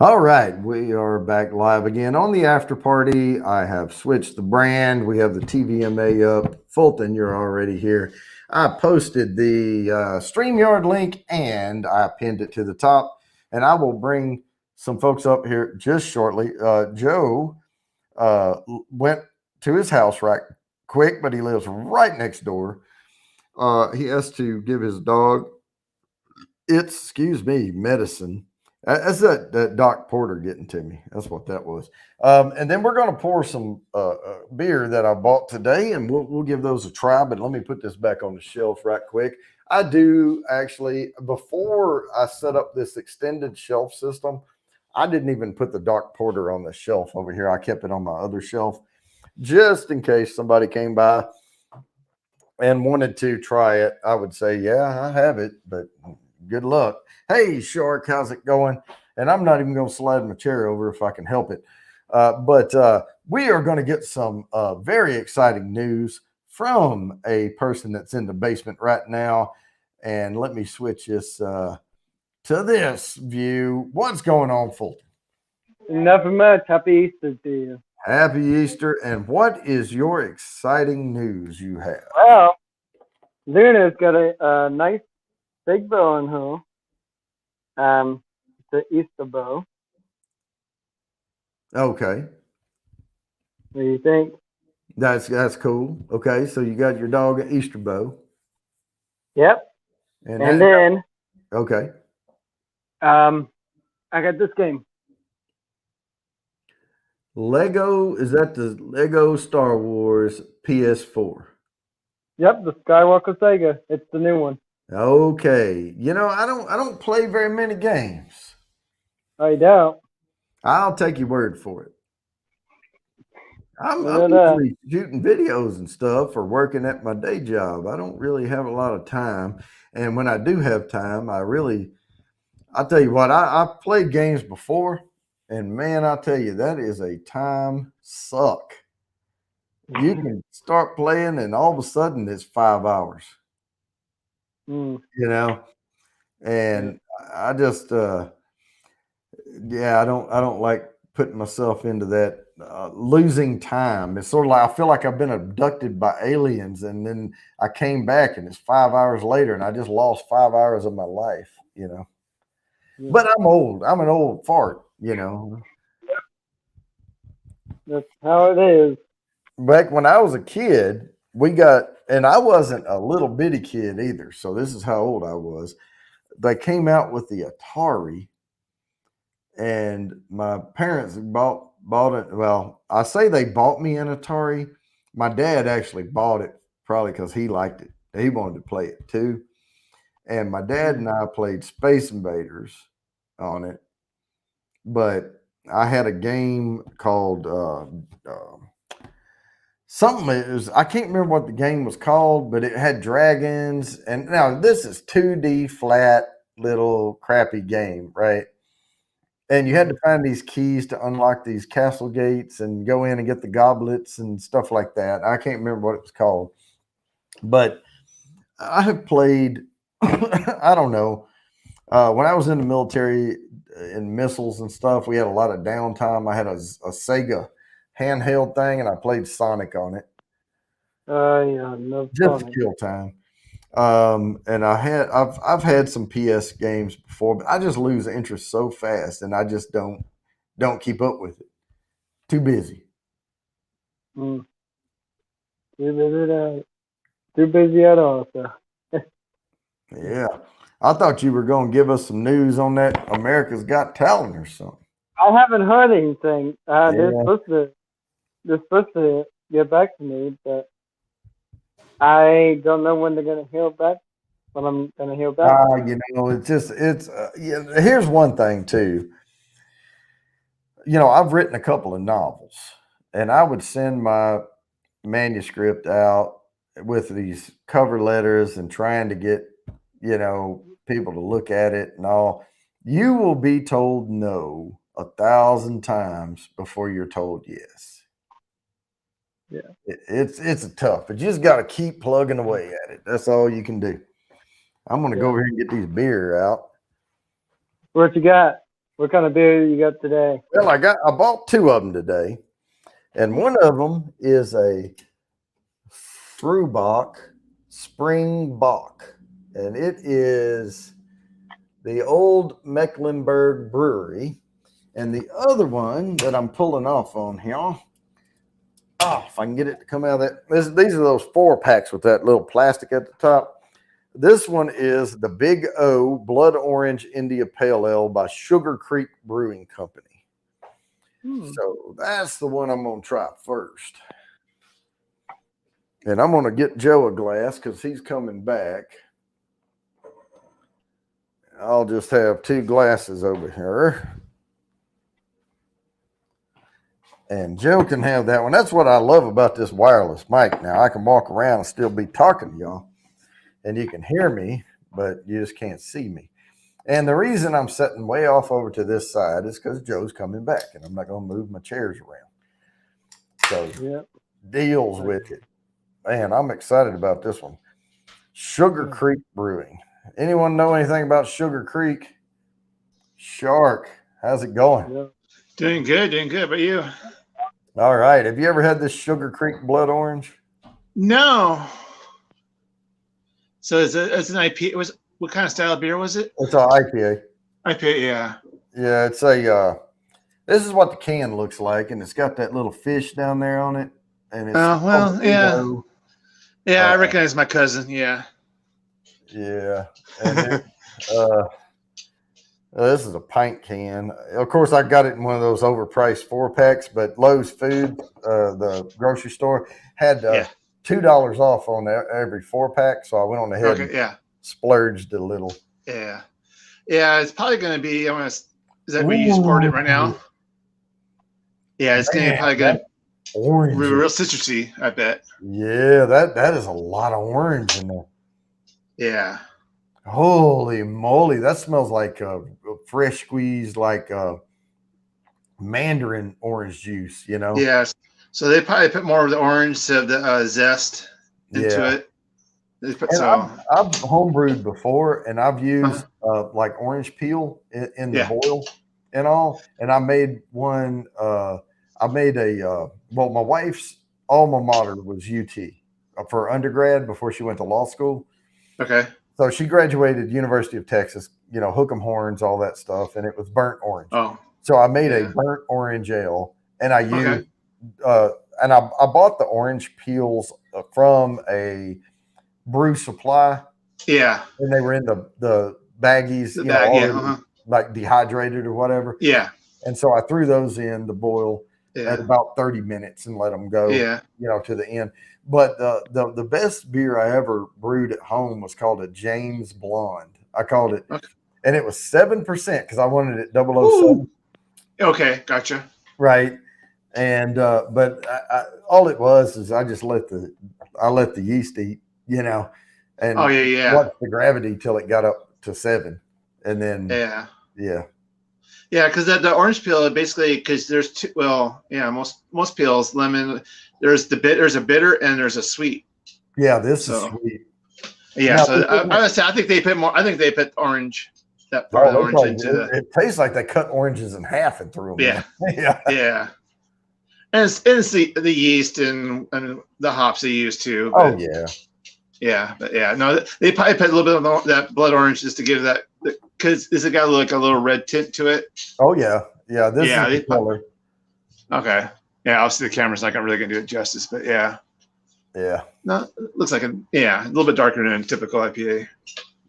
All right, we are back live again on the after party. I have switched the brand. We have the TVMA up. Fulton, you're already here. I posted the StreamYard link and I pinned it to the top. And I will bring some folks up here just shortly. Joe went to his house right quick, but he lives right next door. He has to give his dog excuse me, medicine. That's that Doc Porter getting to me. That's what that was. And then we're going to pour some beer that I bought today, and we'll give those a try. But let me put this back on the shelf right quick. I do actually, before I set up this extended shelf system, I didn't even put the Doc Porter on the shelf over here. I kept it on my other shelf just in case somebody came by and wanted to try it. I would say, yeah, I have it, but good luck. Hey, Shark, how's it going? And I'm not even going to slide my chair over if I can help it. But we are going to get some very exciting news from a person that's in the basement right now. And let me switch this to this view. What's going on, Fulton? Nothing much. Happy Easter to you. Happy Easter. And what is your exciting news you have? Well, Luna's got a nice big bow on her. It's an Easter bow. Okay. What do you think? That's cool. Okay, so you got your dog an Easter bow. Yep. And then okay. I got this game. Lego, is that the Lego Star Wars PS4? Yep, the Skywalker Sega. It's the new one. Okay. You know, I don't play very many games. I don't. I'll take your word for it. I'm usually shooting videos and stuff or working at my day job. I don't really have a lot of time. And when I do have time, I'll tell you what, I've played games before, and man, I'll tell you, that is a time suck. You can start playing and all of a sudden it's 5 hours. You know, and I just I don't like putting myself into that losing time. It's sort of like I feel like I've been abducted by aliens, and then I came back and it's 5 hours later and I just lost 5 hours of my life, you know. But I'm old. I'm an old fart, you know. That's how it is. Back when I was a kid, and I wasn't a little bitty kid either. So this is how old I was. They came out with the Atari, and my parents bought it. Well, I say they bought me an Atari. My dad actually bought it probably because he liked it. He wanted to play it too. And my dad and I played Space Invaders on it. But I had a game called something. I can't remember what the game was called, but it had dragons. And now this is 2D flat little crappy game, right? And you had to find these keys to unlock these castle gates and go in and get the goblets and stuff like that. I can't remember what it was called, but I have played. I don't know. When I was in the military in missiles and stuff, we had a lot of downtime. I had a Sega handheld thing, and I played Sonic on it. Yeah, no just to kill time. And I've had some PS games before, but I just lose interest so fast, and I just don't keep up with it. Too busy. Too busy at all. So. Yeah. I thought you were going to give us some news on that America's Got Talent or something. I haven't heard anything. They're supposed to get back to me, but I don't know when they're going to hear back. When I'm going to hear back. You know, here's one thing too. You know, I've written a couple of novels, and I would send my manuscript out with these cover letters and trying to get, you know, people to look at it and all. You will be told no 1,000 times before you're told yes. Yeah, it's tough, but you just got to keep plugging away at it. That's all you can do. I'm gonna go over here and get these beer out. What you got? What kind of beer you got today? Well, I bought two of them today, and one of them is a Frubach Spring Bock, and it is the old Mecklenburg Brewery. And the other one that I'm pulling off on here, if I can get it to come out of that, these are those 4-packs with that little plastic at the top. This one is the Big O Blood Orange India Pale Ale by Sugar Creek Brewing Company. So that's the one I'm going to try first. And I'm going to get Joe a glass because he's coming back. I'll just have 2 glasses over here. And Joe can have that one. That's what I love about this wireless mic. Now, I can walk around and still be talking to y'all. And you can hear me, but you just can't see me. And the reason I'm sitting way off over to this side is because Joe's coming back. And I'm not going to move my chairs around. So, deals with it. Man, I'm excited about this one. Sugar Creek Brewing. Anyone know anything about Sugar Creek? Shark, how's it going? Yeah. Doing good. How about you? All right. Have you ever had this Sugar Creek Blood Orange? No. So it's an IPA. What kind of style of beer was it? It's an IPA. IPA, yeah. Yeah, it's a. This is what the can looks like, and it's got that little fish down there on it. And it's I recognize my cousin. Yeah. Yeah. And this is a pint can. Of course, I got it in one of those overpriced 4-packs, but Lowe's Food, the grocery store, had $2 off on every 4-pack. So I went on ahead and splurged a little. Yeah. Yeah, it's probably going to be, is that where you poured it right now? Yeah, it's probably going to orange. Real citrusy, I bet. Yeah, that is a lot of orange in there. Yeah. Holy moly, that smells like fresh squeezed, like mandarin orange juice, you know? Yes. So they probably put more of the orange of the zest into it. They put I've homebrewed before, and I've used like orange peel in the boil and all. And I made one. I made my wife's alma mater was UT for undergrad before she went to law school. Okay. So she graduated University of Texas, hook 'em horns, all that stuff, and it was burnt orange. Oh. So I made a burnt orange ale, and I used, and I bought the orange peels from a brew supply. Yeah. And they were in the baggies, like dehydrated or whatever. Yeah. And so I threw those in the boil at about 30 minutes and let them go, to the end. But the best beer I ever brewed at home was called a James Blonde. I called it, and it was 7% because I wanted it 007. Ooh. Okay, gotcha. Right, and but all it was is I just let the yeast eat, and watch the gravity till it got up to 7, and then because the orange peel basically, because there's two. Well, most peels, lemon. There's a bitter and there's a sweet. Yeah, this is sweet. Yeah, now, so I think they put more. I think they put orange. That part of the orange into it tastes like they cut oranges in half and threw them. Yeah. And it's the yeast and the hops they use too. But, no, they probably put a little bit of that blood orange just to give that, because this has got like a little red tint to it. Oh yeah. This is the color. Okay. Yeah, obviously the camera's not really gonna do it justice, but yeah. No, it looks like a little bit darker than a typical IPA.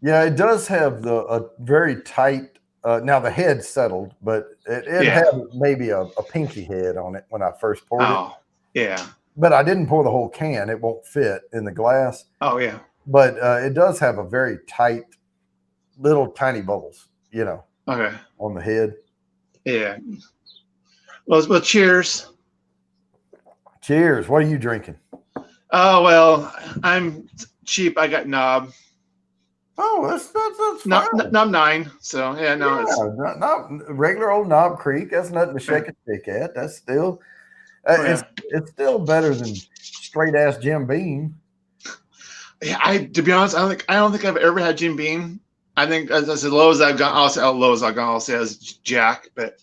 Yeah, it does have a very tight. Now the head settled, but it had maybe a pinky head on it when I first poured it. Yeah. But I didn't pour the whole can; it won't fit in the glass. Oh yeah. But it does have a very tight, little tiny bubbles, Okay. On the head. Yeah. Well, cheers. Cheers. What are you drinking? Oh well, I'm cheap. I got Knob. Oh, that's fine. Knob 9. So it's not regular old Knob Creek. That's nothing to shake a stick at. That's still it's still better than straight ass Jim Beam. Yeah, to be honest, I don't think I've ever had Jim Beam. I think as low as I've gone, I'll say how low as I've gone, I'll say as Jack, but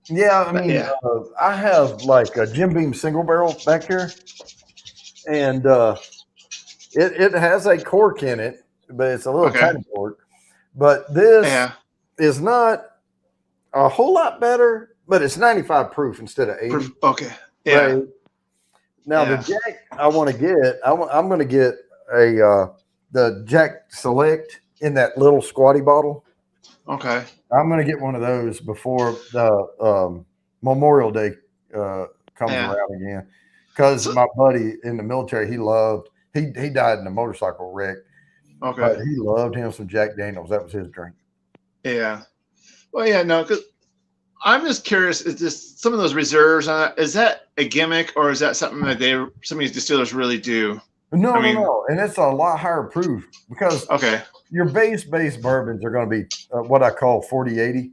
yeah, I mean, yeah. I have like a Jim Beam single barrel back here, and it has a cork in it, but it's a little Okay. tiny cork. But this Yeah. is not a whole lot better, but it's 95 proof instead of 80. Okay. Yeah. Right. Now the Yeah. Jack I want to get, I'm going to get the Jack Select in that little squatty bottle. Okay. I'm going to get one of those before the Memorial Day comes around again, because my buddy in the military, he died in a motorcycle wreck. Okay. But he loved him some Jack Daniels. That was his drink. Yeah. Well, yeah, no, because I'm just curious. Is this some of those reserves? Is that a gimmick, or is that something that some of these distillers really do? No, and it's a lot higher proof, because your base bourbons are going to be what I call 40-80.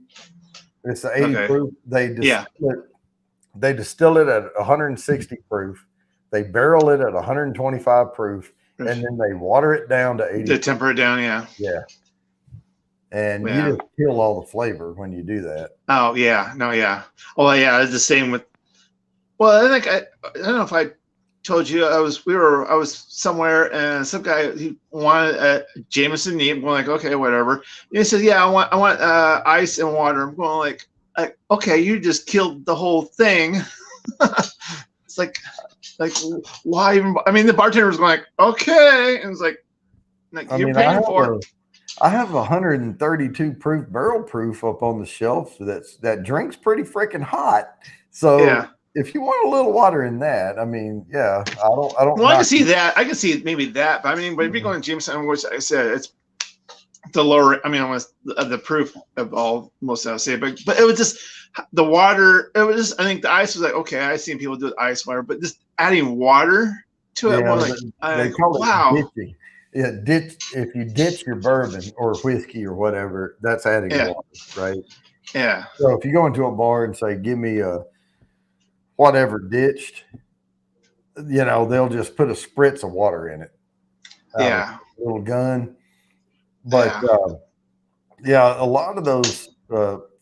It's the 80 proof. They distill it at 160 proof. They barrel it at 125 proof, and then they water it down to 80. To temper it down, yeah. Yeah. And you just kill all the flavor when you do that. Oh yeah, no, yeah. Well, yeah, it's the same with. Well, I think I don't know if I told you I was somewhere and some guy, he wanted a Jameson neat. I'm going like, okay, whatever. And he says, yeah, I want ice and water. I'm going like, okay, you just killed the whole thing. It's like why even? I mean, the bartender was going like, okay, and it's like you're paying for it. I have 132 proof barrel proof up on the shelf. That drink's pretty freaking hot. So if you want a little water in that, I mean, yeah, I don't. Well, I can see that. I can see maybe that. But I mean, but if you're going to Jameson, which I said it's the lower. I mean, almost the proof of all most I would say, but it was just the water. It was just. I think the ice was like, okay, I've seen people do ice water, but just adding water to it, they call it ditching. Yeah, if you ditch your bourbon or whiskey or whatever, that's adding water, right? Yeah. So if you go into a bar and say, "Give me a whatever ditched," they'll just put a spritz of water in it. A little gun. But a lot of those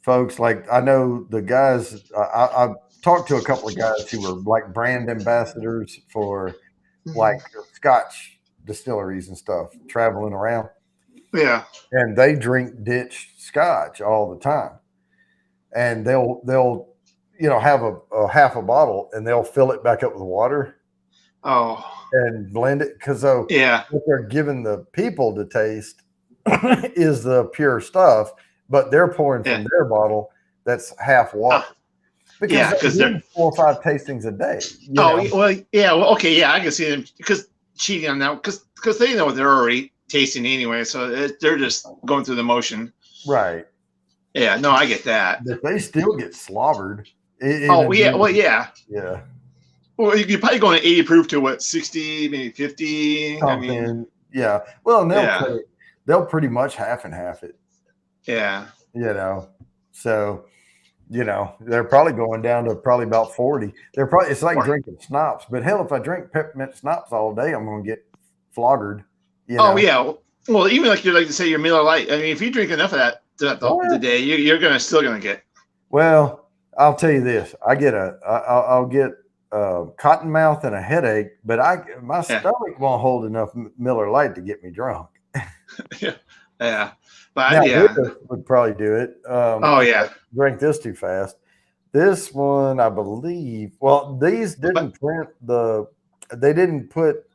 folks, like I know the guys. I've talked to a couple of guys who were like brand ambassadors for like Scotch distilleries and stuff, traveling around. Yeah. And they drink ditched Scotch all the time. And they'll have a half a bottle and they'll fill it back up with water. Oh. And blend it, because what they're giving the people to taste is the pure stuff, but they're pouring from their bottle that's half water. Because they're 4 or 5 tastings a day. I can see them because cheating on that because they know they're already tasting anyway, so they're just going through the motion. Right. Yeah. No, I get that. But they still get slobbered. Yeah. Yeah. Well, you're probably going to 80 proof to what, 60, maybe 50. Something. I mean, yeah. Well, and they'll pretty much half and half it. Yeah. So. They're probably going down to probably about 40. It's like drinking schnapps. But hell, if I drink peppermint schnapps all day, I'm going to get floggered. Oh yeah. Well, even like you like to say your Miller Lite. I mean, if you drink enough of that throughout the day, you're still gonna get. Well, I'll tell you this: I'll get cotton mouth and a headache, but my stomach won't hold enough Miller Lite to get me drunk. Yeah. But this would probably do it. Drink this too fast. This one, I believe. Well, these didn't they didn't put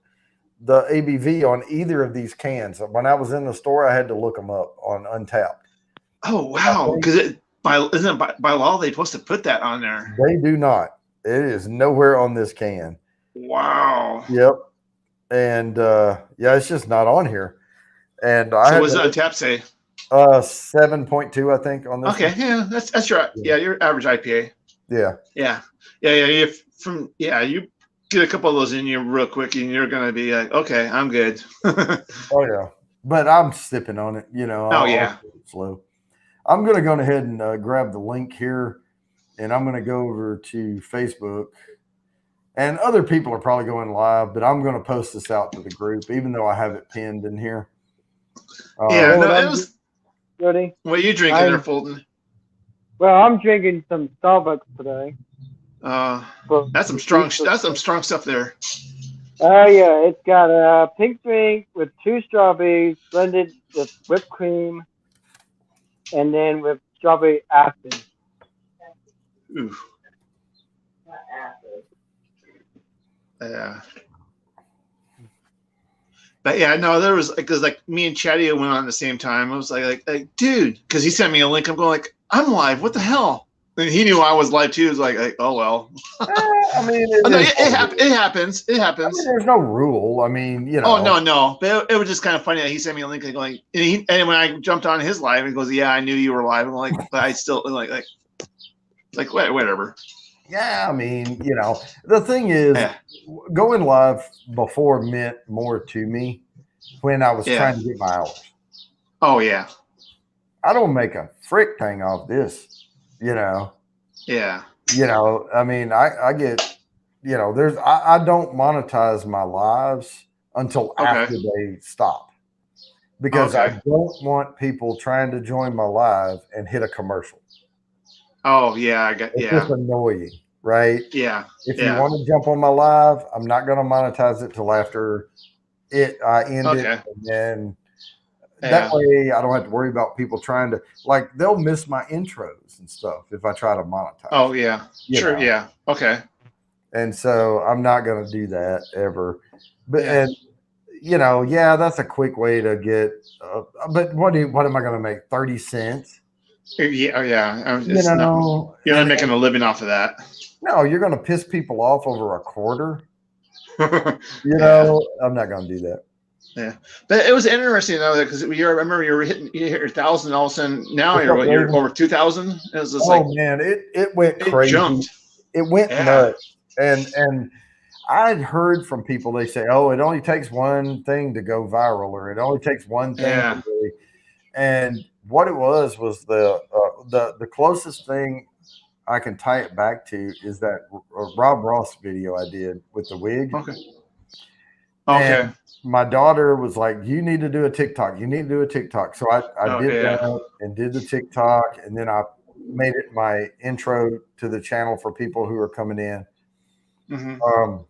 the ABV on either of these cans. When I was in the store, I had to look them up on Untappd. Oh wow! Because by law they're supposed to put that on there. They do not. It is nowhere on this can. Wow. Yep. And it's just not on here. And so what does Untappd say? 7.2, I think, on this. Okay, yeah, that's right. Yeah, your average IPA. Yeah. You get a couple of those in you real quick, and you're gonna be like, okay, I'm good. Oh yeah, but I'm sipping on it. I'll slow. I'm gonna go ahead and grab the link here, and I'm gonna go over to Facebook. And other people are probably going live, but I'm gonna post this out to the group, even though I have it pinned in here. Yeah, know no, what it I'm was. Jody? What are you drinking there, Fulton? Well, I'm drinking some Starbucks today. That's some strong. That's some strong stuff there. Oh yeah, it's got a pink drink with 2 strawberries blended with whipped cream, and then with strawberry acid. Ooh. Yeah. But yeah, no, there was because like me and Chatty went on at the same time. I was like, dude, because he sent me a link. I'm going like, I'm live. What the hell? And he knew I was live too. He was like, oh well. I mean, Oh, no, it happens. It happens. I mean, there's no rule. I mean, you know. Oh no. But it was just kind of funny that he sent me a link going, and when I jumped on his live, he goes, yeah, I knew you were live. I'm like, but I still like whatever. Yeah, I mean, you know, the thing is, going live before meant more to me when I was trying to get my hours. Oh yeah. I don't make a frick thing off this, you know. Yeah. You know, I mean, I get, you know, I don't monetize my lives until after they stop, because I don't want people trying to join my live and hit a commercial. Oh yeah, It's just annoying, right? Yeah. If you want to jump on my live, I'm not going to monetize it till after I end it, and then that way I don't have to worry about people trying to, like, they'll miss my intros and stuff if I try to monetize. Oh yeah, sure, know? Yeah, okay. And so I'm not going to do that ever. But and you know, yeah, that's a quick way to get. But what am I going to make? 30 cents? Yeah, yeah. You know, you're not making a living off of that. No, you're going to piss people off over a quarter. You know, I'm not going to do that. Yeah, but it was interesting though, because I remember you hit your 1,000, all of a sudden now you're over 2,000. It was just man, it went crazy. Jumped. It went nuts, and I'd heard from people, they say, oh, it only takes one thing to go viral, or it only takes one thing to really, and what it was the closest thing I can tie it back to is that Rob Ross video I did with the wig. Okay. And my daughter was like, you need to do a TikTok. You need to do a TikTok. So I did that and did the TikTok. And then I made it my intro to the channel for people who are coming in. Mm-hmm.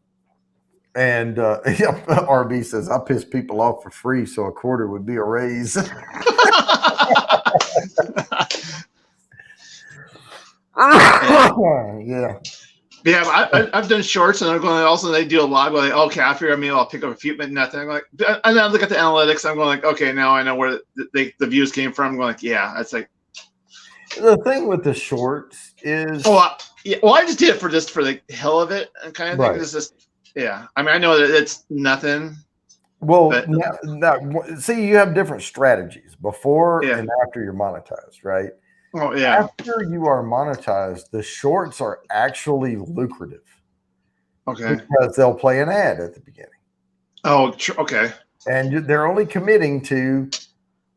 And RB says, I piss people off for free, so a quarter would be a raise. Yeah. Yeah, I've done shorts, and I'm going. Also, they do a live. Like, okay, I figure I'll pick up a few, but nothing. I'm like, and then I look at the analytics. I'm going like, okay, now I know where the views came from. I'm going like, yeah, that's like. The thing with the shorts is, I just did it for the hell of it, and kind of thing. It's just, I mean, I know that it's nothing. Well, see, you have different strategies before and after you're monetized, right? Oh, yeah. After you are monetized, the shorts are actually lucrative. Okay. Because they'll play an ad at the beginning. Oh, okay. And they're only committing to,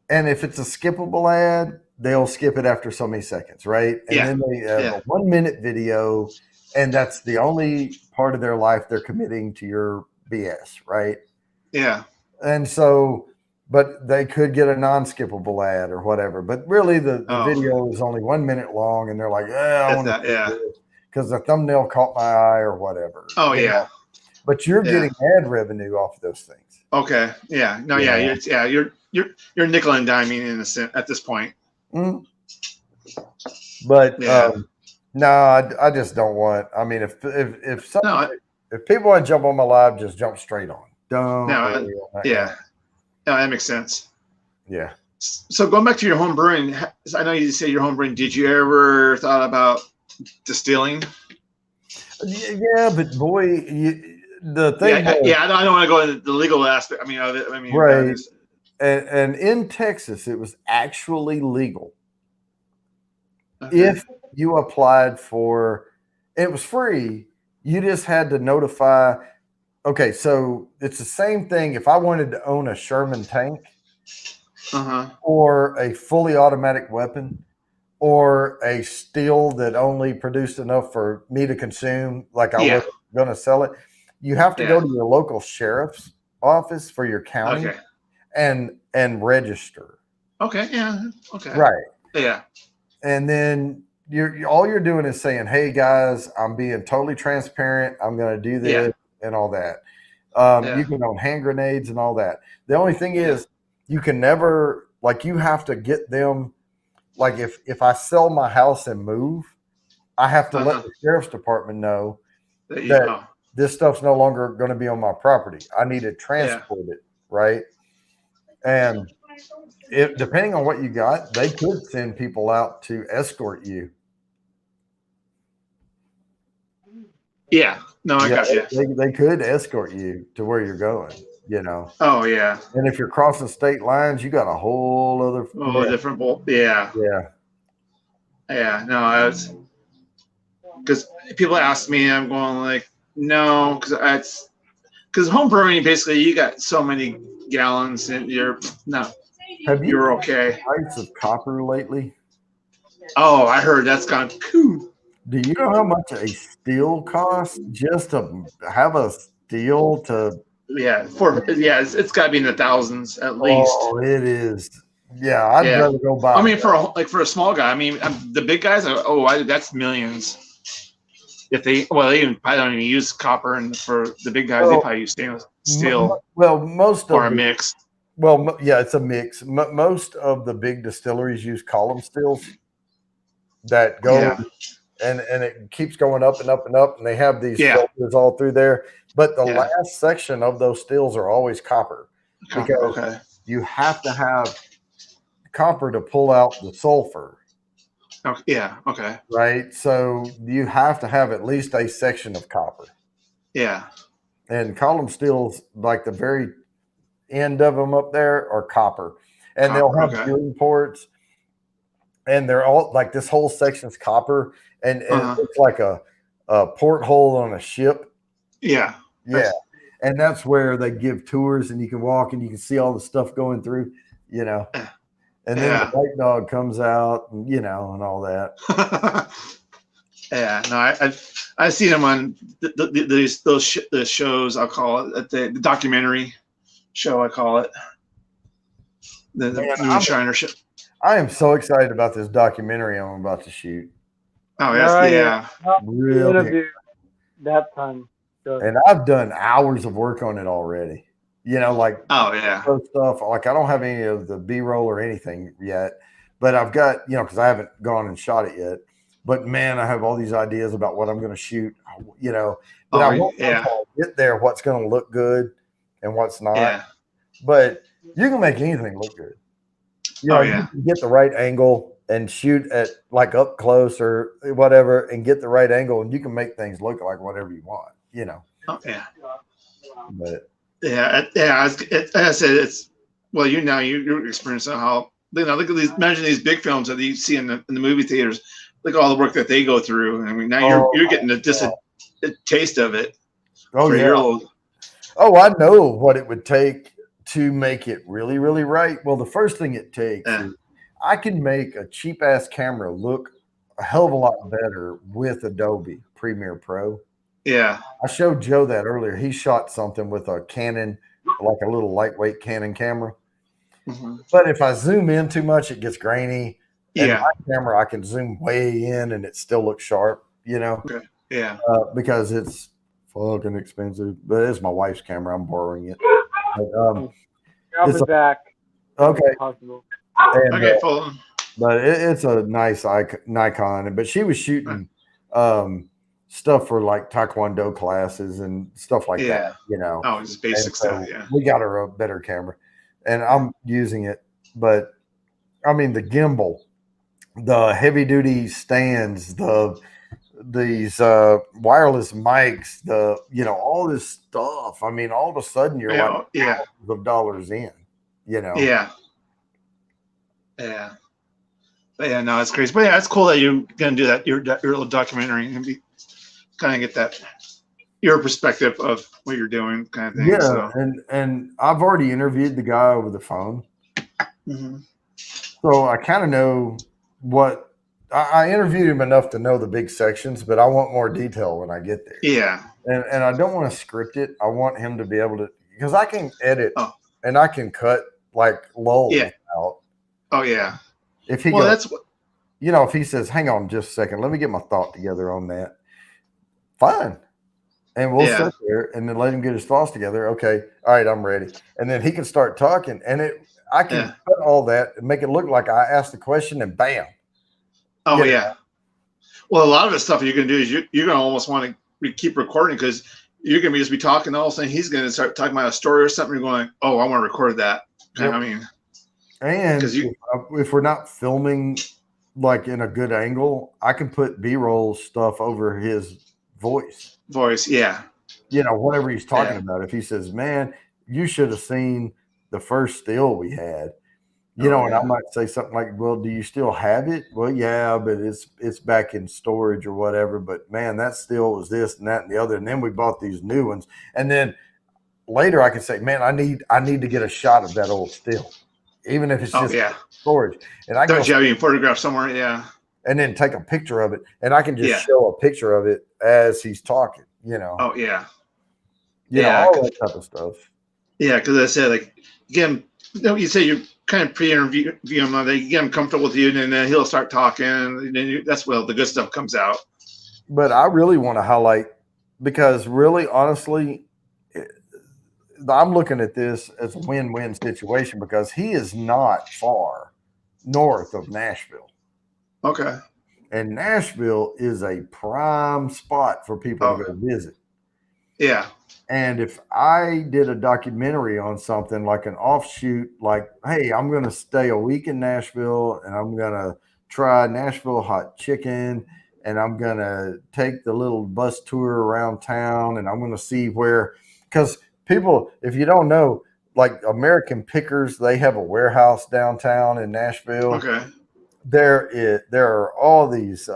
and if it's a skippable ad, they'll skip it after so many seconds, right? And then they have a 1 minute video, and that's the only part of their life they're committing to your BS, right? Yeah. And so, but they could get a non-skippable ad or whatever. But really, the video is only 1 minute long, and they're like, I want to do this because the thumbnail caught my eye or whatever. Oh, yeah. But you're getting ad revenue off of those things. Okay. Yeah. No. Yeah. You're nickel and diming in a sense at this point. Mm-hmm. But no, I just don't want. I mean, if people want to jump on my live, just jump straight on. Don't. No, that makes sense. Yeah. So going back to your home brewing, I know you say your home brewing. Did you ever thought about distilling? Yeah, but boy, the thing. I don't want to go into the legal aspect. I mean, right. And in Texas, it was actually legal. If you applied for, it was free. You just had to notify. Okay, so it's the same thing. If I wanted to own a Sherman tank, or a fully automatic weapon, or a steel that only produced enough for me to consume, like I wasn't going to sell it, you have to go to your local sheriff's office for your county. And and register. Okay. Yeah. Okay. Right. Yeah. And then all you're doing is saying, "Hey guys, I'm being totally transparent. I'm going to do Yeah. this and all that." You Yeah. can own hand grenades and all that. The only thing Yeah. is, you can never, like, you have to get them. Like, if I sell my house and move, I have to let the sheriff's department know that this stuff's no longer going to be on my property. I need to transport it, right? And depending on what you got, they could send people out to escort you. Yeah. No, I got you. They could escort you to where you're going, you know. Oh yeah. And if you're crossing state lines, you got a whole other different bolt. Yeah. Yeah. Yeah. No, I was because people ask me, I'm going like, no, because home brewing basically you got so many gallons and you're you're okay. Price of copper lately? Oh, I heard that's gone. Cool. Do you know how much a steel costs just to have a steel to? Yeah, it's got to be in the thousands at least. Oh, it is. Yeah, I'd rather go buy. I mean, for a small guy, I mean, the big guys, that's millions. If they probably don't even use copper, and for the big guys, they probably use stainless steel. Well, most or a mix. Well, yeah, it's a mix. Most of the big distilleries use column stills that go, and it keeps going up and up and up, and they have these filters all through there. But the last section of those stills are always copper, because you have to have copper to pull out the sulfur. Okay. Yeah. Okay. Right. So you have to have at least a section of copper. Yeah. And column stills, like the very end of them up there, are copper, and they'll have fueling ports, and they're all like, this whole section's copper, and it looks like a porthole on a ship. Yeah. Yeah. And that's where they give tours, and you can walk and you can see all the stuff going through, you know. And then the white dog comes out, and, you know, and all that. Yeah, no, I've seen them on the shows. I'll call it the documentary show. I call it the New Shiner show. I am so excited about this documentary I'm about to shoot. Oh yeah, really. That time. And I've done hours of work on it already. You know, like stuff. Like, I don't have any of the B-roll or anything yet, but I've got, you know, because I haven't gone and shot it yet. But man, I have all these ideas about what I'm going to shoot. You know, but I won't get there what's going to look good and what's not. Yeah. But you can make anything look good. You know, you can get the right angle and shoot at like up close or whatever, and get the right angle, and you can make things look like whatever you want. You know. Oh yeah. But. Yeah. As I said, it's you're experiencing how, you know, look at these. Imagine these big films that you see in the movie theaters. Look at all the work that they go through. I mean, now you're getting a taste of it. Oh yeah. I know what it would take to make it really, really right. Well, the first thing it takes is I can make a cheap ass camera look a hell of a lot better with Adobe Premiere Pro. Yeah. I showed Joe that earlier. He shot something with a Canon, like a little lightweight Canon camera. Mm-hmm. But if I zoom in too much, it gets grainy. And my camera, I can zoom way in and it still looks sharp, you know? Okay. Yeah. Because it's fucking expensive. But it's my wife's camera. I'm borrowing it. But, I'll be back. Okay. And, but it's a nice Nikon. But she was shooting stuff for like Taekwondo classes and stuff like that, you know. Oh, it's basic stuff, We got her a better camera. And I'm using it. But, I mean, the gimbal, the heavy duty stands, these wireless mics, all this stuff. I mean, all of a sudden you're like thousands of dollars in, you know. Yeah. But yeah, no, it's crazy. But yeah, it's cool that you're gonna do that. Your little documentary and kind of get that your perspective of what you're doing, kind of thing. Yeah, so. and I've already interviewed the guy over the phone. Mm-hmm. So I kind of know what I interviewed him enough to know the big sections, but I want more detail when I get there. Yeah. And I don't want to script it. I want him to be able to, because I can edit and I can cut like lulls Yeah. out. Oh yeah. If he Well, goes, that's what. if he says, "Hang on just a second, let me get my thought together on that," fine. And we'll Yeah. sit there and then let him get his thoughts together. Okay, all right, I'm ready. And then he can start talking, and I can Yeah. cut all that and make it look like I asked the question, and bam. Oh You know, yeah. Well, a lot of the stuff you're gonna do is you're gonna almost want to keep recording because you're gonna just be talking. All of a sudden, he's gonna start talking about a story or something. You're going, oh, I want to record that. Yep. I mean, And because if we're not filming like in a good angle, I can put B-roll stuff over his voice. yeah. Whatever he's talking Yeah. about. If he says, "Man, you should have seen the first still we had," and yeah. I might say something like, "Well, do you still have it?" "Well, yeah, but it's back in storage or whatever. But man, that still was this and that and the other. And then we bought these new ones. And then later I can say, man, I need to get a shot of that old still, even if it's Oh just yeah. storage. And I Don't go you have any photograph somewhere? Yeah. and then take a picture of it, and I can just Yeah. show a picture of it as he's talking. Oh yeah. All that type of stuff. Yeah, because I said like again, you say you kind of pre-interview him, they get him comfortable with you, and then he'll start talking, and then that's where the good stuff comes out. But I really want to highlight, because really, honestly, I'm looking at this as a win-win situation because he is not far north of Nashville. Okay. And Nashville is a prime spot for people to go visit. Yeah. And if I did a documentary on something like an offshoot, like, hey, I'm going to stay a week in Nashville and I'm going to try Nashville hot chicken, and I'm going to take the little bus tour around town, and I'm going to see where, because people, if you don't know, like American Pickers, they have a warehouse downtown in Nashville. Okay. There are all these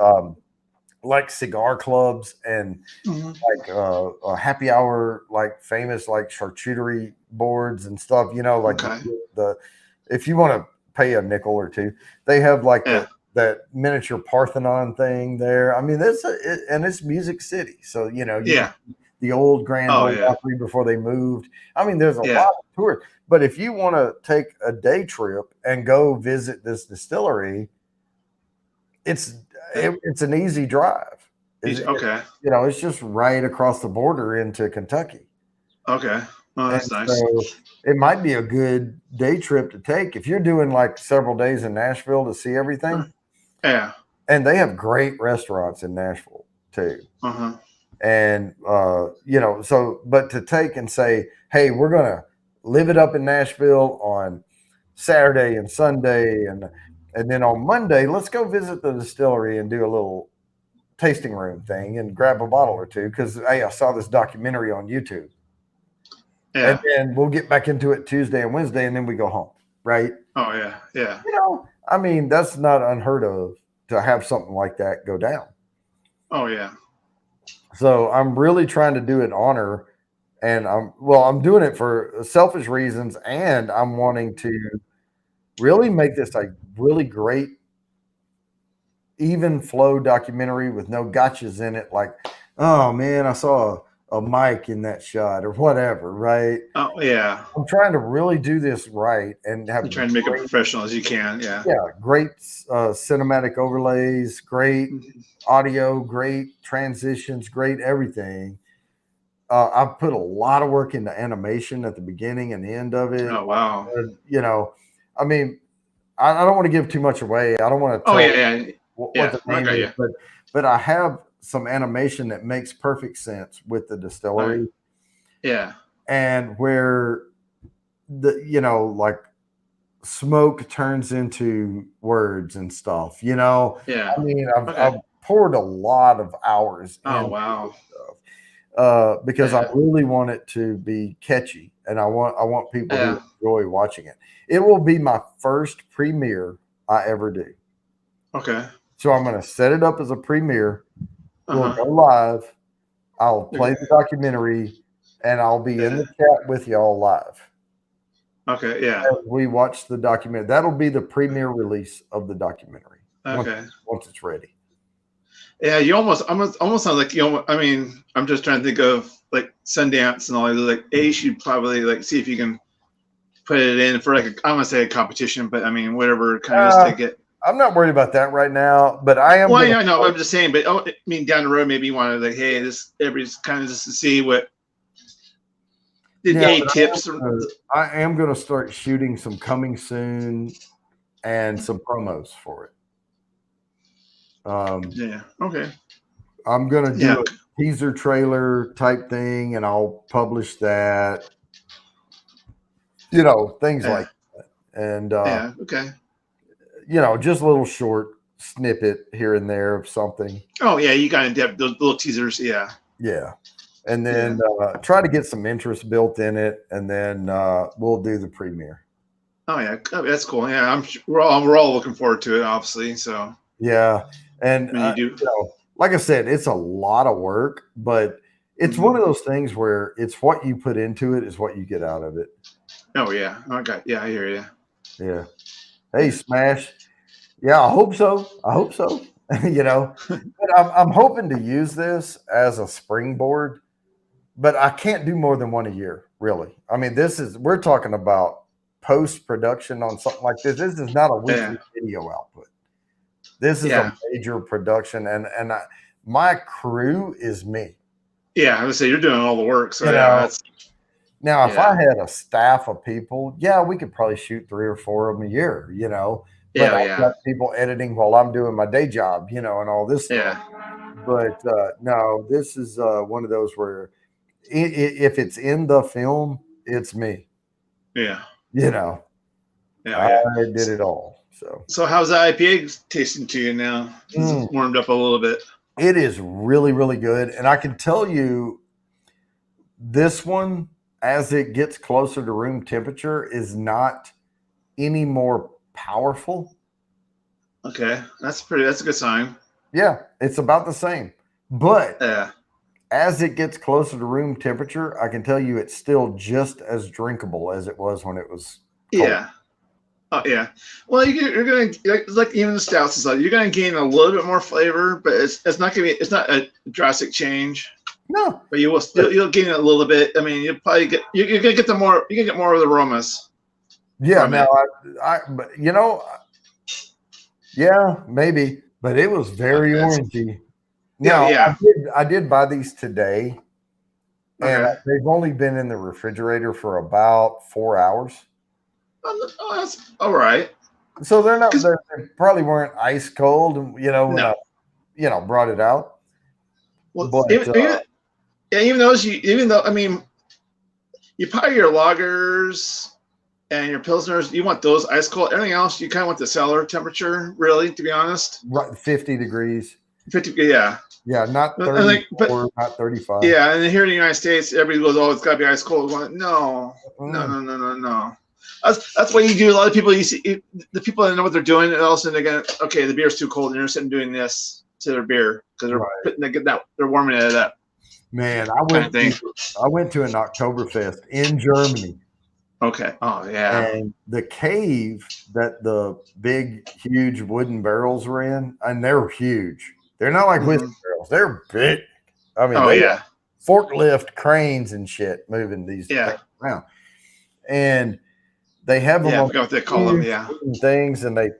like cigar clubs and like a happy hour, like famous like charcuterie boards and stuff. Like if you want to pay a nickel or two, they have like that miniature Parthenon thing there. I mean, and it's Music City, so the old Grand Ole Opry before they moved. I mean, there's a lot of tours. But if you want to take a day trip and go visit this distillery, it's an easy drive. It's just right across the border into Kentucky. Okay. Oh, that's nice. So it might be a good day trip to take if you're doing like several days in Nashville to see everything. Yeah. And they have great restaurants in Nashville too. Uh-huh. And but to take and say, hey, we're gonna live it up in Nashville on Saturday and Sunday, and then on Monday, let's go visit the distillery and do a little tasting room thing and grab a bottle or two because, hey, I saw this documentary on YouTube. Yeah. And then we'll get back into it Tuesday and Wednesday, and then we go home, right? Oh, yeah, yeah. I mean, that's not unheard of to have something like that go down. Oh, yeah. So I'm really trying to do it honor, and I'm doing it for selfish reasons, and I'm wanting to really make this a really great even flow documentary with no gotchas in it. Like, oh man, I saw a mic in that shot or whatever. Right. Oh yeah. I'm trying to really do this right and have. You're trying to make it professional as you can. Yeah. Yeah. Great cinematic overlays, great audio, great transitions, great everything. I've put a lot of work into animation at the beginning and the end of it. Oh wow. I mean, I don't want to give too much away. I don't want to tell what the name is, but I have some animation that makes perfect sense with the distillery. Right. Yeah. And where like smoke turns into words and stuff, Yeah. I mean, I've poured a lot of hours into this stuff because I really want it to be catchy, and I want people to enjoy watching it. It will be my first premiere I ever do. Okay. So I'm going to set it up as a premiere. We'll go live. I'll play the documentary, and I'll be in the chat with y'all live. Okay, yeah. As we watch the documentary. That'll be the premiere release of the documentary. Okay. Once it's ready. Yeah, you almost sound like I mean, I'm just trying to think of like Sundance and all that. Like, you should probably like see if you can put it in for like I'm gonna say a competition, but I mean whatever kind of just to get. I'm not worried about that right now, but I am. Well, I know. I'm just saying, but I mean down the road, maybe you want to like, hey, this everybody's kind of just to see what. Yeah, tips. I am going to start shooting some coming soon and some promos for it. Yeah. Okay. I'm going to do a teaser trailer type thing, and I'll publish that. Things like that. And okay. Just a little short snippet here and there of something. Oh yeah, you got to have those little teasers. Yeah. Yeah. And then try to get some interest built in it, and then we'll do the premiere. Oh yeah, that's cool. Yeah, we're all looking forward to it, obviously. So yeah, and like I said, it's a lot of work, but it's one of those things where it's what you put into it is what you get out of it. Oh yeah, I hear you. Yeah. Hey, Smash. Yeah, I hope so. But I'm hoping to use this as a springboard. But I can't do more than one a year, really. I mean, we're talking about post-production on something like this. This is not a weekly video output. This is a major production, and my crew is me. Yeah, I would say you're doing all the work. So now, if I had a staff of people, we could probably shoot 3 or 4 of them a year, But I've got people editing while I'm doing my day job, and all this stuff. But no, this is one of those where if it's in the film, it's me. Yeah. I did it all. So how's the IPA tasting to you now? It's warmed up a little bit. It is really, really good. And I can tell you this one, as it gets closer to room temperature, is not any more powerful. Okay. That's a good sign. Yeah, it's about the same. But as it gets closer to room temperature, I can tell you it's still just as drinkable as it was when it was cold. Yeah. Oh yeah. Well, you're going to like even the stouts and stuff. You're going to gain a little bit more flavor, but it's not going to be. It's not a drastic change. No. But you'll gain it a little bit. I mean, you're going to get more. You can get more of the aromas. Yeah. Now but yeah, maybe. But it was very orangey. Now, I did buy these today, and they've only been in the refrigerator for about 4 hours. Oh, that's all right. So they're not. They probably weren't ice cold, when I, brought it out. Well, but, even though I mean, you probably your lagers and your pilsners, you want those ice cold. Everything else, you kind of want the cellar temperature, really, to be honest. Right, 50 degrees. 50, yeah. Yeah, not 34, not 35. Yeah, and here in the United States, everybody goes, "Oh, it's got to be ice cold." No. That's why you do. A lot of people, you see, the people that know what they're doing, and all of a sudden they're going, "Okay, the beer's too cold," and they're sitting doing this to their beer because they're warming it up. Man, I went to an Oktoberfest in Germany. Okay. Oh yeah. And the cave that the big, huge wooden barrels were in, and they're huge. They're not like whiskey barrels. They're big. I mean, forklift cranes and shit moving these things around. And they have them I forgot what they call them, things, and they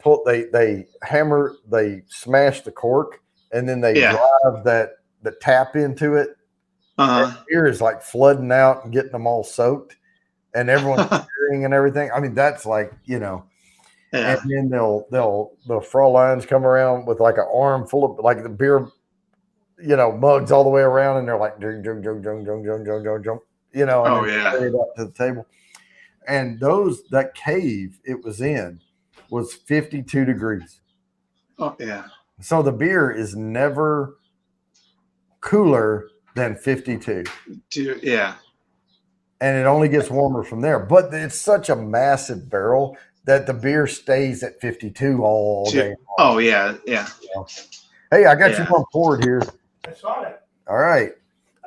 hammer, they smash the cork, and then they drive the tap into it. Beer is like flooding out and getting them all soaked, and everyone's cheering and everything. I mean, that's like, and then the Fräuleins come around with like an arm full of like the beer, mugs all the way around, and they're like jung, and carry it up to the table. And that cave it was in was 52 degrees. Oh yeah. So the beer is never cooler than 52. Yeah. And it only gets warmer from there. But it's such a massive barrel that the beer stays at 52 all day long. Oh yeah. Hey, I got you one poured here. I saw it. All right.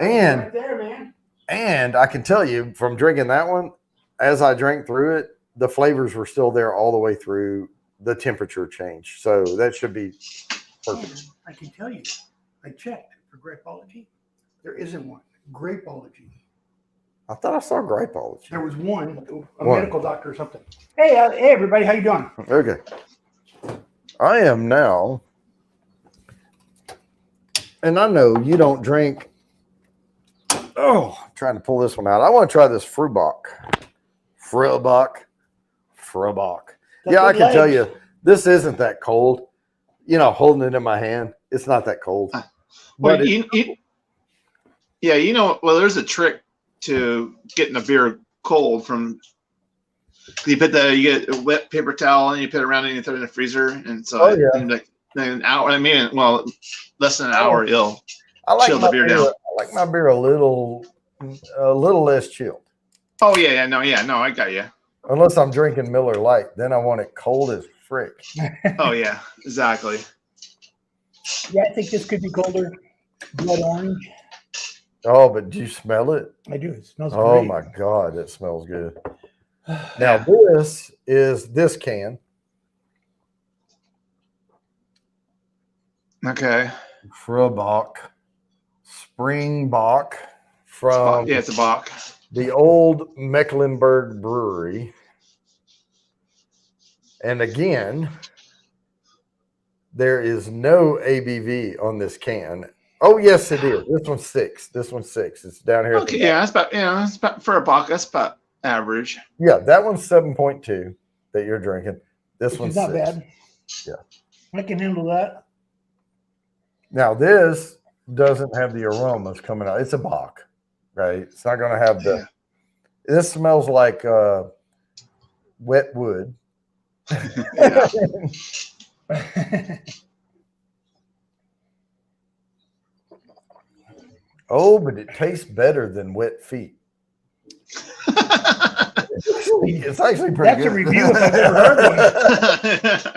And right there, man. And I can tell you from drinking that one, as I drank through it, the flavors were still there all the way through the temperature change. So that should be perfect. I can tell you, I checked for grapeology. There isn't one. Grapeology. I thought I saw grapology. There was one One. medical doctor or something. Hey, everybody, how you doing? Okay. I am now, and I know you don't drink. Oh, I'm trying to pull this one out. I want to try this Frubach. Yeah, I can tell you, this isn't that cold. You know, holding it in my hand, it's not that cold. Well, well, there's a trick to getting a beer cold from. You get a wet paper towel and you put it around it and you throw it in the freezer, and so like an hour. I mean, well, less than an hour, it'll chill the beer down. I like my beer a little less chilled. Oh yeah, no, I got you. Unless I'm drinking Miller Lite, then I want it cold as frick. Oh yeah, exactly. Yeah, I think this could be colder. Blood orange. Oh, but do you smell it? I do. It smells Oh great. my God, it smells good. Now this is this can. Okay. Frubach, Springbok from it's a Bach. the old Mecklenburg Brewery. And again, there is no ABV on this can. Oh, yes, it is. This one's 6. It's down here. Okay, yeah, that's about for a Bach. That's about average. Yeah, that one's 7.2 that you're drinking. This one's not 6. bad. Yeah, I can handle that. Now this doesn't have the aromas coming out. It's a Bach, right? It's not going to have the. This smells like wet wood. Oh, but it tastes better than wet feet. It's actually pretty good. That's a review if I've ever heard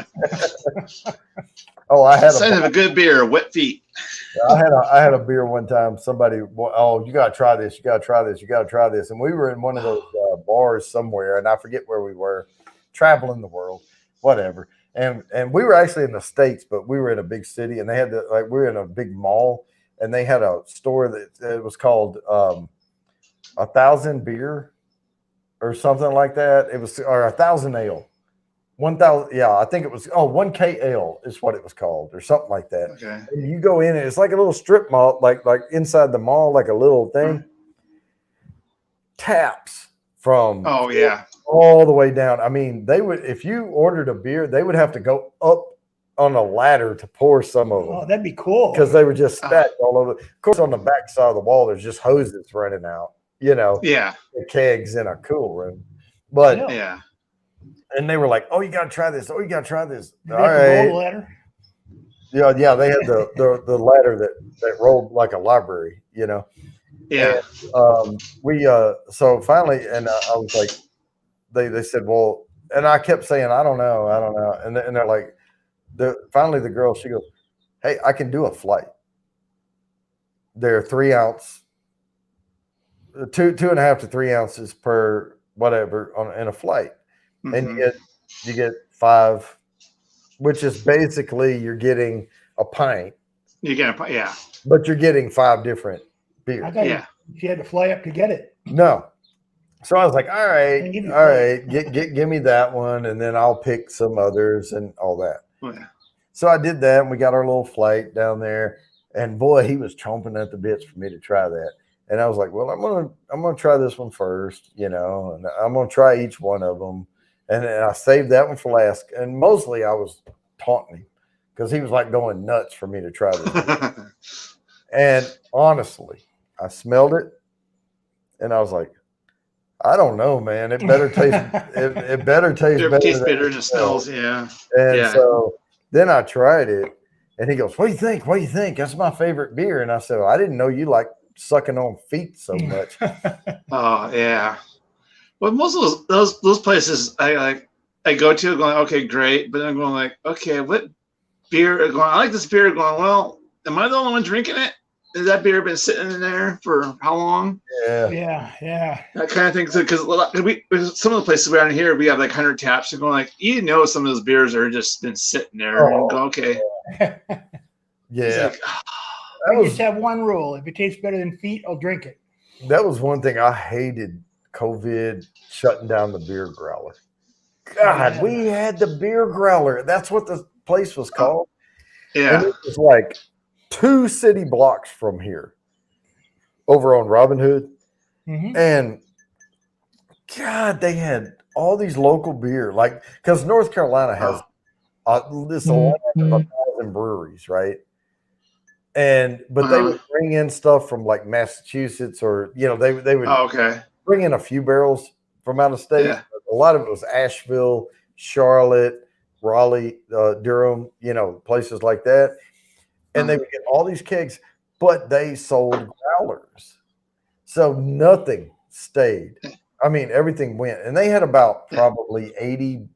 one. Oh, I had sign of a good beer, wet feet. I had a beer one time. Somebody, oh, you gotta try this. You gotta try this. You gotta try this. And we were in one of those bars somewhere, and I forget where we were, traveling the world, whatever. And we were actually in the States, but we were in a big city, and they had we were in a big mall, and they had a store that it was called 1,000 Beer or something like that. It was, or 1,000 Ale. 1,000, yeah, I think it was 1K Ale is what it was called, or something like that. Okay. And you go in, and it's like a little strip mall, like inside the mall, like a little thing. Taps from all the way down. I mean, they would, if you ordered a beer, they would have to go up on a ladder to pour some of them. Oh, that'd be cool. Because they were just stacked all over. Of course, on the back side of the wall, there's just hoses running out. You know, the kegs in a cool room. But yeah. And they were like, "Oh, you got to try this. Oh, you got to try this." All right. Ladder? Yeah. They had the ladder that rolled like a library. You know. Yeah. And, we so finally, and I was like, they said, well, and I kept saying, I don't know, and they're like, finally the girl, she goes, hey, I can do a flight. They're 3 ounce, 2.5 to 3 ounces per whatever in a flight. Mm-hmm. And you get 5, which is basically you're getting a pint. You get a pint, yeah. But you're getting 5 different beers. I thought you had to fly up to get it. No. So I was like, all right, give me that one, and then I'll pick some others and all that. Oh, yeah. So I did that, and we got our little flight down there, and boy, he was chomping at the bits for me to try that. And I was like, well, I'm gonna try this one first, you know, and I'm gonna try each one of them. And then I saved that one for last. And mostly I was taunting him because he was like going nuts for me to try this. And honestly, I smelled it, and I was like, I don't know, man. It better taste. it better taste better. It tastes better than it smells. Yeah. And so then I tried it, and he goes, "What do you think? What do you think? That's my favorite beer." And I said, well, "I didn't know you like sucking on feet so much." Oh yeah. Well, most of those places I go to going, okay, great, but I'm going like, okay, what beer? Going, I like this beer. Going, well, am I the only one drinking it? Has that beer been sitting in there for how long? Yeah. That kind of thing. Because some of the places around here, we have like 100 taps. You're going like, you know, some of those beers are just been sitting there. And go, okay. Yeah. I just have one rule: if it tastes better than feet, I'll drink it. that was one thing I hated. COVID shutting down the beer growler. God, we had the beer growler. That's what the place was called. Yeah. And it was like 2 city blocks from here, over on Robin Hood. Mhm. And God, they had all these local beer, like because North Carolina has this a lot of 1,000 breweries, right? But they would bring in stuff from like Massachusetts, or they would Okay. bring in a few barrels from out of state. Yeah. A lot of it was Asheville, Charlotte, Raleigh, Durham, places like that. And they would get all these kegs, but they sold growlers. So nothing stayed. I mean, everything went. And they had about probably 80.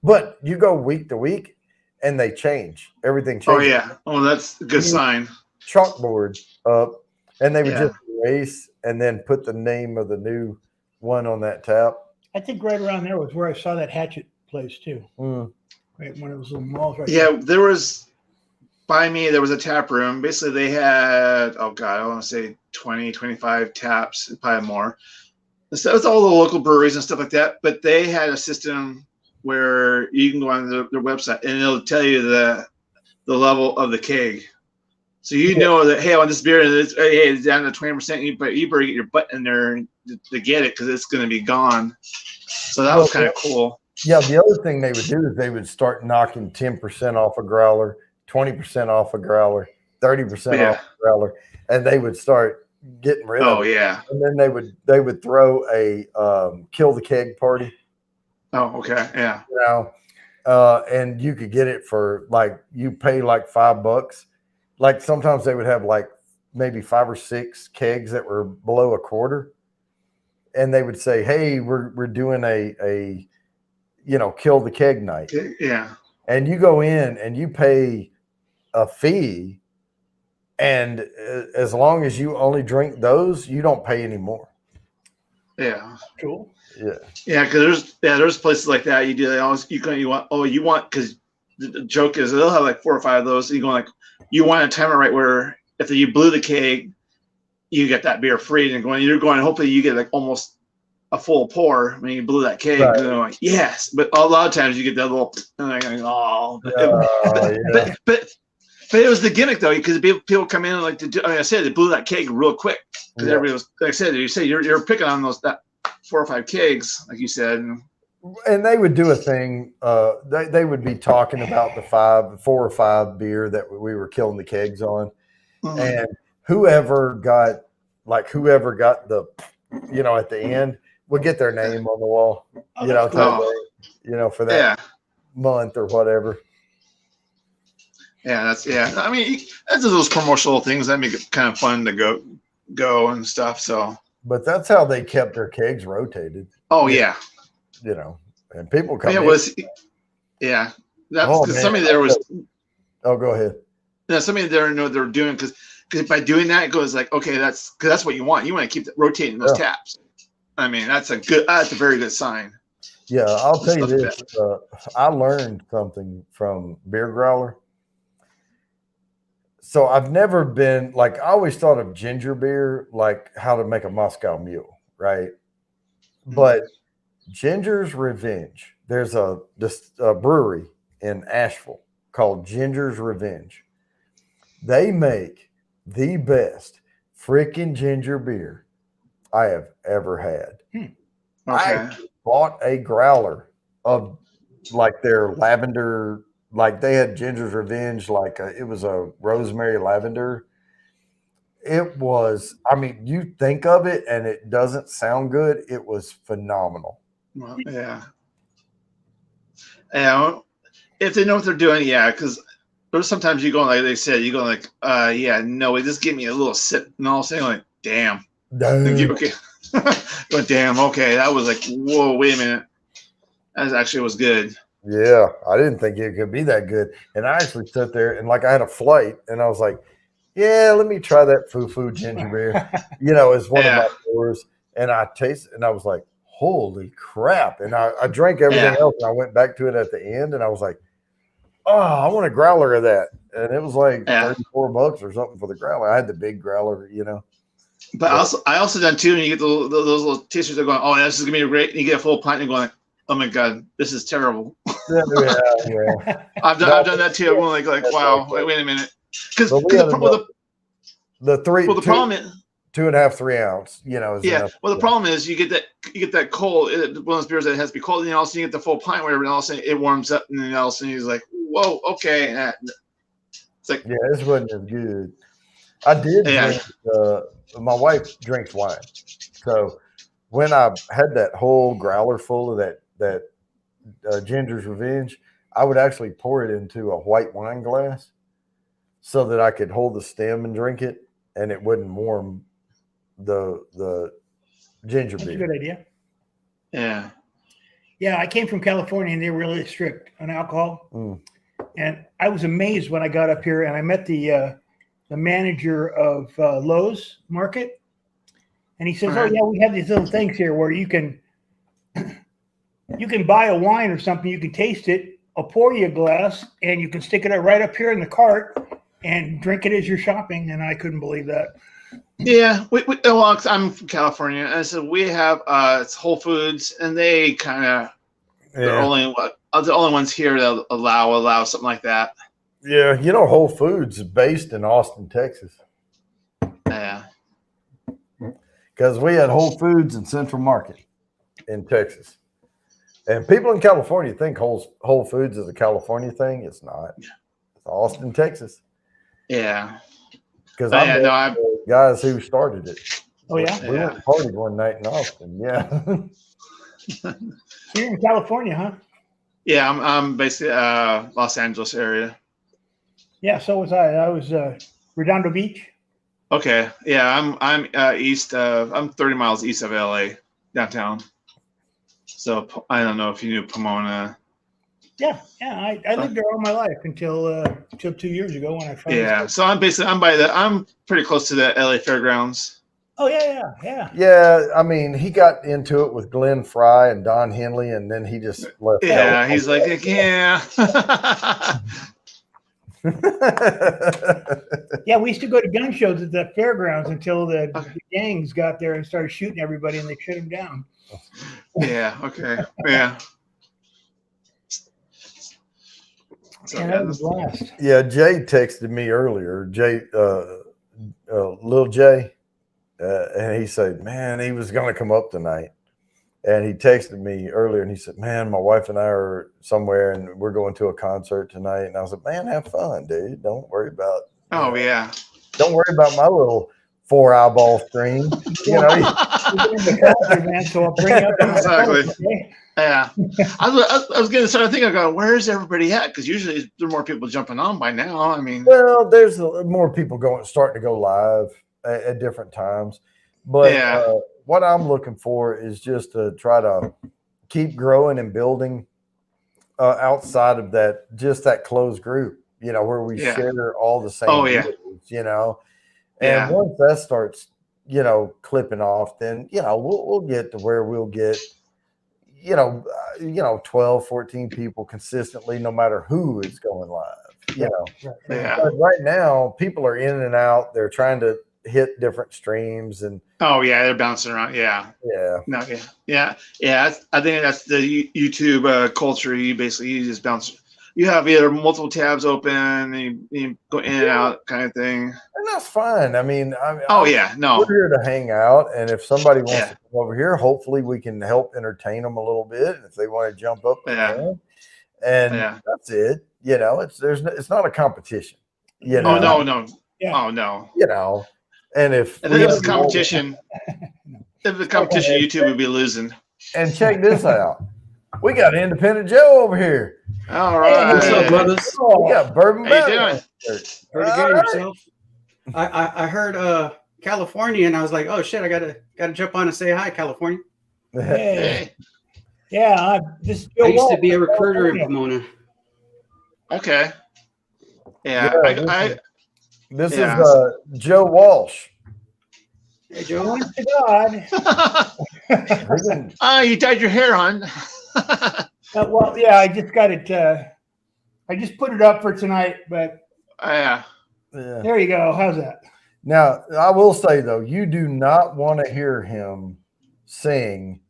But you go week to week and they change. Everything changes. Oh, yeah. Oh, that's a good sign. Chalkboard up, and they would Yeah. just erase and then put the name of the new one on that tap. I think right around there was where I saw that Hatchet place too. Mm. Right, one of those little malls right Yeah, there. there was by me. There was a tap room. Basically, they had I want to say 20, 25 taps, probably more. So it's all the local breweries and stuff like that. But they had a system where you can go on their website and it'll tell you the level of the keg. So you know that, hey, I want this beer, and it's down to 20%. But you better get your butt in there to get it because it's going to be gone. So that was kind of cool. Yeah, the other thing they would do is they would start knocking 10% off a growler, 20% off a growler, 30% off a growler, and they would start getting rid of it. Oh, yeah. And then they would throw a kill the keg party. Oh, okay, yeah. And you could get it for you pay like $5. Like sometimes they would have like maybe 5 or 6 kegs that were below a quarter, and they would say, "Hey, we're doing a kill the keg night." Yeah. And you go in and you pay a fee, and as long as you only drink those, you don't pay any more. Yeah. Cool. Yeah. Yeah, because there's places like that. You do they always you want because the joke is they'll have like 4 or 5 of those. So you go like you want to time it right where if you blew the keg, you get that beer free, and you're going hopefully you get like almost a full pour when you blew that keg. Right. And like yes, but a lot of times you get that little and like but it was the gimmick though because people come in and like to do. I said they blew that keg real quick because everybody was like I said you say you're picking on that 4 or 5 kegs like you said. And they would do a thing. They would be talking about the 4 or 5 beer that we were killing the kegs on, and whoever got the, at the end would get their name on the wall, for that month or whatever. Yeah, I mean, that's those promotional things that make it kind of fun to go and stuff. So, but that's how they kept their kegs rotated. Oh yeah. And people come. That's because somebody there was. Oh, go ahead. Yeah, somebody there know what they're doing because by doing that it goes like okay that's because that's what you want. You want to keep rotating those taps. I mean that's a very good sign. Yeah, I'll tell you this. I learned something from Beer Growler. So I've never been I always thought of ginger beer like how to make a Moscow Mule, right? But Ginger's Revenge. There's a brewery in Asheville called Ginger's Revenge. They make the best freaking ginger beer I have ever had. Okay. I bought a growler of their lavender, they had Ginger's Revenge, it was a rosemary lavender. It was, you think of it and it doesn't sound good. It was phenomenal. Well, yeah. If they know what they're doing, because there's sometimes you go like they said, you go like, no, just give me a little sip, and all of a sudden like, damn. Okay. But damn, okay, that was like, whoa, wait a minute, that actually was good. Yeah, I didn't think it could be that good, and I actually sat there and I had a flight, and I was like, yeah, let me try that foo ginger beer. It's one of my fours, and I tasted, and I was like, holy crap! And I drank everything else, and I went back to it at the end, and I was like, oh, I want a growler of that, and it was like $34 or something for the growler. I had the big growler, But I also done too, and you get those little tasters that are going, oh, this is gonna be great, and you get a full pint and you're going, oh my god, this is terrible. Yeah. I've done that too. I'm going like wow, wait a minute, because the problem is 2.5, 3 ounce. You know. Well, the problem is you get that cold. One of those beers that has to be cold, and then all of a sudden you get the full pint, whatever, and all of a sudden it warms up, and then all of a sudden he's like, whoa, okay. And it's like this wasn't as good. I did drink. My wife drinks wine, so when I had that whole growler full of that Ginger's Revenge, I would actually pour it into a white wine glass so that I could hold the stem and drink it, and it wouldn't warm the ginger beer. That's a good idea. Yeah. Yeah, I came from California, and they were really strict on alcohol. And I was amazed when I got up here and I met the manager of Lowe's Market, and he says, "Oh yeah, we have these little things here where you can buy a wine or something, you can taste it. I'll pour you a glass, and you can stick it right up here in the cart and drink it as you're shopping." And I couldn't believe that. Yeah, well, I'm from California, and so we have it's Whole Foods, and they kind of they're the only ones here that allow something like that. Yeah, Whole Foods is based in Austin, Texas. Yeah, because we had Whole Foods in Central Market in Texas, and people in California think Whole Foods is a California thing. It's not. It's Austin, Texas. Yeah. Because I know guys who started it. Oh yeah, we went to party one night in Austin. Yeah. You're in California, huh? Yeah, I'm basically Los Angeles area. Yeah, so was I. I was Redondo Beach. Okay. Yeah, I'm east of. I'm 30 miles east of LA, downtown. So I don't know if you knew Pomona. Yeah. I lived there all my life until 2 years ago when I finally. Yeah. So I'm pretty close to the LA Fairgrounds. Oh yeah. Yeah, I mean, he got into it with Glenn Fry and Don Henley, and then he just left. Yeah, he's like, yeah. Yeah, we used to go to gun shows at the fairgrounds until the gangs got there and started shooting everybody, and they shut them down. Yeah. Okay. Yeah. Yeah, that was blast. Yeah, Jay texted me earlier. Lil Jay. And he said, man, he was going to come up tonight. And he texted me earlier and he said, man, my wife and I are somewhere and we're going to a concert tonight. And I was like, man, have fun, dude. Don't worry about yeah. Don't worry about my little 4 eyeball stream. Man, so I'll bring up exactly. Yeah. I was going to start thinking, where's everybody at? Because usually there are more people jumping on by now. I mean, well, there's more people starting to go live at different times, but what I'm looking for is just to try to keep growing and building outside of that closed group, where we share all the same videos, and once that starts clipping off, then we'll get to where we'll get 12, 14 people consistently, no matter who is going live, But right now people are in and out, they're trying to hit different streams and they're bouncing around. I think that's the YouTube culture. You just bounce. You have either multiple tabs open and you go in and out kind of thing, and that's fine. I mean, we're here to hang out, and if somebody wants to come over here, hopefully we can help entertain them a little bit, and if they want to jump up and that's it. It's not a competition. And if the competition, YouTube would be losing. And check this out. We got Independent Joe over here. All right. What's up, brothers? We got Bourbon. How you doing? Pretty good yourself. I heard California and I was like, oh shit, I gotta jump on and say hi, California. Hey. Yeah, I used to be a recruiter in Pomona. Okay. This is Joe Walsh. Hey, Joe. Honest to God. You dyed your hair on. Well, yeah, I just got it. I just put it up for tonight, but Yeah. There you go. How's that? Now, I will say though, you do not want to hear him sing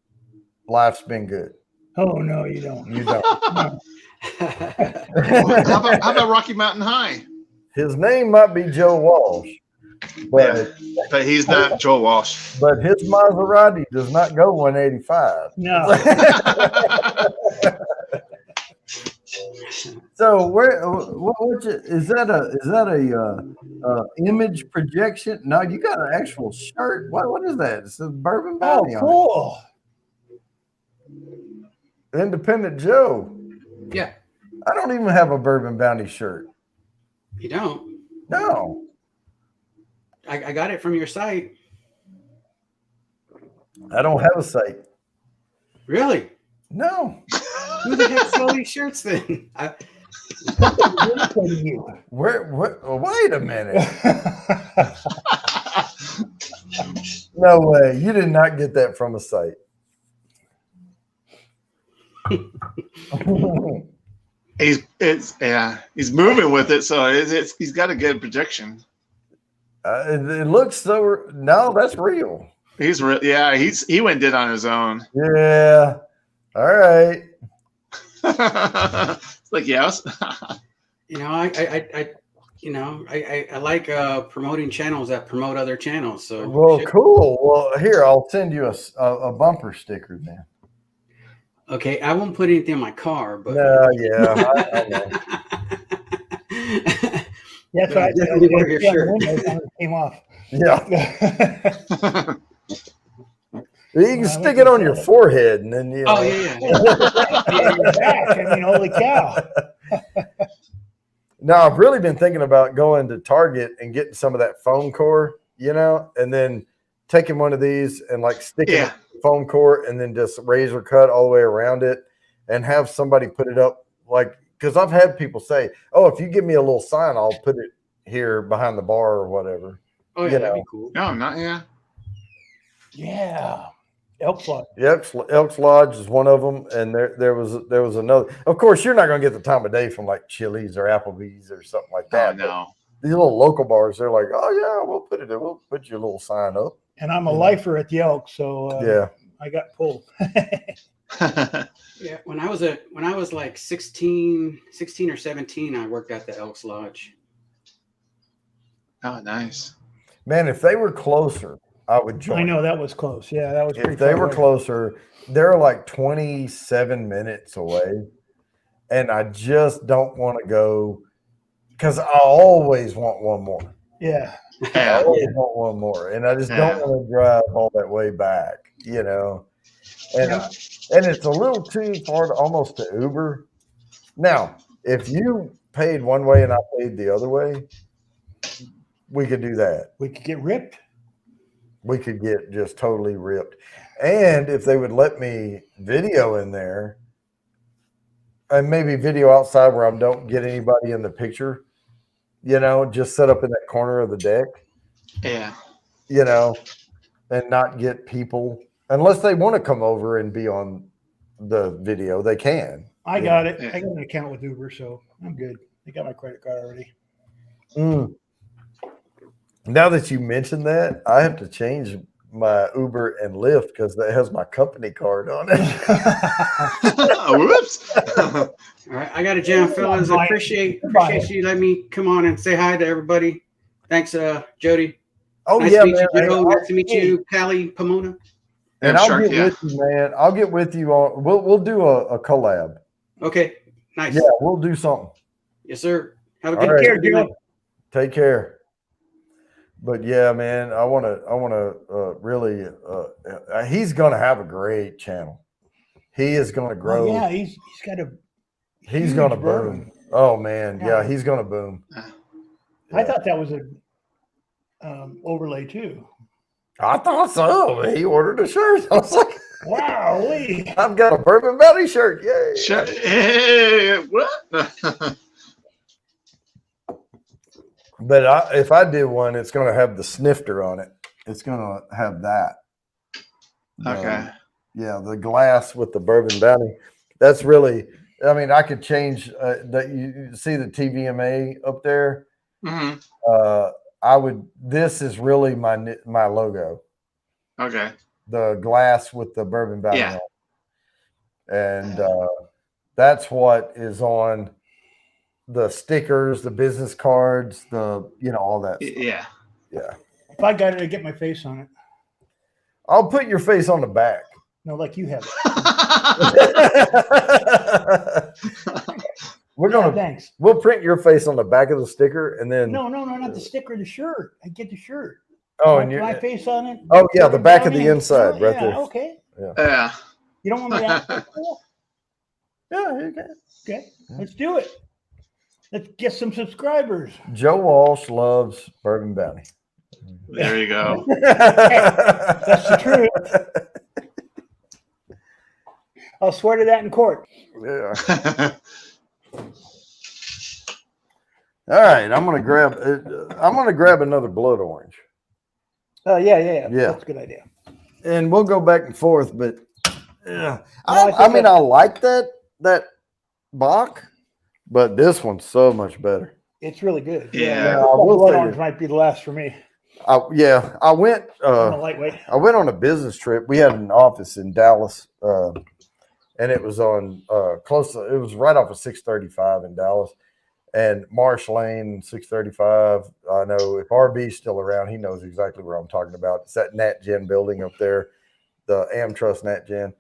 "Life's Been Good." Oh no, you don't. You don't. No. Well, how about Rocky Mountain High? His name might be Joe Walsh, but But he's not Joel Walsh. but his Maserati does not go 185. No. So is that a image projection? No, you got an actual shirt. What is that? It's a Bourbon Oh, Bounty on cool. it. Independent Joe. Yeah. I don't even have a Bourbon Bounty shirt. You don't? No. I got it from your site. I don't have a site. Really? No. Who the heck sell these shirts then? Wait a minute. No way. You did not get that from a site. He's moving with it, so he's got a good projection. It looks so. No, that's real. He went and did on his own. Yeah. All right. It's like yes. I like promoting channels that promote other channels. So Well, cool. Well, here I'll send you a bumper sticker then. Okay, I won't put anything in my car, but Yeah, I know. That's why I definitely wear your shirt. It came off. Yeah. You can stick it on your forehead, and then Oh yeah. I mean, holy cow. Now I've really been thinking about going to Target and getting some of that foam core, and then taking one of these and like sticking it in the foam core and then just razor cut all the way around it and have somebody put it up because I've had people say, "Oh, if you give me a little sign, I'll put it here behind the bar or whatever." Oh yeah, that'd be cool. No, not Yeah. Elks Lodge. Elks Lodge is one of them, and there was another. Of course, you're not going to get the time of day from like Chili's or Applebee's or something like that. Oh, no. These little local bars, they're like, "Oh yeah, we'll put your little sign up." And I'm a lifer at the Elks, so yeah, I got pulled. Yeah, when I was like 16 or 17, I worked at the Elks Lodge. Oh, nice. Man, if they were closer, I would join. I know that was close. Yeah, that was pretty If they far were away. closer, they're like 27 minutes away. And I just don't want to go because I always want one more. Yeah. I always want one more. And I just don't want to drive all that way back, And it's a little too far almost to Uber. Now, if you paid one way and I paid the other way, we could do that. We could get ripped. We could get just totally ripped. And if they would let me video in there and maybe video outside where I don't get anybody in the picture, just set up in that corner of the deck. Yeah. And not get people unless they want to come over and be on the video, they can. I got it. I got an account with Uber, so I'm good. I got my credit card already. Now that you mentioned that, I have to change my Uber and Lyft because that has my company card on it. Whoops. All right, I got to jam, fellas. I appreciate you letting me come on and say hi to everybody. Thanks, Jody. Oh, nice yeah, to meet man. you, Joe. Nice to meet you, Callie, Pomona. And I'll get with you, man. I'll get with you on. We'll do a collab. Okay, nice. Yeah, we'll do something. Yes, sir. Have a All good right. care, Joe. Take care. But yeah, man, I want to really. He's going to have a great channel. He is going to grow. Oh, yeah, he's got a. He's going to boom. Oh man, yeah, he's going to boom. I thought that was a overlay too. I thought so. He ordered a shirt. I was like, wow, I've got a Bourbon Bounty shirt. Yay. Hey, what? But if I do one, it's going to have the snifter on it. It's going to have that. Okay. Yeah, the glass with the Bourbon Bounty. That's really, I mean, I could change that. You see the TVMA up there? Mm-hmm. This is really my logo. Okay. The glass with the Bourbon Bounty Yeah. on it. And that's what is on the stickers, the business cards, all that stuff. Yeah. Yeah. If I got it, I'd get my face on it. I'll put your face on the back. No, like you have. Thanks. We'll print your face on the back of the sticker, and then No, not the sticker, the shirt. I get the shirt. Oh, and my face on it. Oh yeah, the back of the inside, right there. Okay. Yeah. You don't want me to? Yeah, you can. Okay, let's do it. Let's get some subscribers. Joe Walsh loves Bourbon Bounty. There you go. That's the truth. I'll swear to that in court. Yeah. All right, I'm gonna grab another blood orange. Yeah. That's a good idea. And we'll go back and forth, but yeah, I like that Bach, but this one's so much better. It's really good. Yeah. Blood orange might be the last for me. I went. I'm a lightweight. I went on a business trip. We had an office in Dallas, and it was on close to. It was right off of 635 in Dallas, and Marsh Lane 635. I know if RB's still around, he knows exactly where I'm talking about. It's that Nat Gen building up there, the AmTrust Nat Gen,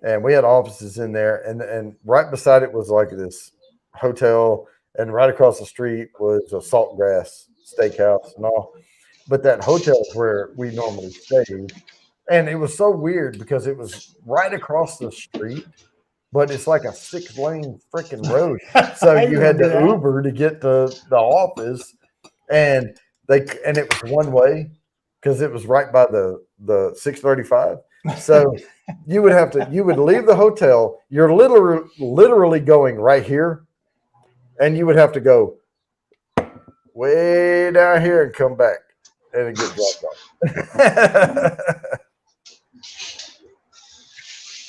and we had offices in there, and right beside it was like this hotel, and right across the street was a Saltgrass Steakhouse and all. But that hotel is where we normally stayed. And it was so weird because it was right across the street, but it's like a 6-lane freaking road. So you had to Uber to get to the office, and it was one way because it was right by the 635. So you would leave the hotel. You're literally going right here, and you would have to go way down here and come back. And it gets dropped off.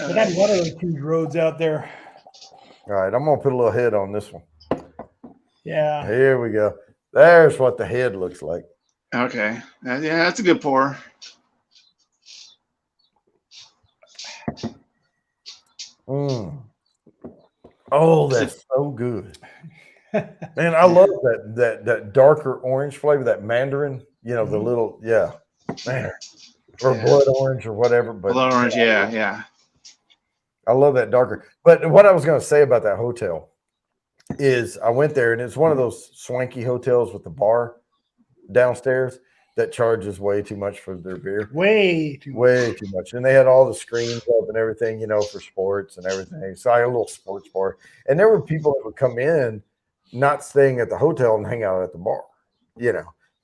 I got one of those two roads out there. All right, I'm gonna put a little head on this one. Yeah. Here we go. There's what the head looks like. Okay. Yeah, that's a good pour. Oh, that's so good. Man, I love that darker orange flavor, that mandarin, the little, man, or blood orange or whatever. But blood orange, yeah. I love that darker. But what I was going to say about that hotel is I went there, and it's one of those swanky hotels with the bar downstairs that charges way too much for their beer. Way too much. And they had all the screens up and everything, for sports and everything. So I had a little sports bar. And there were people that would come in not staying at the hotel and hang out at the bar,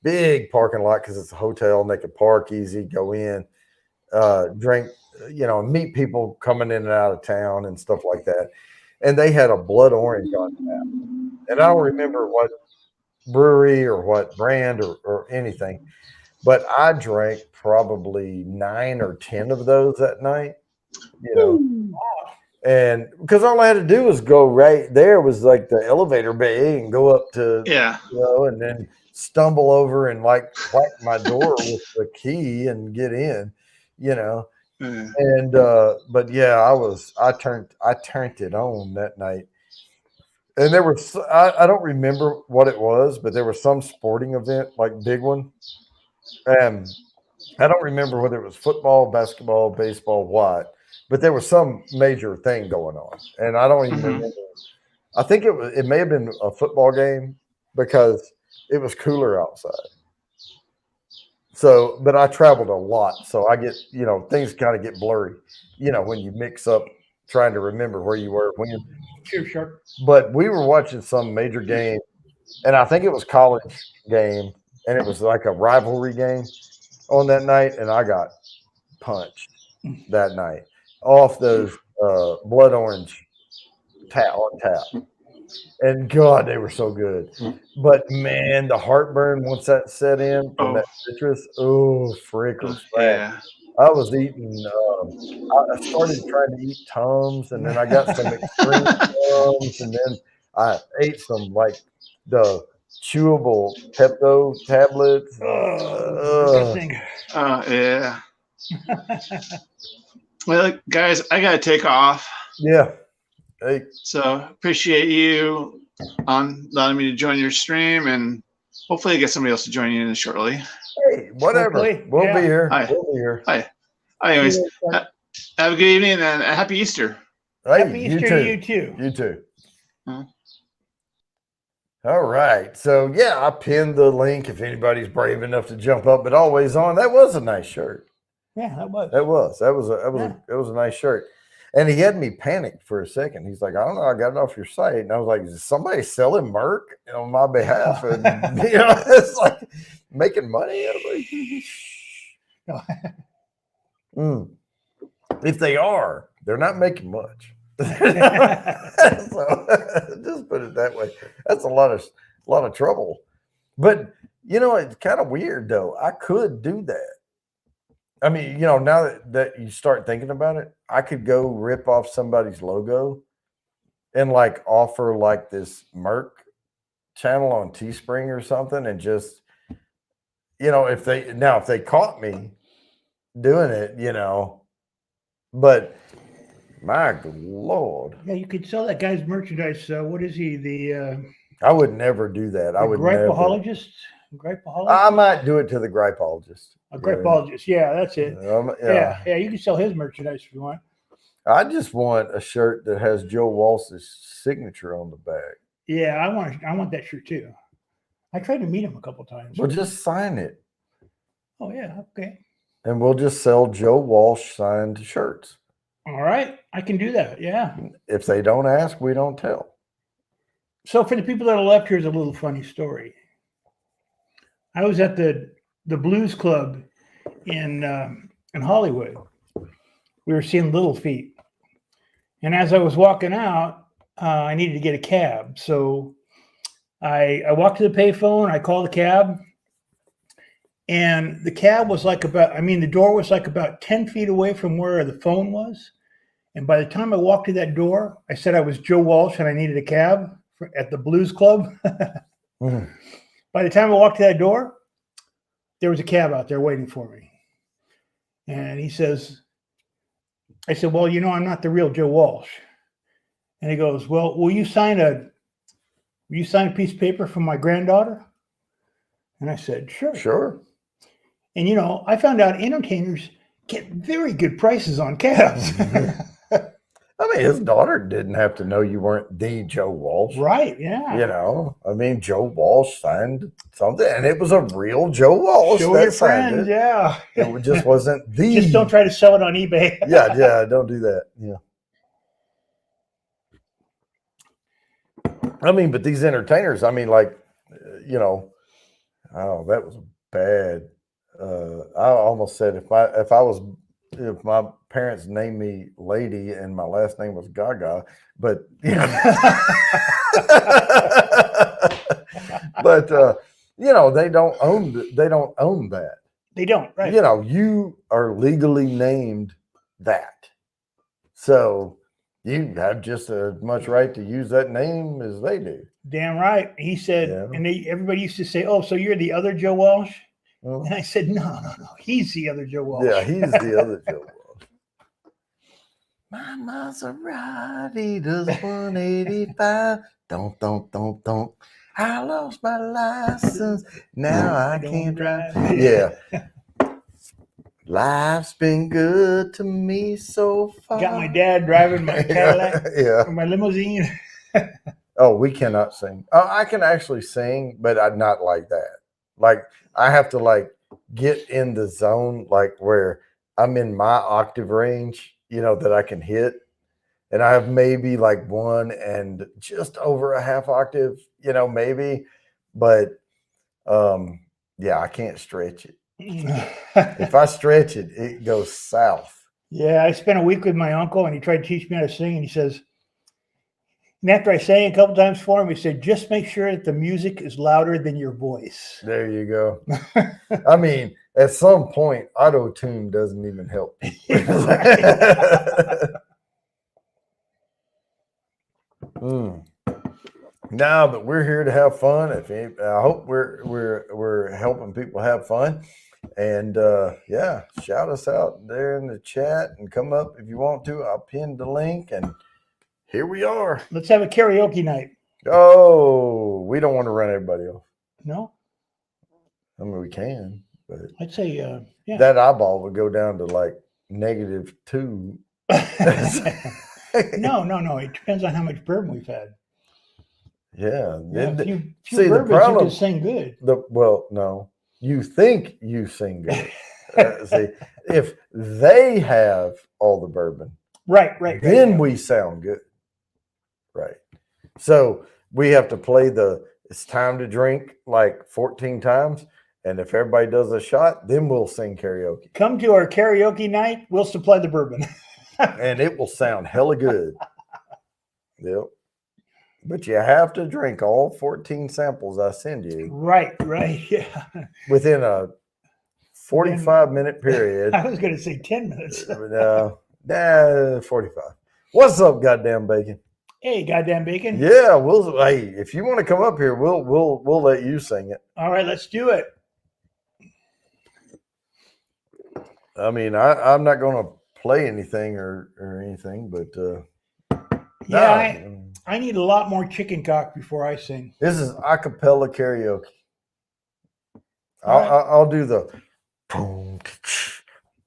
big parking lot because it's a hotel and they could park easy, go in, drink, meet people coming in and out of town and stuff like that. And they had a blood orange on tap. And I don't remember what brewery or what brand or anything, but I drank probably 9 or 10 of those that night, And because all I had to do was go right there was like the elevator bay and go up to, and then stumble over and whack my door with the key and get in, And, but yeah, I turned it on that night. And there was, I don't remember what it was, but there was some sporting event, like big one. And I don't remember whether it was football, basketball, baseball, what. But there was some major thing going on, and I don't even remember. I think it may have been a football game because it was cooler outside. So, but I traveled a lot, so I get things kind of get blurry, when you mix up trying to remember where you were when. Sure. But we were watching some major game, and I think it was college game, and it was like a rivalry game on that night, and I got punched that night off those blood orange on tap. And God, they were so good. But man, the heartburn once that set in from that citrus, frickers. Yeah. I was eating, I started trying to eat Tums, and then I got some extreme Tums, and then I ate some like the chewable Pepto tablets. Disgusting. Yeah. Well, guys, I gotta take off. Yeah. Hey, So appreciate you on allowing me to join your stream, and hopefully I get somebody else to join you in shortly. hey, whatever. Hopefully, We'll yeah. be here. Hi. We'll be here. Hi. Anyways, have a good evening and a happy Easter. Hey, Happy Easter to you too. You too. Huh? All right. So yeah, I pinned the link if anybody's brave enough to jump up, but always on. That was a nice shirt. Yeah, that was. That was a nice shirt. And he had me panicked for a second. He's like, I don't know, I got it off your site. And I was like, is somebody selling Merc on my behalf? And it's like making money. I was like, If they are, they're not making much. So just put it that way. That's a lot of trouble. But it's kind of weird though. I could do that. I mean, now that you start thinking about it, I could go rip off somebody's logo and like offer like this Merc channel on Teespring or something, and just if they caught me doing it, but my Lord. Yeah, you could sell that guy's merchandise. What is he? I would never do that. I would never. Gripeologist? I might do it to the gripeologist. A gripeologist. Yeah, that's it. Yeah. Yeah, you can sell his merchandise if you want. I just want a shirt that has Joe Walsh's signature on the back. Yeah, I want that shirt too. I tried to meet him a couple times. Well, just sign it. Oh yeah, okay. And we'll just sell Joe Walsh signed shirts. All right, I can do that. Yeah. If they don't ask, we don't tell. So for the people that are left, here's a little funny story. I was at the Blues Club in Hollywood. We were seeing Little Feat, and as I was walking out, I needed to get a cab. So I walked to the payphone. I called the cab, and the cab was the door was like about 10 feet away from where the phone was. And by the time I walked to that door, I said I was Joe Walsh and I needed a cab at the Blues Club. By the time I walked to that door, there was a cab out there waiting for me. And I said, well, I'm not the real Joe Walsh. And he goes, well, will you sign a piece of paper from my granddaughter? And I said, sure. Sure. And, I found out entertainers get very good prices on cabs. I mean, his daughter didn't have to know you weren't the Joe Walsh. Right, yeah. Joe Walsh signed something, and it was a real Joe Walsh. Show your friends, yeah. It just wasn't the. Just don't try to sell it on eBay. Yeah, don't do that. Yeah. I mean, but these entertainers, that was bad. I almost said if my parents named me Lady and my last name was Gaga, but but they don't own that. They don't, right? You are legally named that, so you have just as much right to use that name as they do. Damn right. He said, and everybody used to say, "Oh, so you're the other Joe Walsh?" And I said, no. He's the other Joe Walsh. Yeah, he's the other Joe Walsh. My Maserati does 185. Don't. I lost my license. Now I can't drive. Yeah. Life's been good to me so far. Got my dad driving my Cadillac or my limousine. Oh, we cannot sing. Oh, I can actually sing, but I'm not like that. Like, I have to get in the zone, where I'm in my octave range, that I can hit. And I have maybe one and just over a half octave, maybe. But I can't stretch it. If I stretch it, it goes south. Yeah, I spent a week with my uncle and he tried to teach me how to sing. And he says, and after I sang a couple times for him, he said, just make sure that the music is louder than your voice. There you go. I mean, at some point, auto-tune doesn't even help. No, but we're here to have fun. I hope we're helping people have fun. And yeah, shout us out there in the chat and come up if you want to. I'll pin the link, and here we are. Let's have a karaoke night. Oh, we don't want to run everybody off. No, I mean, we can, but I'd say yeah. that eyeball would go down to like -2. No. It depends on how much bourbon we've had. Yeah. Yeah, if you See, the bourbons, you problem- can sing good. Well, no, you think you sing good. See, if they have all the bourbon, Right. then we sound good. Right. So we have to play it's time to drink like 14 times. And if everybody does a shot, then we'll sing karaoke. Come to our karaoke night. We'll supply the bourbon. And it will sound hella good. Yep. But you have to drink all 14 samples I send you Right. Yeah. within a 45-minute period. I was going to say 10 minutes. 45. What's up, goddamn bacon? Hey, goddamn bacon. Yeah, hey, if you want to come up here, we'll let you sing it. All right, let's do it. I mean, I'm not going to play anything or anything, but yeah, I need a lot more chicken cock before I sing. this is a cappella karaoke. All right. I'll do the boom,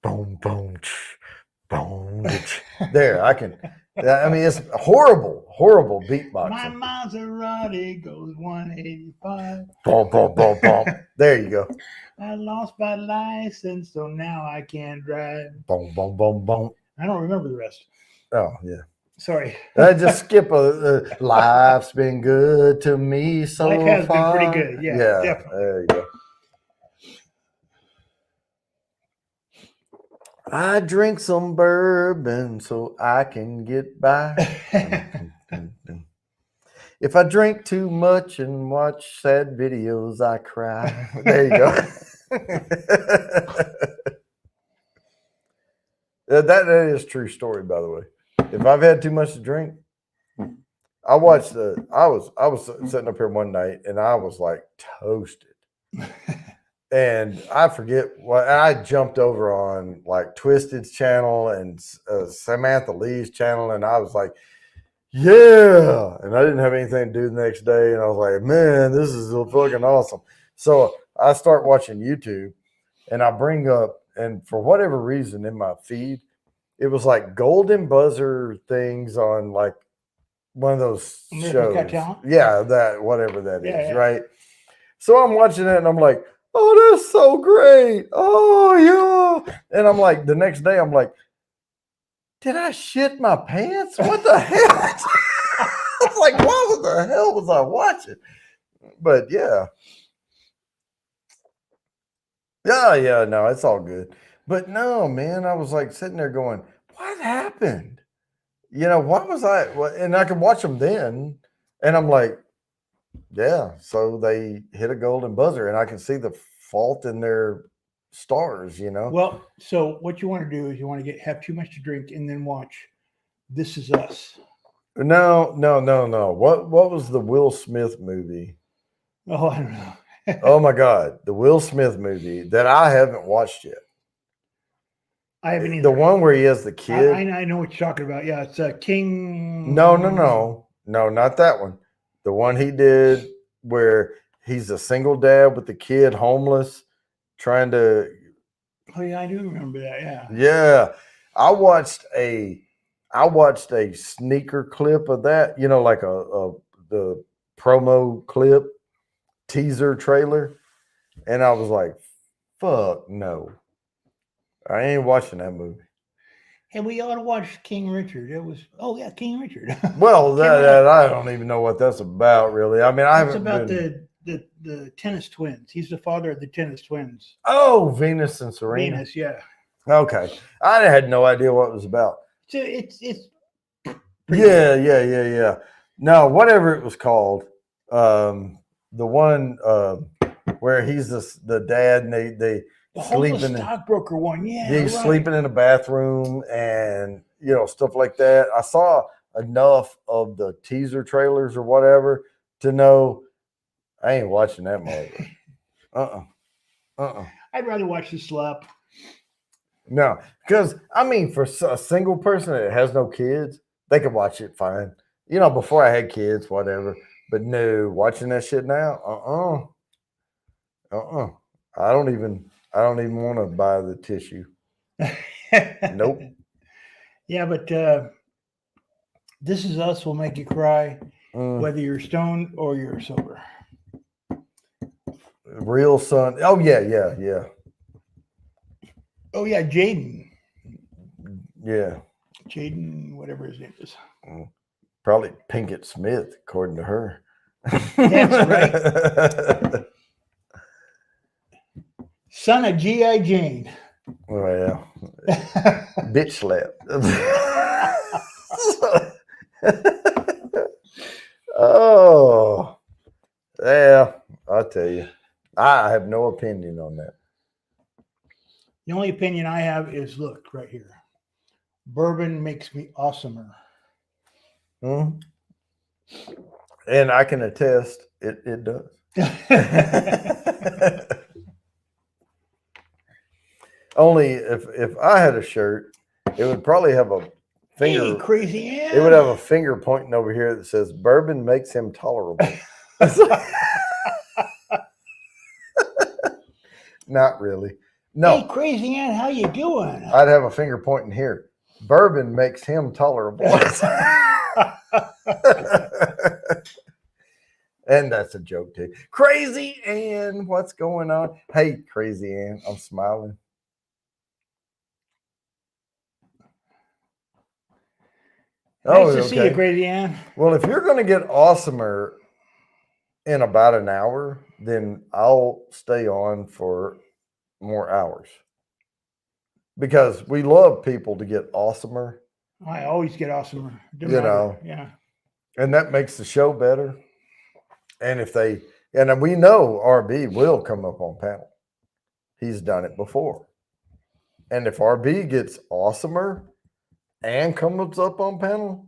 boom, boom, boom. There, I can. I mean, it's horrible My beatboxing. Maserati goes 185. Boom, boom, boom, boom. There you go. I lost my license, so now I can't drive. Boom, boom, boom, boom. I don't remember the rest. Oh yeah. Sorry. I just skip life's been good to me so Life has been far. pretty good. Yeah, definitely. There you go. I drink some bourbon so I can get by. If I drink too much and watch sad videos, I cry. There you go. That is a true story, by the way. If I've had too much to drink, I was sitting up here one night and I was like toasted. And I forget what I jumped over on like Twisted's channel and Samantha Lee's channel, and I was like, yeah. And I didn't have anything to do the next day, and I was like, man, this is fucking awesome. So I start watching YouTube, and I bring up, and for whatever reason in my feed, it was like golden buzzer things on like one of those America's Got shows. Talent? Yeah, that whatever that is, Yeah. right? So I'm watching it, and I'm like, oh, that's so great. Oh, yeah. And I'm like, the next day, I'm like, did I shit my pants? What the hell? I was like, what the hell was I watching? But yeah. Yeah, no, it's all good. But no, man, I was like sitting there going, what happened? You know, what was I? And I could watch them then. And I'm like, yeah, so they hit a golden buzzer, and I can see the fault in their stars, you know. Well, so what you want to do is you want to have too much to drink and then watch This Is Us. No. What was the Will Smith movie? Oh, I don't know. Oh my God, the Will Smith movie that I haven't watched yet. I haven't either. The one where he has the kid. I know what you're talking about. Yeah, it's King. No, not that one. The one he did where he's a single dad with the kid, homeless, trying to. Oh yeah, I do remember that. Yeah. Yeah, I watched a sneaker clip of that. You know, like the promo clip, teaser trailer, and I was like, "Fuck no, I ain't watching that movie." And we ought to watch King Richard. It was King Richard. Well, that I don't even know what that's about, really. I mean, I It's haven't about been... the tennis twins. He's the father of the tennis twins. Oh, Venus and Serena. Venus, yeah. Okay, I had no idea what it was about. So it's Yeah. No, whatever it was called, the one where he's the dad and they the homeless sleeping stockbroker one. Yeah, he's right. sleeping in a bathroom and stuff like that. I saw enough of the teaser trailers or whatever to know I ain't watching that movie. I'd rather watch the slap. No, because I mean, for a single person that has no kids, they could watch it fine. You know, before I had kids, whatever. But no, watching that shit now, I don't even want to buy the tissue. Nope. Yeah, but This Is Us will make you cry, whether you're stoned or you're sober. Real son. Oh yeah. Oh yeah, Jaden. Yeah. Jaden, whatever his name is. Probably Pinkett Smith, according to her. That's right. Son of G.I. Jane. Well, bitch slap. Oh, yeah. I'll tell you. I have no opinion on that. The only opinion I have is look right here. Bourbon makes me awesomer. And I can attest, it does. Only if I had a shirt, it would probably have a finger. Hey, crazy Ann. It would have a finger pointing over here that says "Bourbon makes him tolerable." Not really. No. Hey, crazy Ann, how you doing? I'd have a finger pointing here. Bourbon makes him tolerable. And that's a joke too. Crazy Ann, what's going on? Hey, Crazy Ann, I'm smiling. Nice to see you, Crazy Ann. Well, if you're going to get awesomer in about an hour, then I'll stay on for more hours. Because we love people to get awesomer. I always get awesomer. Yeah. And that makes the show better. And and we know RB will come up on panel. He's done it before. And if RB gets awesomer and comes up on panel,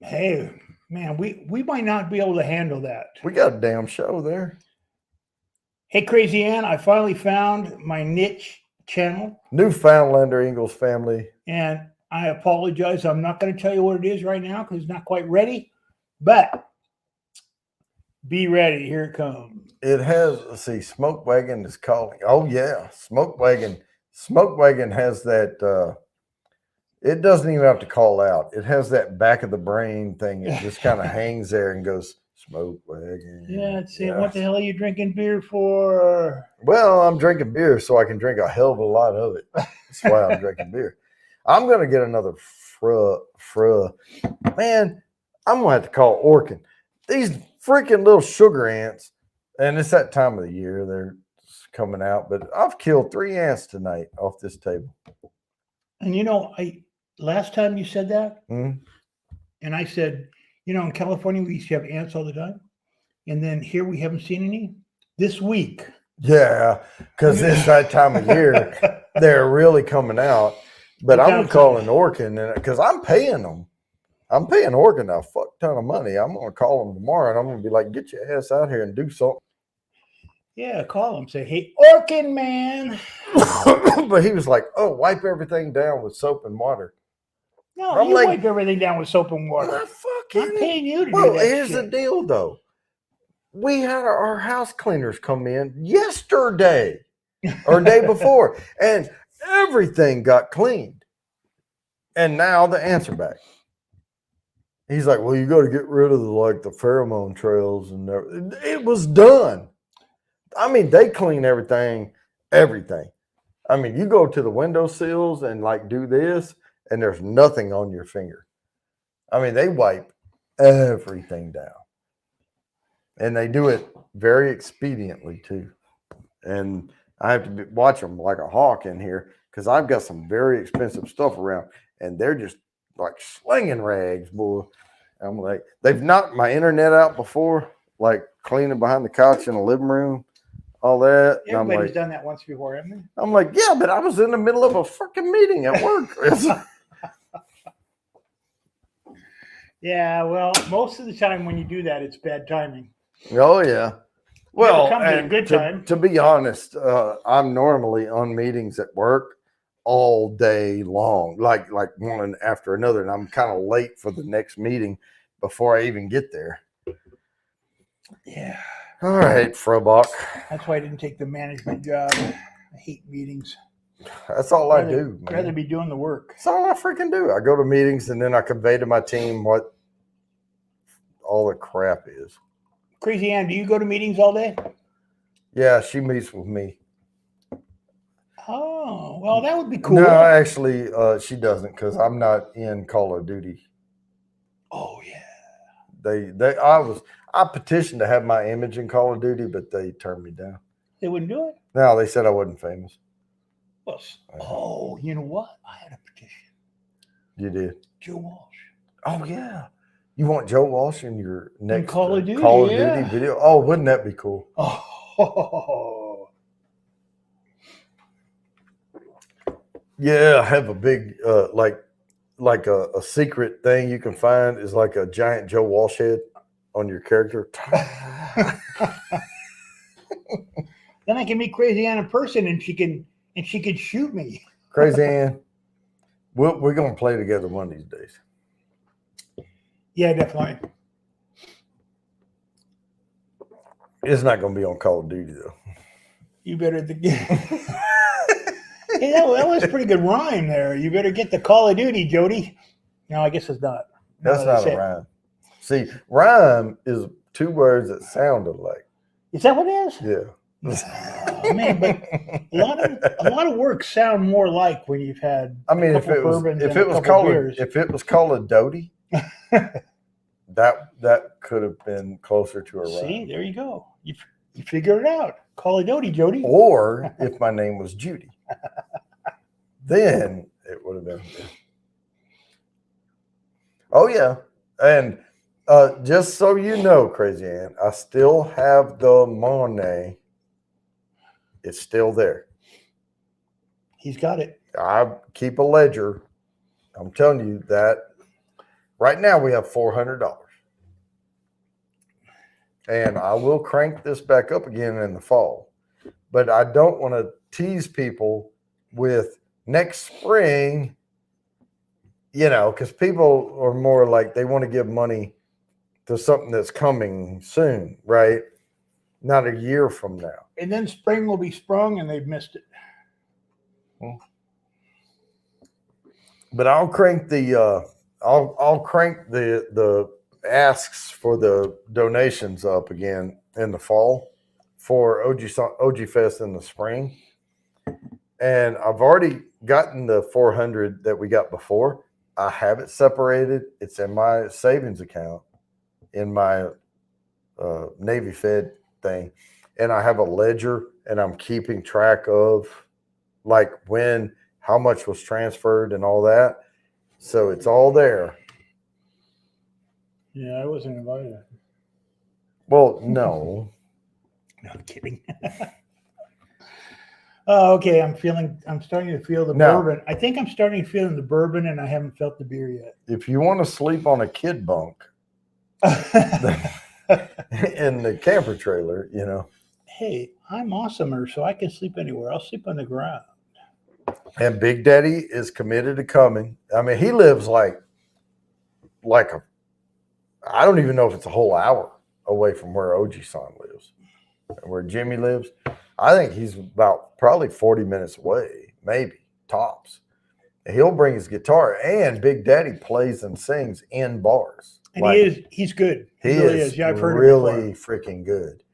hey, man, we might not be able to handle that. We got a damn show there. Hey, Crazy Ann, I finally found my niche channel. Newfoundlander Ingalls family. And I apologize. I'm not going to tell you what it is right now because it's not quite ready. But be ready. Here it comes. It has, let's see, Smoke Wagon is calling. Oh, yeah. Smoke Wagon has that, it doesn't even have to call out. It has that back of the brain thing. It just kind of hangs there and goes, Smoke Wagon. Yeah, it's saying, what the hell are you drinking beer for? Well, I'm drinking beer so I can drink a hell of a lot of it. That's why I'm drinking beer. I'm going to get another Fruh. Man, I'm going to have to call Orkin. These freaking little sugar ants, and it's that time of the year, they're coming out, but I've killed 3 ants tonight off this table. And last time you said that, and I said, in California, we used to have ants all the time. And then here we haven't seen any this week. Yeah, because it's that time of year. They're really coming out. But I'm calling Orkin because I'm paying them. I'm paying Orkin a fuck ton of money. I'm going to call them tomorrow, and I'm going to be like, get your ass out here and do something. Yeah, call him. Say, hey, Orkin, man. But he was like, oh, wipe everything down with soap and water. No, you wipe everything down with soap and water. I'm paying you to do that. Well, here's the deal, though. We had our house cleaners come in yesterday or day before, and everything got cleaned. And now the ants are back. He's like, well, you got to get rid of the pheromone trails and everything. It was done. I mean, they clean everything. I mean, you go to the windowsills and do this, and there's nothing on your finger. I mean, they wipe everything down. And they do it very expediently, too. And I have to watch them like a hawk in here because I've got some very expensive stuff around, and they're just like slinging rags, boy. I'm like, they've knocked my internet out before, like cleaning behind the couch in the living room, all that. Everybody's done that once before, haven't they? I'm like, yeah, but I was in the middle of a freaking meeting at work. Yeah, well, most of the time when you do that, it's bad timing. Oh yeah. Well, comes at a and good time. to be honest, I'm normally on meetings at work all day long, like one after another, and I'm kind of late for the next meeting before I even get there. Yeah. All right, Frobach. That's why I didn't take the management job. I hate meetings. That's all I do, man. Rather be doing the work. That's all I freaking do. I go to meetings and then I convey to my team what all the crap is. Crazy Ann, do you go to meetings all day? Yeah, she meets with me. Oh, well, that would be cool. No, actually, she doesn't because I'm not in Call of Duty. Oh yeah. I petitioned to have my image in Call of Duty, but they turned me down. They wouldn't do it? No, they said I wasn't famous. Well, oh, you know what? I had a petition. You did? Joe Walsh. Oh, yeah. You want Joe Walsh in your next Call of Duty, Duty video? Oh, wouldn't that be cool? Oh. Yeah, I have a big, like a secret thing you can find is like a giant Joe Walsh head on your character. Then I can meet Crazy Ann in person, and she can shoot me. Crazy Ann, we're gonna play together one of these days. Yeah, definitely. It's not gonna be on Call of Duty though. You better. Hey, that was a pretty good rhyme there. You better get the Call of Duty, Jody. No, I guess it's not. That's not a rhyme. See, rhyme is two words that sound alike. Is that what it is? Yeah. Oh, man, but a lot of work sound more like when you've had. I mean, if it was Call of Duty, that could have been closer to a rhyme. See, there you go. You figured it out. Call of Duty, Jody. Or if my name was Judy, then it would have been. Oh yeah, and just so you know, Crazy Ann, I still have the money. It's still there. He's got it. I keep a ledger. I'm telling you that right now we have $400. And I will crank this back up again in the fall. But I don't want to tease people with next spring, because people are more like they want to give money to something that's coming soon, right? Not a year from now. And then spring will be sprung, and they've missed it. But I'll crank the asks for the donations up again in the fall for OG Fest in the spring. And I've already gotten the 400 that we got before. I have it separated. It's in my savings account in my Navy Fed thing. And I have a ledger, and I'm keeping track of like how much was transferred and all that. So it's all there. Yeah, I wasn't invited. Well, no. No, I'm kidding. Oh, okay. I'm starting to feel the bourbon. I think I'm starting to feel the bourbon, and I haven't felt the beer yet. If you want to sleep on a kid bunk in the camper trailer, Hey, I'm awesomer, so I can sleep anywhere. I'll sleep on the ground. And Big Daddy is committed to coming. I mean, he lives like I don't even know if it's a whole hour away from where OG-san lives, where Jimmy lives. I think he's about probably 40 minutes away, maybe tops. And he'll bring his guitar, and Big Daddy plays and sings in bars. And he's good. He really is. Yeah, I've heard really freaking good.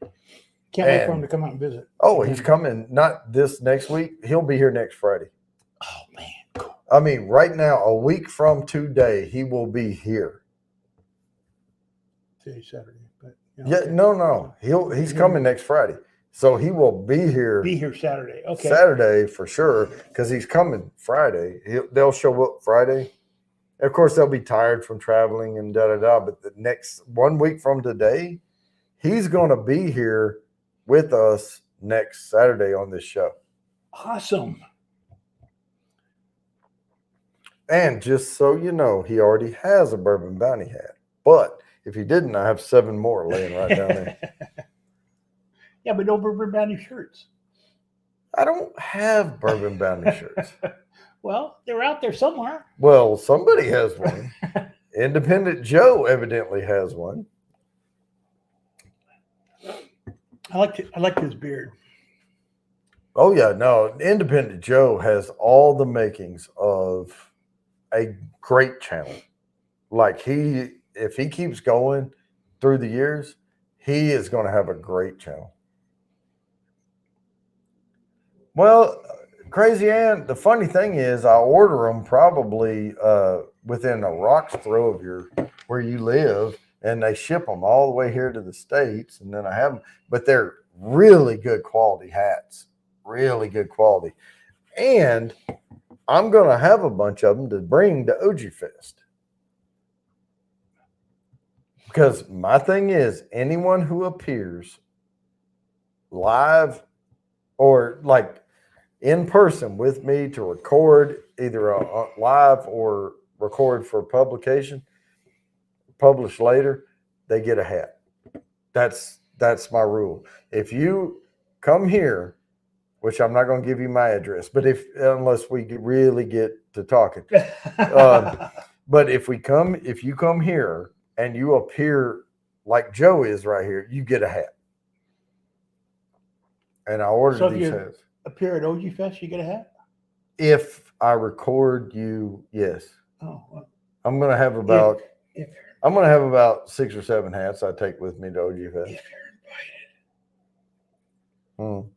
Can't wait for him to come out and visit. Oh, he's coming not this next week. He'll be here next Friday. Oh, man. Cool. I mean, right now, a week from today, he will be here. Today's Saturday. But, no. He's coming next Friday. So he will be here. Be here Saturday. Okay. Saturday for sure, because he's coming Friday. They'll show up Friday. Of course, they'll be tired from traveling and da-da-da. But the next 1 week from today, he's going to be here with us next Saturday on this show. Awesome. And just so you know, he already has a Bourbon Bounty hat. But if he didn't, I have 7 more laying right down there. Yeah, but no Bourbon Bounty shirts. I don't have Bourbon Bounty shirts. Well, they're out there somewhere. Well, somebody has one. Independent Joe evidently has one. I like his beard. Oh yeah, no. Independent Joe has all the makings of a great channel. Like if he keeps going through the years, he is going to have a great channel. Well, Crazy Ann, the funny thing is I order them probably within a rock's throw of where you live, and they ship them all the way here to the States, and then I have them, but they're really good quality hats, really good quality. And I'm going to have a bunch of them to bring to OG Fest. Because my thing is, anyone who appears live or like in person with me to record either live or record for publication, publish later, they get a hat. That's my rule. If you come here, which I'm not going to give you my address, but unless we really get to talking, but if you come here and you appear like Joe is right here, you get a hat. And I ordered these hats. Appear at OG Fest, you get a hat? If I record you, yes. Oh, well, I'm going to have about 6 or 7 hats I take with me to OG Fest. If you're invited.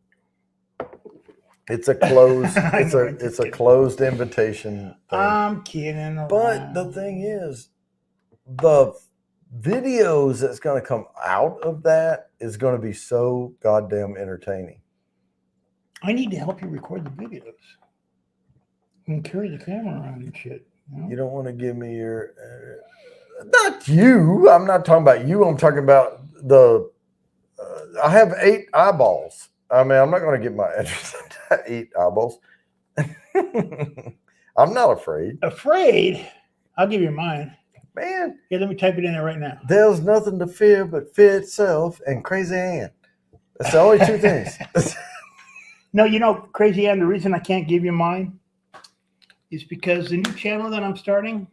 It's a closed. It's a closed invitation thing. I'm kidding. But the thing is, the videos that's going to come out of that is going to be so goddamn entertaining. I need to help you record the videos and carry the camera around and shit. You don't want to give me your. Not you. I'm not talking about you. I'm talking about the. I have 8 eyeballs. I mean, I'm not going to get my address. 8 eyeballs. I'm not afraid. Afraid? I'll give you mine. Man. Here, let me type it in there right now. There's nothing to fear but fear itself and Crazy Ann. That's the only 2 things. No, Crazy Ann, the reason I can't give you mine is because the new channel that I'm starting,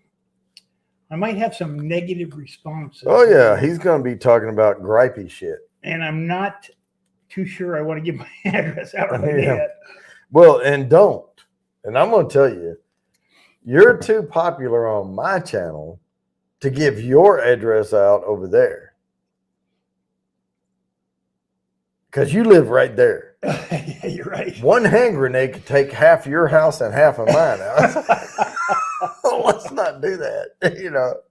I might have some negative responses. Oh, yeah. He's going to be talking about gripey shit. And I'm not too sure I want to give my address out right yet. Well, and don't. And I'm going to tell you, you're too popular on my channel to give your address out over there. Because you live right there. Yeah, you're right. One hand grenade could take half your house and half of mine out. Let's not do that.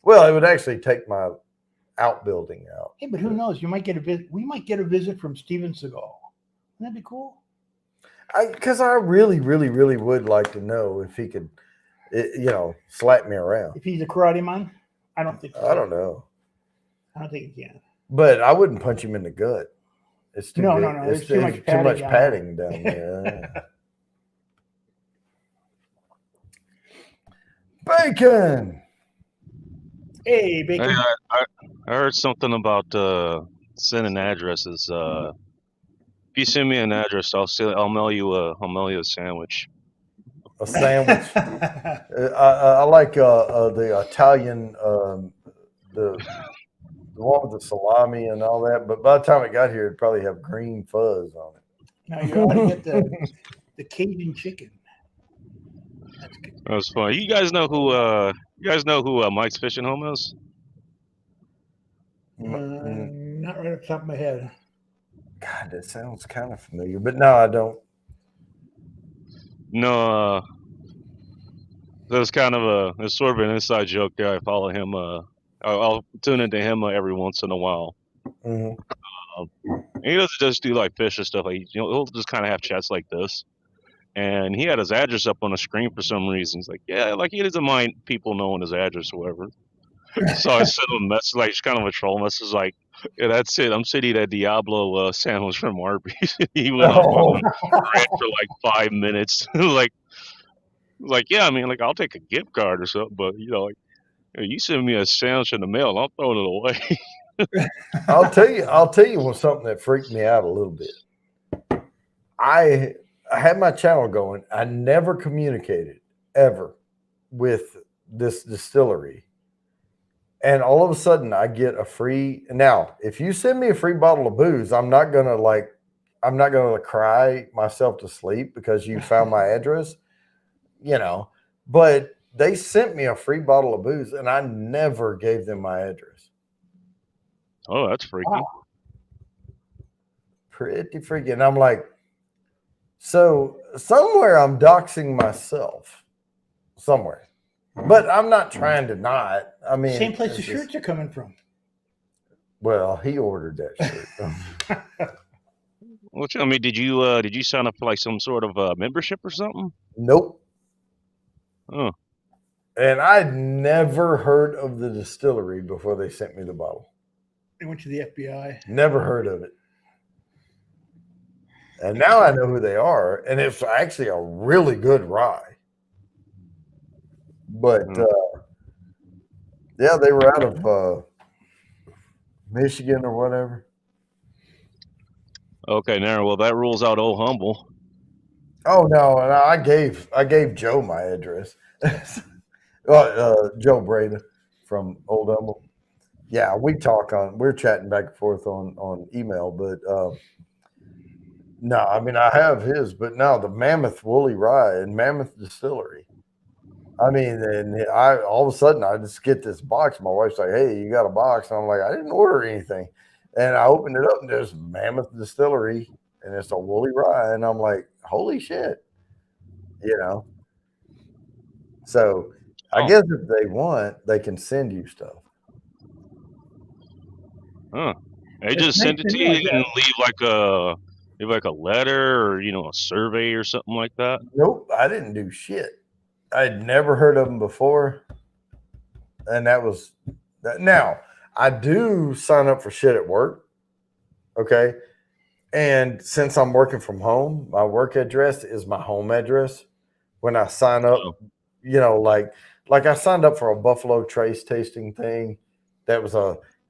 Well, it would actually take my outbuilding out. Hey, but who knows? You might get a visit. We might get a visit from Steven Seagal. Wouldn't that be cool? Because I really, really, really would like to know if he could, slap me around. If he's a karate man, I don't think. I don't know. I don't think he can. But I wouldn't punch him in the gut. It's too no. It's There's too much padding down there. Bacon. Hey, Bacon. Hey, I heard something about sending addresses. If you send me an address, I'll mail you a sandwich. A sandwich. I like the Italian, the one with the salami and all that. But by the time it got here, it'd probably have green fuzz on it. Now you ought to get the Cajun chicken. That's good. That was fun. You guys know who Mike's Fishing Home is? Not right off the top of my head. God, that sounds kind of familiar, but no, I don't. No, there's kind of it's sort of an inside joke there. I follow him. I'll tune into him every once in a while. Mm-hmm. He doesn't just do like fish and stuff. Like he'll just kind of have chats like this. And he had his address up on the screen for some reason. He's like, yeah, like he doesn't mind people knowing his address or whatever. So I sent him a message, like it's kind of a troll message, like, yeah, that's it. I'm sitting at Diablo sandwich from Arby's. He went on rant for like 5 minutes. like, yeah, I mean, like I'll take a gift card or something, but Hey, you send me a sandwich in the mail, I'm throwing it away. I'll tell you what, something that freaked me out a little bit. I had my channel going. I never communicated ever with this distillery. And all of a sudden I get a free. Now, if you send me a free bottle of booze, I'm not going to cry myself to sleep because you found my address, but they sent me a free bottle of booze and I never gave them my address. Oh, that's freaky. Wow. Pretty freaky. And I'm like, so somewhere I'm doxing myself somewhere, but I'm not trying to not. I mean, Same place the shirts are coming from. Well, he ordered that shirt. I mean, did you sign up for like some sort of membership or something? Nope. Oh. And I'd never heard of the distillery before they sent me the bottle. They went to the FBI. Never heard of it. And now I know who they are. And it's actually a really good rye. But yeah, they were out of Michigan or whatever. Okay, now well that rules out Old Humble. Oh no, and I gave Joe my address. Joe Breda from Old Humble. Yeah, we're chatting back and forth on email, but no, I mean I have his, but no, the Mammoth Woolly Rye and Mammoth Distillery. I mean, and all of a sudden I just get this box. My wife's like, "Hey, you got a box?" And I'm like, "I didn't order anything." And I opened it up and there's Mammoth Distillery and it's a woolly rye. And I'm like, holy shit. So I guess if they want, they can send you stuff. Huh. They just send it to you and leave like a letter or a survey or something like that. Nope, I didn't do shit. I'd never heard of them before. And that was that. Now, I do sign up for shit at work. Okay. And since I'm working from home, my work address is my home address. When I sign up, like I signed up for a Buffalo Trace tasting thing. It was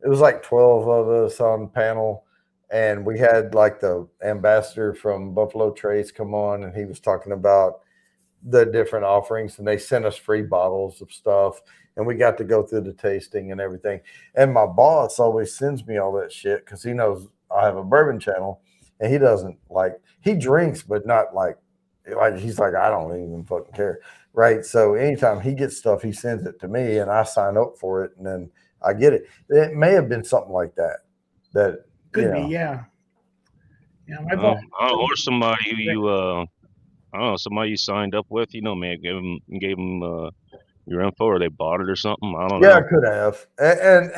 like 12 of us on panel. And we had like the ambassador from Buffalo Trace come on and he was talking about the different offerings and they sent us free bottles of stuff. And we got to go through the tasting and everything. And my boss always sends me all that shit because he knows I have a bourbon channel and he doesn't he drinks, but not like he's like, I don't even fucking care. Right. So anytime he gets stuff, he sends it to me and I sign up for it and then I get it. It may have been something like that. That could be, yeah. Yeah. Or somebody somebody you signed up with, man, gave them your info or they bought it or something. I don't know. Yeah, I could have.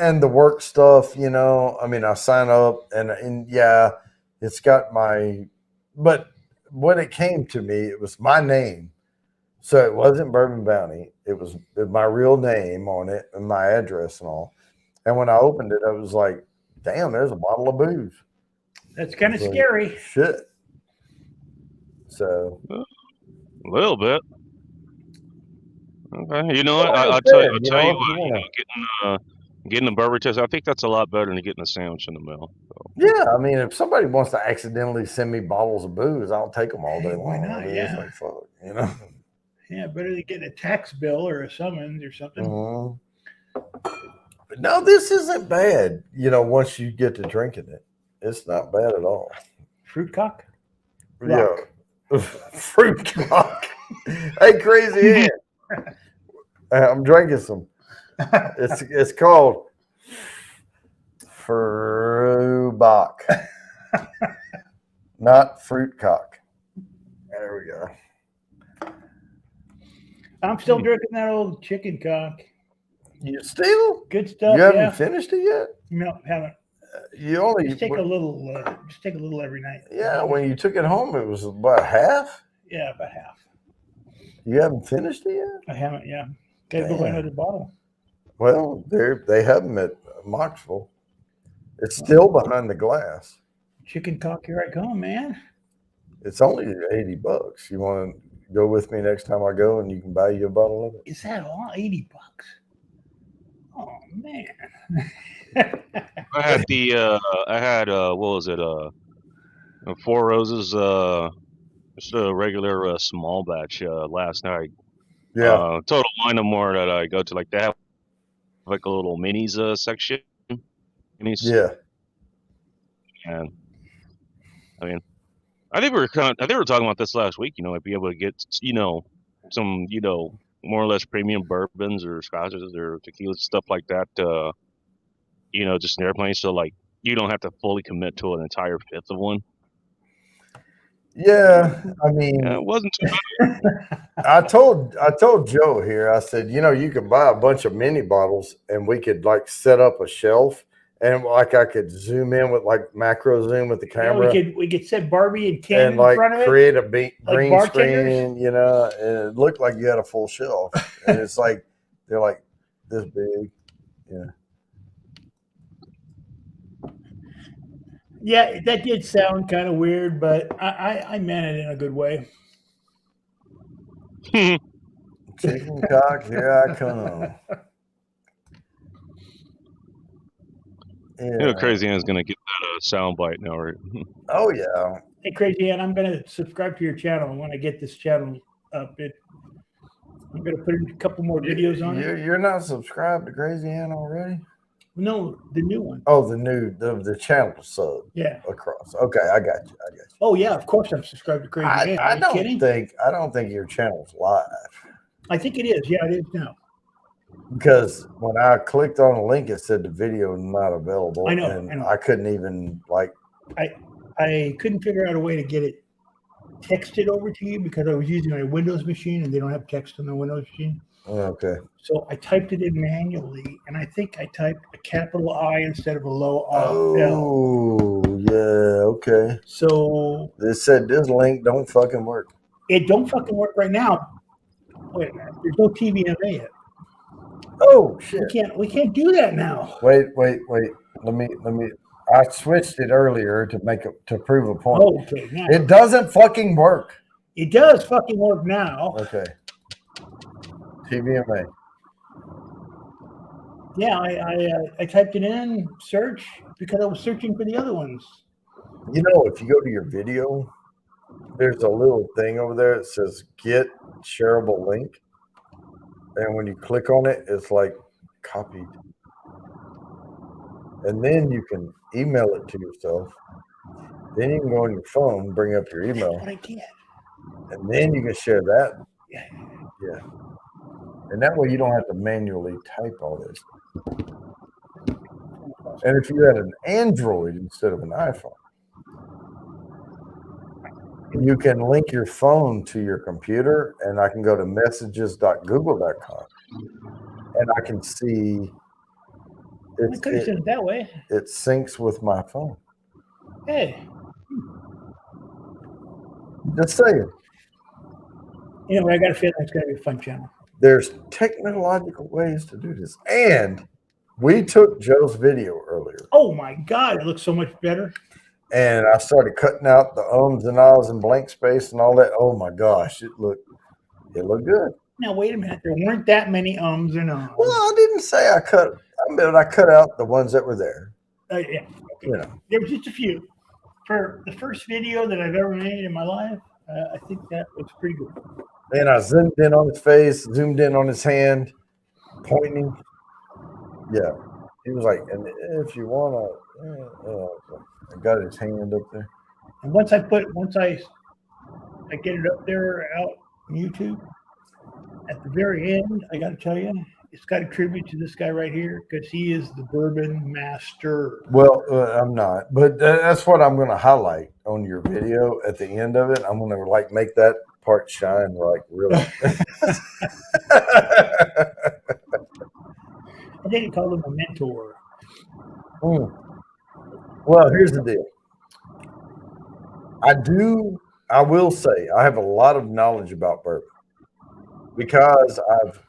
And the work stuff, I mean, I sign up and yeah, it's got but when it came to me, it was my name. So it wasn't Bourbon Bounty. It was my real name on it and my address and all. And when I opened it, I was like, damn, there's a bottle of booze. That's kind of scary. Shit. So a little bit. Okay, you know what? I'll tell you what. Getting a bourbon test, I think that's a lot better than getting a sandwich in the mail. So. Yeah, I mean, if somebody wants to accidentally send me bottles of booze, I'll take them all day long. Why not? I mean, yeah. It's like, fuck, Yeah, better than getting a tax bill or a summons or something. But no, this isn't bad. Once you get to drinking it, it's not bad at all. Fruit cock? Yeah. Fruit cock. Hey, crazy Ant. I'm drinking some. It's called Frubach, not fruit cock. There we go. I'm still drinking that old chicken cock. You still? Good stuff. You haven't finished it yet? No, haven't. You only just take a little every night. Yeah, when you took it home, it was about half. Yeah, about half. You haven't finished it yet? I haven't. Yeah, gotta go buy another bottle. Well, they have them at Moxville. It's still behind the glass. Chicken cock, here I come, man. It's only $80. You want to go with me next time I go, and you can buy you a bottle of it? Is that all? $80? man. I had what was it? Four Roses. Just a regular small batch last night. Yeah. Total Wine and More that I go to, like they have like a little minis section. Minis. Yeah. And I mean, I think we were talking about this last week. Like be able to get some more or less premium bourbons or scotches or tequilas, stuff like that. Just in airplanes, so like you don't have to fully commit to an entire fifth of one. Yeah. I mean, Yeah, it wasn't too bad. I told Joe here, I said, you could buy a bunch of mini bottles and we could like set up a shelf and like I could zoom in with like macro zoom with the camera. Yeah, we could set Barbie and Ken and like in front of create it. a green screen, and it looked like you had a full shelf. And it's like they're like this big. Yeah. Yeah, that did sound kind of weird, but I meant it in a good way. Chicken cock, here I come. Yeah. Crazy Ann's gonna get that sound bite now, right? Oh yeah. Hey, Crazy Ann, I'm gonna subscribe to your channel when I get this channel up. I'm gonna put a couple more videos on it. You're not subscribed to Crazy Ann already? No, the new one. Oh, the channel sub. Yeah. Across. Okay, I got you. Oh yeah, of course I'm subscribed to Crazy Ann. I don't think your channel's live. I think it is. Yeah, it is now. Because when I clicked on the link, it said the video not available. I know. And I couldn't even I couldn't figure out a way to get it texted over to you because I was using my Windows machine and they don't have text on the Windows machine. Okay. So I typed it in manually, and I think I typed a capital I instead of a low Oh, L. yeah, okay. So They said this link don't fucking work. it don't fucking work right now. Wait a minute. There's no TVMA yet. Oh shit. We can't do that now. Wait. Let me I switched it earlier to prove a point. Oh, okay. Now. It doesn't fucking work. It does fucking work now. Okay. TVMA. Yeah, I typed it in, search, because I was searching for the other ones. If you go to your video, there's a little thing over there that says get shareable link. And when you click on it, it's like copied. And then you can email it to yourself. Then you can go on your phone, bring up your email. That's what I did. And then you can share that. Yeah. Yeah. And that way you don't have to manually type all this. And if you had an Android instead of an iPhone, you can link your phone to your computer, and I can go to messages.google.com and I can see I could have done it that way. it syncs with my phone. Hey. Just saying. Anyway, I got a feeling it's going to be a fun channel. There's technological ways to do this. And we took Joe's video earlier. Oh my God, it looks so much better. And I started cutting out the ums and ahs and blank space and all that. Oh my gosh, it looked good. Now wait a minute, there weren't that many ums and ahs. Well, I didn't say I cut out the ones that were there. Yeah, okay. There was just a few. For the first video that I've ever made in my life, I think that was pretty good. And I zoomed in on his face, zoomed in on his hand, pointing. Yeah, he was like, and if you want to, I got his hand up there. And once I get it up there out on YouTube, at the very end, I got to tell you, it's got a tribute to this guy right here because he is the bourbon master. Well, I'm not, but that's what I'm going to highlight on your video at the end of it. I'm going to make that part shine really. I think he called him a mentor. Well, here's the deal. I will say I have a lot of knowledge about bourbon because I've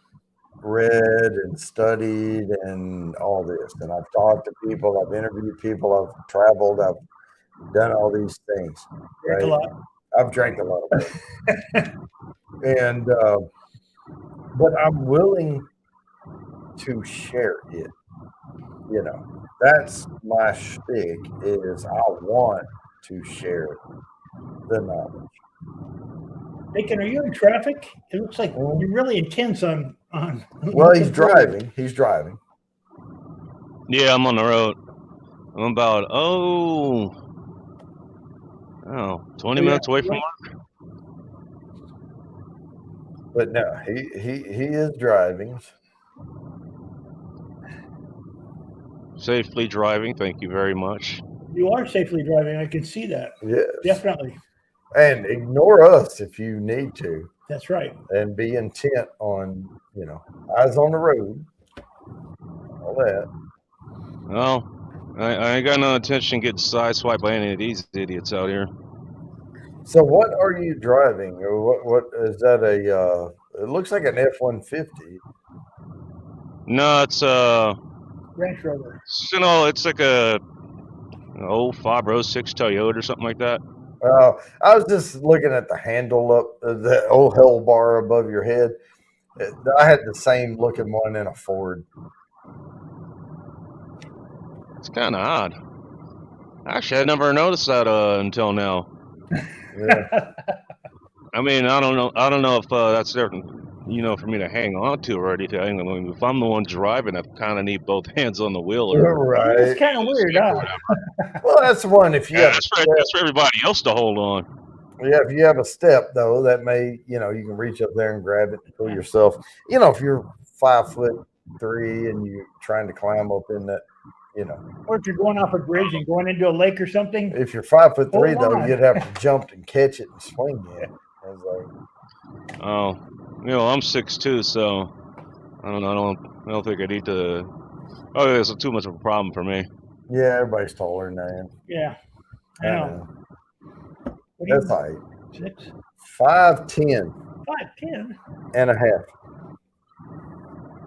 read and studied and all this, and I've talked to people, I've interviewed people, I've traveled, I've done all these things. Right? A lot. I've drank a lot of it. But I'm willing to share it You know, that's my shtick. Is I want to share the knowledge. Bacon, are you in traffic? It looks like you're really intense on. Well, he's driving. He's driving. Yeah, I'm on the road. I'm about 20 minutes away from work. But no, he is driving. Safely driving. Thank you very much. You are safely driving. I can see that. Yes. Definitely. And ignore us if you need to. That's right. And be intent on, eyes on the road. All that. Well, I ain't got no intention of getting sideswiped by any of these idiots out here. So what are you driving? Or what is that it looks like an F-150. No, it's Range Rover. it's like a 05 or 06 Toyota or something like that. I was just looking at the handle up, the old hell bar above your head. I had the same looking one in a Ford. It's kind of odd. Actually, I never noticed that until now. Yeah. I mean, I don't know if that's there, for me to hang on to or anything. I mean, if I'm the one driving, I kind of need both hands on the wheel. Right. It's kind of weird, huh? Well, that's the one. If you have that's for everybody else to hold on. Yeah, if you have a step though, that may you can reach up there and grab it for yourself. If you're 5'3" and you're trying to climb up in that, Or if you're going off a bridge and going into a lake or something. If you're 5'3" Hold though, on. you'd have to jump and catch it and swing it. I was like, I'm 6'2", so I don't think I need to. Oh, it's too much of a problem for me. yeah, everybody's taller than I am. Yeah. I know. What That's are height. you, 6? 5'10" 5'10"? and a half,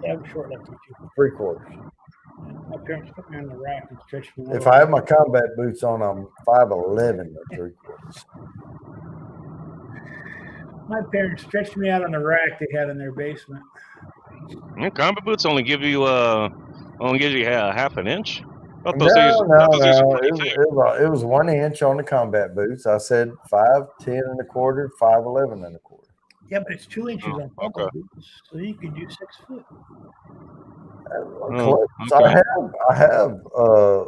Yeah, I'm short like you. 3/4. My parents put me on the rack and stretched me. If I have my combat boots on, I'm 5'11" or 3/4. My parents stretched me out on the rack they had in their basement. Combat boots only gives you half an inch. No. It was 1 inch on the combat boots. I said 5'10" and a quarter, 5'11" and a quarter. Yeah, but it's 2 inches on top okay. of boots, so you could do 6 foot. Okay. I have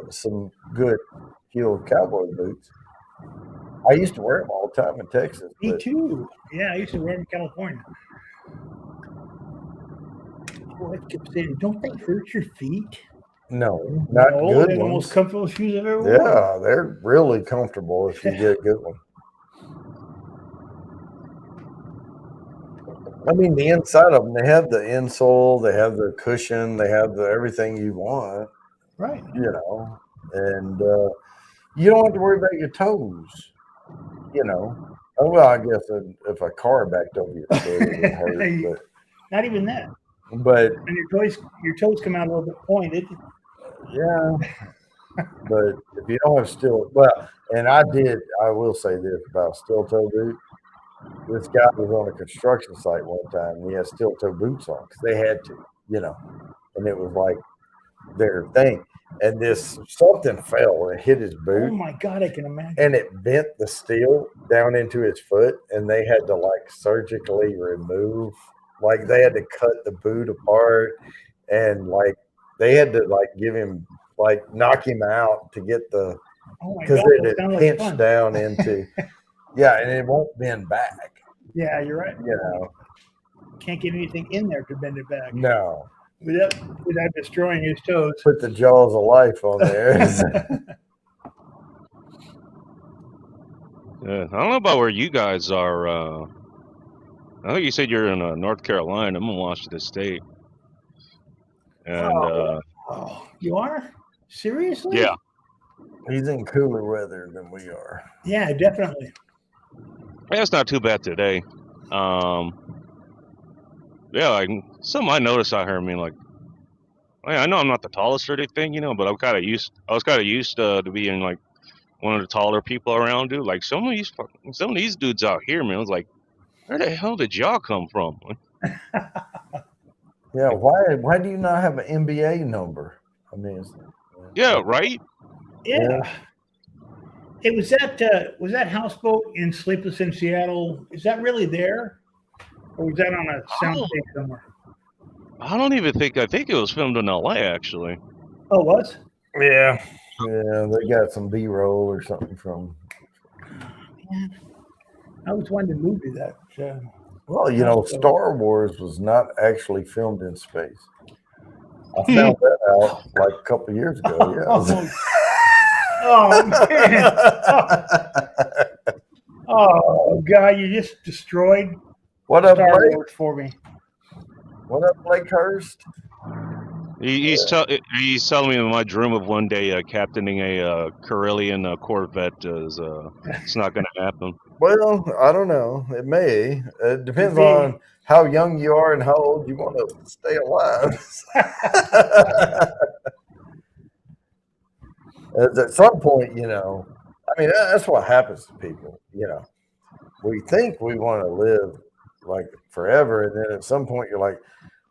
some good heeled cowboy boots. I used to wear them all the time in Texas. Me too. Yeah, I used to wear them in California. Oh, I kept saying, don't they hurt your feet? No, not good they're the ones. most comfortable shoes I've ever worn. Yeah, they're really comfortable if you get a good one. I mean, the inside of them, they have the insole, they have the cushion, they have everything you want. Right. And you don't have to worry about your toes. Oh, well, I guess if a car backed over your foot, it would hurt. But, not even that. But and your toes come out a little bit pointed. Yeah. But if you don't have and I will say this about steel toe boot. This guy was on a construction site one time and he had steel toe boots on because they had to, and it was like their thing. And something fell and it hit his boot. Oh my God, I can imagine. And it bent the steel down into his foot, and they had to surgically remove. They had to cut the boot apart, and they had to give him knock him out to get because it had pinched down into. Yeah, and it won't bend back. Yeah, you're right. Can't get anything in there to bend it back. No. Without destroying his toes. Put the jaws of life on there. I don't know about where you guys are. I think you said you're in North Carolina. I'm in Washington State. And you are? Seriously? Yeah. He's in cooler weather than we are. Yeah, definitely. Yeah, it's not too bad today. Something I noticed out here. I mean, I know I'm not the tallest or anything, but I was kind of used to being one of the taller people around, dude. Some of these dudes out here, man, I was like, where the hell did y'all come from? Yeah, why do you not have an NBA number? I mean, Yeah, right. Yeah. Hey, was that houseboat in Sleepless in Seattle? Is that really there, or was that on a soundstage somewhere? I don't even think. I think it was filmed in L.A. actually. Oh, it was? Yeah, they got some B-roll or something from. Yeah. I was wanting to movie that. Well, Star Wars was not actually filmed in space. I found that out like a couple of years ago. Yeah. Oh man! Oh God! You just destroyed What up, Star Blake? Wars for me. What up, Blake Hurst? He's telling me my dream of one day captaining a Corellian Corvette is it's not going to happen. Well, I don't know. It may. It depends on how young you are and how old you want to stay alive. At some point, I mean, that's what happens to people. We think we want to live like forever, and then at some point, you're like,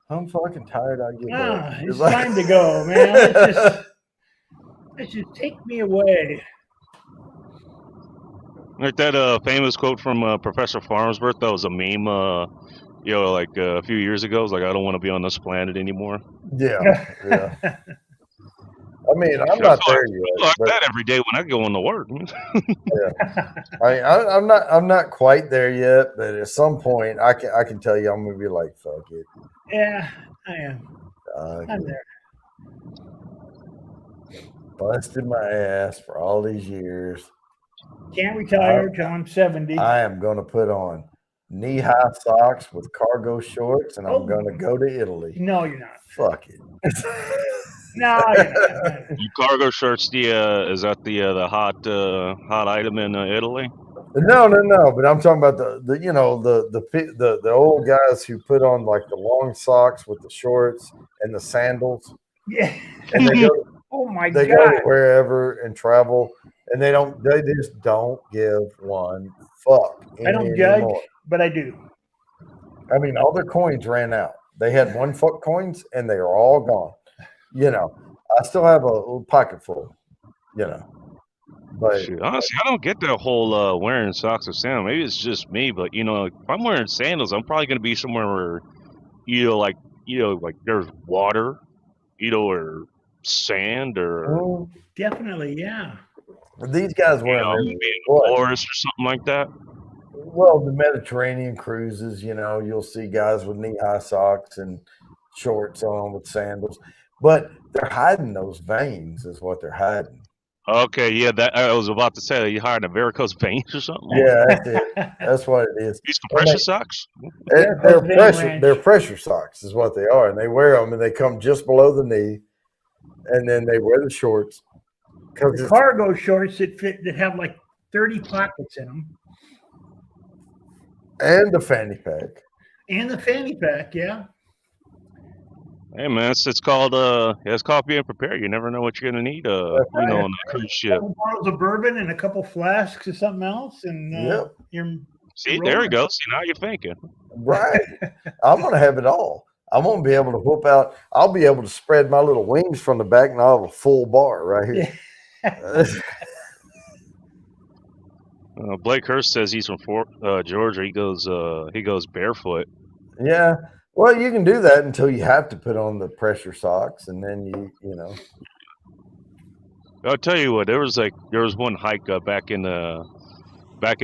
I'm fucking tired. I give up. It's time to go, man. Let's just take me away. Like that famous quote from Professor Farnsworth that was a meme, like a few years ago. It was like, I don't want to be on this planet anymore. Yeah. I mean, I'm not there yet. I like that every day when I go into work. Yeah. I'm not quite there yet, but at some point, I can tell you, I'm gonna be like, fuck it. Yeah, I am. I'm there. Busted my ass for all these years. Can't retire till I'm 70. I am going to put on knee-high socks with cargo shorts, and I'm going to go to Italy. No, you're not. Fuck it. No, you're not. Cargo shorts. Is that the hot item in Italy? No. But I'm talking about the old guys who put on like the long socks with the shorts and the sandals. Yeah. And they go. Oh my They God. go to wherever and travel, and they just don't give one fuck. I don't judge, but I do. I mean, all their coins ran out. They had one fuck coins, and they are all gone. I still have a little pocket full. But shoot, honestly, I don't get that whole wearing socks or sandals. Maybe it's just me, but if I'm wearing sandals, I'm probably gonna be somewhere where like there's water, or sand or definitely, yeah. These guys wear forest or something like that. Well, the Mediterranean cruises, you'll see guys with knee-high socks and shorts on with sandals, but they're hiding those veins, is what they're hiding. Okay, yeah, that I was about to say. You hired a varicose veins or something? Yeah, that's it. That's what it is. These compression socks? They're pressure socks, is what they are, and they wear them, and they come just below the knee, and then they wear the shorts. The cargo shorts that have like 30 pockets in them. And the fanny pack. And the fanny pack, yeah. Hey man, it's called being prepared. You never know what you're gonna need. On a cruise ship. A couple bottles of bourbon and a couple flasks of something else, and there we go. See, now you're thinking. Right. I'm gonna have it all. I'm gonna be able to whoop out. I'll be able to spread my little wings from the back, and I'll have a full bar right here. Blake Hurst says he's from Georgia. He goes barefoot. Yeah. Well, you can do that until you have to put on the pressure socks, and then you know. I'll tell you what. There was one hike back in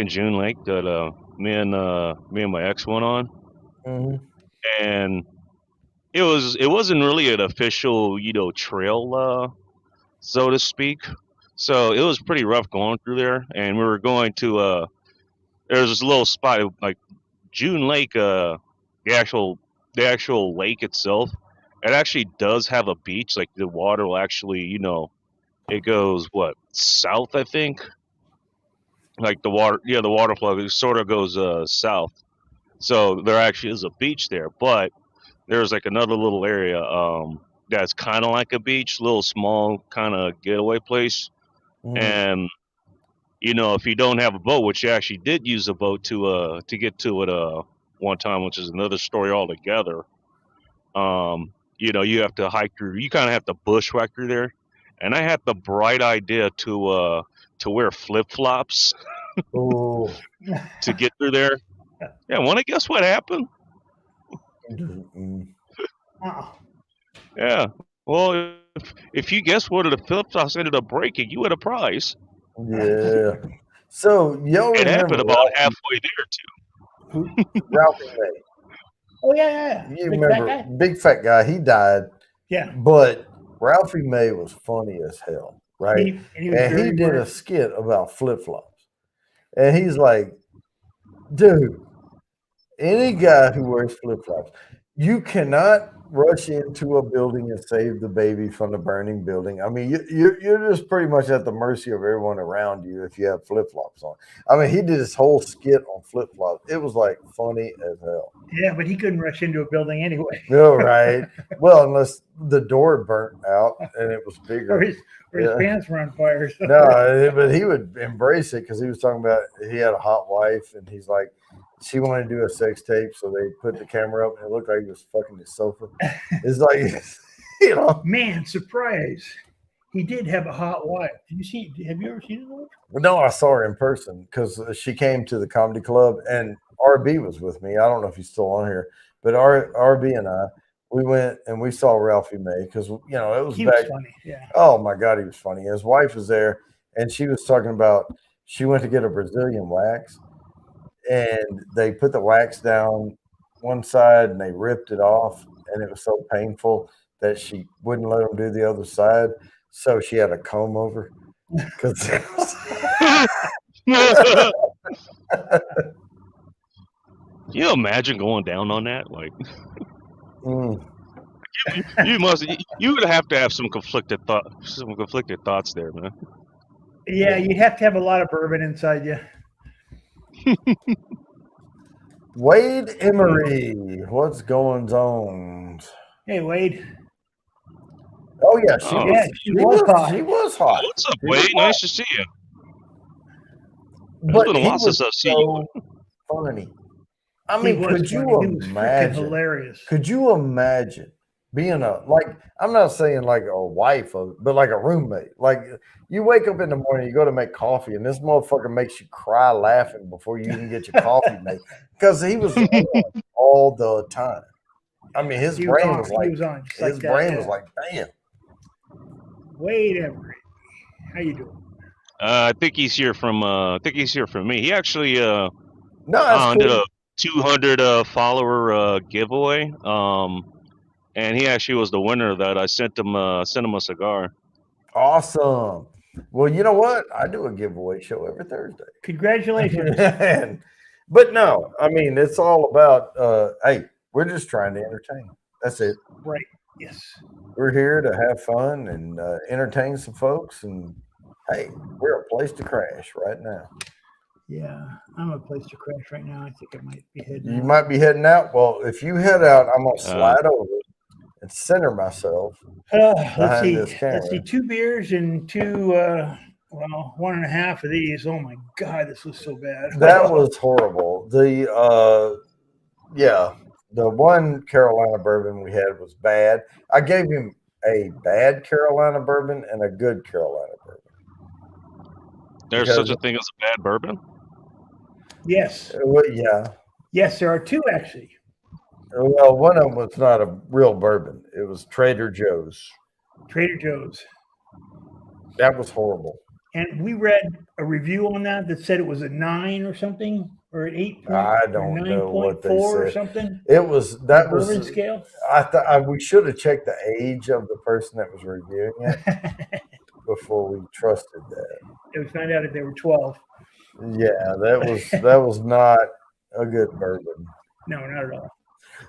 June Lake that me and my ex went on, and it wasn't really an official trail, so to speak. So it was pretty rough going through there, and we were going to there's this little spot like June Lake, the actual lake itself. It actually does have a beach. Like the water will actually, it goes south, I think. Like the water flow sort of goes south. So there actually is a beach there, but there's like another little area that's kind of like a beach, little small kind of getaway place. And if you don't have a boat, which you actually did use a boat to get to it one time, which is another story altogether. you have to hike through. You kind of have to bushwhack through there. And I had the bright idea to wear flip flops Oh. to get through there. Yeah, want to guess what happened? Yeah. Well, if you guess what the flip flops ended up breaking, you win a prize. Yeah. So y'all It remember happened about halfway there too. Ralphie May? Oh yeah. You Big remember fat guy? big fat guy? He died, Yeah. but Ralphie May was funny as hell, right? He was And he very did a weird. skit about flip flops, and he's like, "Dude, any guy who wears flip flops, you cannot rush into a building and save the baby from the burning building. I mean, you're just pretty much at the mercy of everyone around you if you have flip flops on." I mean, he did this whole skit on flip flops. It was like funny as hell. Yeah, but he couldn't rush into a building anyway. No, right? Well, unless the door burnt out and it was Or bigger. his pants were on fire. So. No, but he would embrace it because he was talking about he had a hot wife and he's like, she wanted to do a sex tape, so they put the camera up and it looked like he was fucking his sofa. It's like, you know. Man, surprise. He did have a hot wife. Have you ever seen it? No, I saw her in person because she came to the comedy club and RB was with me. I don't know if he's still on here, but RB and I, we went and we saw Ralphie May because, you know, it was He back. was funny, yeah. Oh my God, he was funny. His wife was there and she was talking about she went to get a Brazilian wax and they put the wax down one side and they ripped it off and it was so painful that she wouldn't let them do the other side. So she had a comb over because you imagine going down on that? Like, you would have to have some conflicted thoughts there, man. Yeah, you'd have to have a lot of bourbon inside you. Wade Emery, what's going on? Hey, Wade. Oh yeah, she was hot. She was hot. What's up, Wade? Nice to see you. But it's been a while since I've seen you. Funny. I mean, could you imagine? Hilarious. Could you imagine being I'm not saying like a wife, but like a roommate. Like you wake up in the morning, you go to make coffee, and this motherfucker makes you cry laughing before you even get your coffee made because he was on all the time. I mean, his brain was like, damn. Wade Emery, how you doing? I think he's here from. me. He actually did cool. a 200 follower giveaway. And he actually was the winner of that. I sent him a cigar. Awesome. Well, you know what? I do a giveaway show every Thursday. Congratulations. But no, I mean, it's all about, hey, we're just trying to entertain. That's it. Right. Yes. We're here to have fun and entertain some folks. And hey, we're a place to crash right now. Yeah, I'm a place to crash right now. I think I might be heading out. You might be heading out. Well, if you head out, I'm going to slide over and center myself. Let's see. 2 beers and 1.5 of these. Oh my God, this was so bad. That was horrible. The one Carolina bourbon we had was bad. I gave him a bad Carolina bourbon and a good Carolina bourbon. There's such a thing as a bad bourbon? Yes. Yeah. Yes, there are 2 actually. Well, one of them was not a real bourbon. It was Trader Joe's. Trader Joe's. That was horrible. And we read a review on that said it was a 9 or something, or an 8. I don't know what they said. Or something. It was that was bourbon scale. I thought we should have checked the age of the person that was reviewing it before we trusted that. And we found out if they were 12. Yeah, that was not a good bourbon. No, not at all.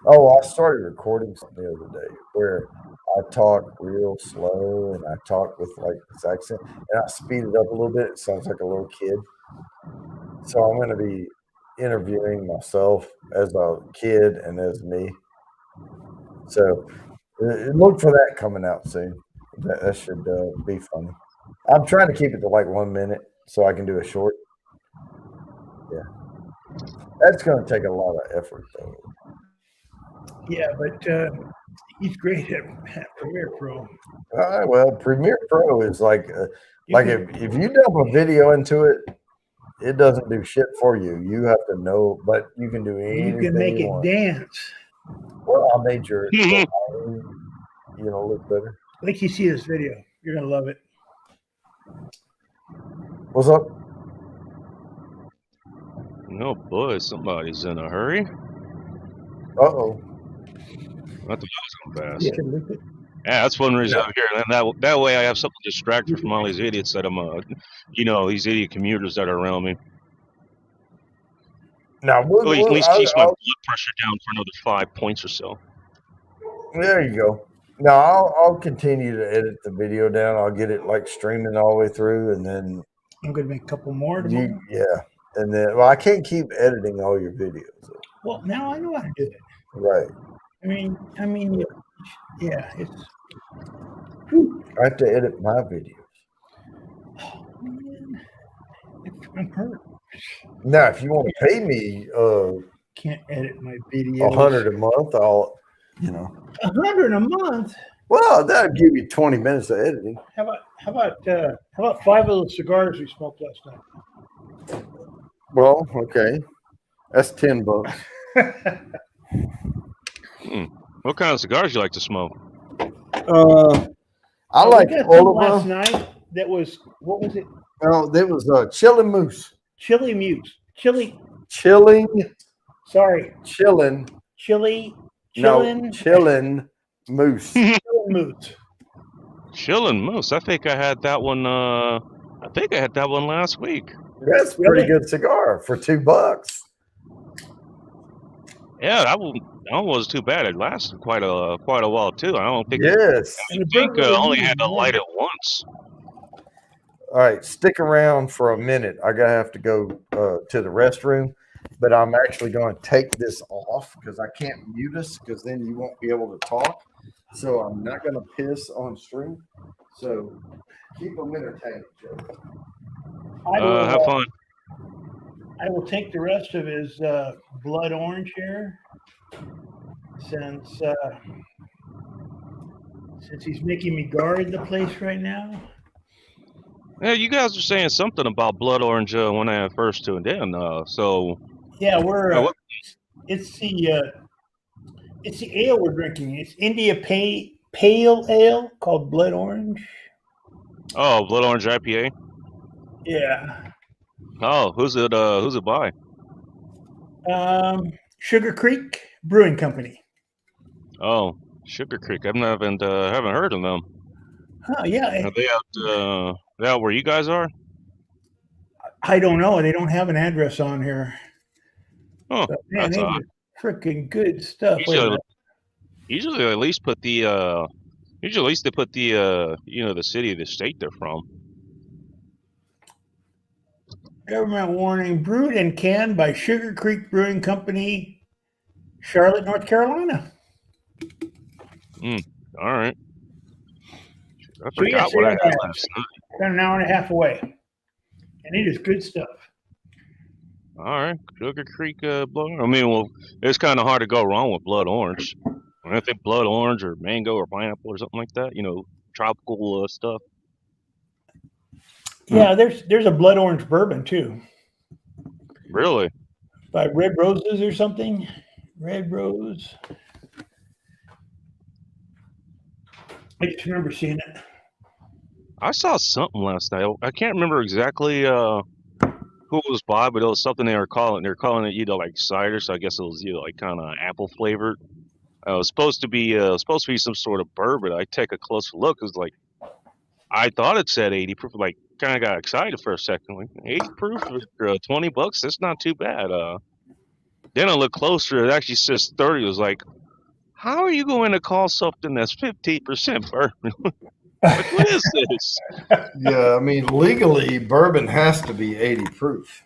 Oh, I started recording something the other day where I talk real slow and I talk with like this accent and I speed it up a little bit. It sounds like a little kid. So I'm going to be interviewing myself as a kid and as me. So look for that coming out soon. That should be funny. I'm trying to keep it to like 1 minute so I can do a short. Yeah. That's going to take a lot of effort though. Yeah, but He's great at Premiere Pro. All right, well, Premiere Pro is like You if you dump a video into it, it doesn't do shit for you. You have to know, but you can do anything you can make it want. dance. Well, I made your look better. Wait till you see this video. You're gonna love it. What's up? Oh boy, somebody's in a hurry. Uh-oh. Not the fast. Yeah. Yeah, that's one reason I'm here. And that way I have something to distract me from all these idiots that I'm, these idiot commuters that are around me. Now, At least keeps my blood pressure down for another 5 points or so. There you go. Now, I'll continue to edit the video down. I'll get it like streaming all the way through, and then I'm gonna make a couple more tomorrow. and then I can't keep editing all your videos. Well, now I know how to do it. Right. I mean, yeah, it's. I have to edit my videos. Oh, man. I'm hurt. Now, if you want to pay me Can't edit my videos. $100 a month, I'll, $100 a month. Well, that'll give you 20 minutes of editing. How about 5 of those cigars we smoked last night? Well, okay, that's $10. What kind of cigars you like to smoke? I like we got some last Oliver. night. That was, what was it? Oh, that was Chilling Moose. Chili Muse. Chili. Chilling. Sorry. Chilling. Chili. No, Chillin'. Chilling Moose. Chillin' Moose. Chillin' Moose. I think I had that one. I think I had that one last week. That's a pretty good cigar for $2. Yeah, that one was too bad. It lasted quite a while too. I don't think. Yes. I think only had to light it once. All right, stick around for a minute. I gotta have to go to the restroom, but I'm actually going to take this off because I can't mute us because then you won't be able to talk. So I'm not going to piss on stream. So keep them entertained, Joe. Have fun. I will take the rest of his blood orange here since he's making me guard the place right now. Yeah, you guys were saying something about blood orange when I first tuned in. So yeah, we're it's the ale we're drinking. It's India Pale Ale called Blood Orange. Oh, blood orange IPA. Yeah. Oh, who's it by? Sugar Creek Brewing Company. Oh, Sugar Creek. I haven't heard of them. Oh yeah. Are they out where you guys are? I don't know. They don't have an address on here. Oh, but, man, that's odd. Freaking good stuff. Usually at least put the usually at least they put the the city of the state they're from. Government warning: brewed and canned by Sugar Creek Brewing Company, Charlotte, North Carolina. All right. I So forgot what I had last night. About an hour and a half away, and it is good stuff. All right, Sugar Creek blood. I mean, well, it's kind of hard to go wrong with blood orange. I think blood orange or mango or pineapple or something like that. Tropical stuff. Yeah, there's a blood orange bourbon too. Really? By Red Roses or something. Red Rose. I just remember seeing it. I saw something last night. I can't remember exactly who it was by, but it was something they were calling. They were calling it like cider, so I guess it was like kind of apple flavored. It was supposed to be some sort of bourbon. I take a closer look. It was like I thought it said 80 proof. Like kind of got excited for a second. Like 80 proof for $20. That's not too bad. Then I look closer. It actually says 30. It was like, how are you going to call something that's 15% bourbon? Like, what is this? Yeah, I mean, legally, bourbon has to be 80 proof.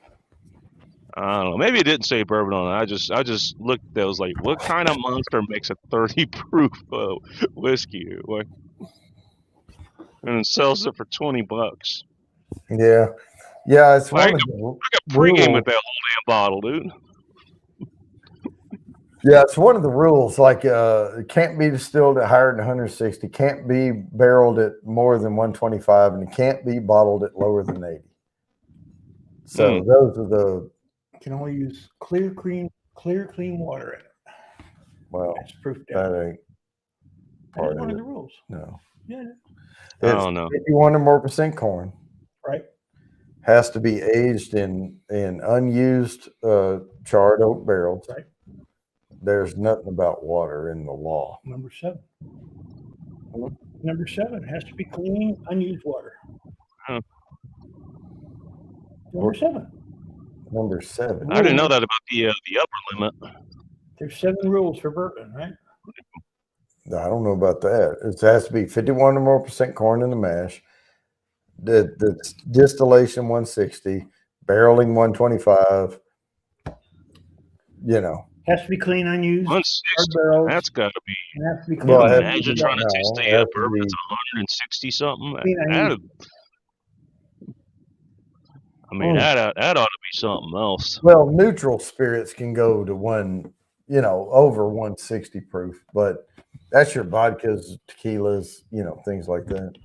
I don't know. Maybe it didn't say bourbon on it. I just looked. I was like, what kind of monster makes a 30 proof whiskey? Like, and sells it for $20. Yeah, it's I one got of the pregame rules. with that whole damn bottle, dude. Yeah, it's one of the rules. Like, it can't be distilled at higher than 160, can't be barreled at more than 125, and it can't be bottled at lower than 80. So those are the. Can only use clear, clean water in it. Well, That's proof down. that ain't That part is one of of it. the rules. No. Yeah, I don't know. 51 or more % corn. right. Has to be aged in unused charred oak barrels. Right. There's nothing about water in the law. Number 7. Number 7 has to be clean, unused water. Huh. Number 7. Number 7. I didn't know that about the upper limit. There's 7 rules for bourbon, right? I don't know about that. It has to be 51 or more % corn in the mash. The distillation 160, barreling 125. You know. Has to be clean, unused. 160. barrels. That's got to be. And has to be Can clean. you Well, imagine trying to taste it the has to bourbon be- that's 160 something? Clean, unused. That ought to be something else. Well, neutral spirits can go to over 160 proof, but that's your vodkas, tequilas, things like that.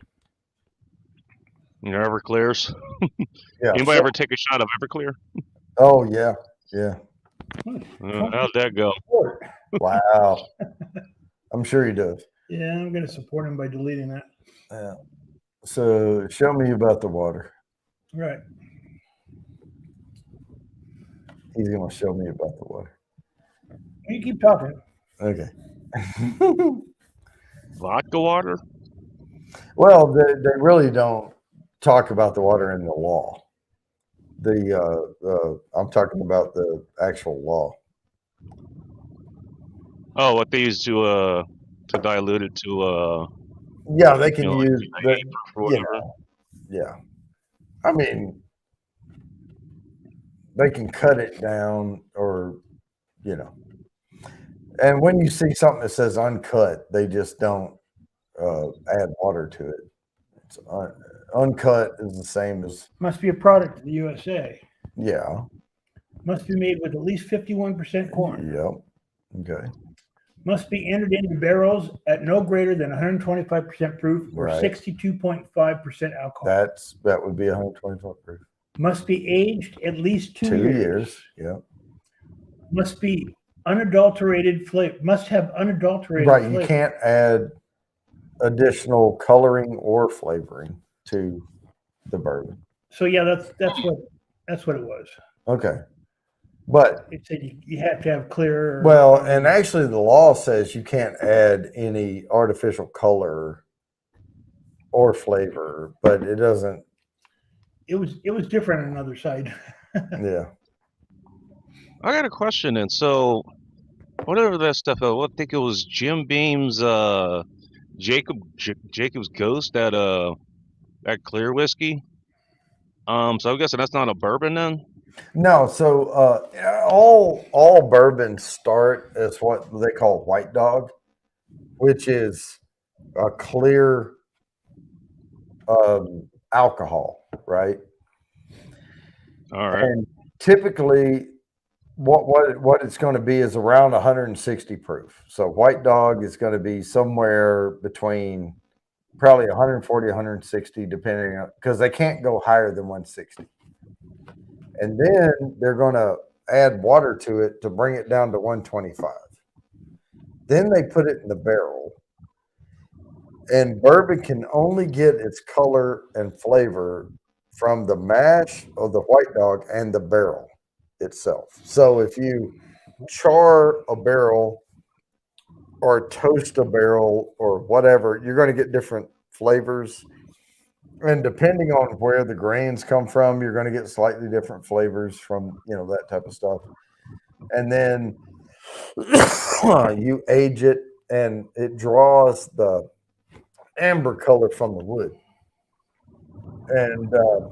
Your Everclears. Yeah. Anybody ever take a shot of Everclear? Oh yeah, yeah. How'd that go? Wow. I'm sure he does. Yeah, I'm going to support him by deleting that. Yeah. So show me about the water. Right. He's going to show me about the water. You keep talking. Okay. Vodka water? Well, they really don't talk about the water in the law. I'm talking about the actual law. Oh, what they use to dilute it to Yeah, they can like use vapor or whatever. Yeah. I mean, they can cut it down or. And when you see something that says uncut, they just don't add water to it. It's uncut is the same as. Must be a product of the USA. Yeah. Must be made with at least 51% corn. Yep. Okay. Must be entered into barrels at no greater than 125% proof or Right. 62.5% alcohol. That would be 125 proof. Must be aged at least 2 2 years. years. Yeah. Must be unadulterated flavor. Must have unadulterated Right. flavor. You can't add additional coloring or flavoring to the bourbon. So yeah, that's what it was. Okay. But It said you have to have clear. well, and actually the law says you can't add any artificial color or flavor, but it doesn't. It was different on another side. Yeah. I got a question, and so whatever that stuff. I think it was Jim Beam's Jacob's Ghost that clear whiskey. So I'm guessing that's not a bourbon then. No, so all bourbons start as what they call white dog, which is a clear alcohol, right? All right. And typically, what it's going to be is around 160 proof. So white dog is going to be somewhere between probably 140, 160, depending on, because they can't go higher than 160. And then they're going to add water to it to bring it down to 125. Then they put it in the barrel. And bourbon can only get its color and flavor from the mash of the white dog and the barrel itself. So if you char a barrel or toast a barrel or whatever, you're going to get different flavors. And depending on where the grains come from, you're going to get slightly different flavors from, that type of stuff. And then you age it and it draws the amber color from the wood. And the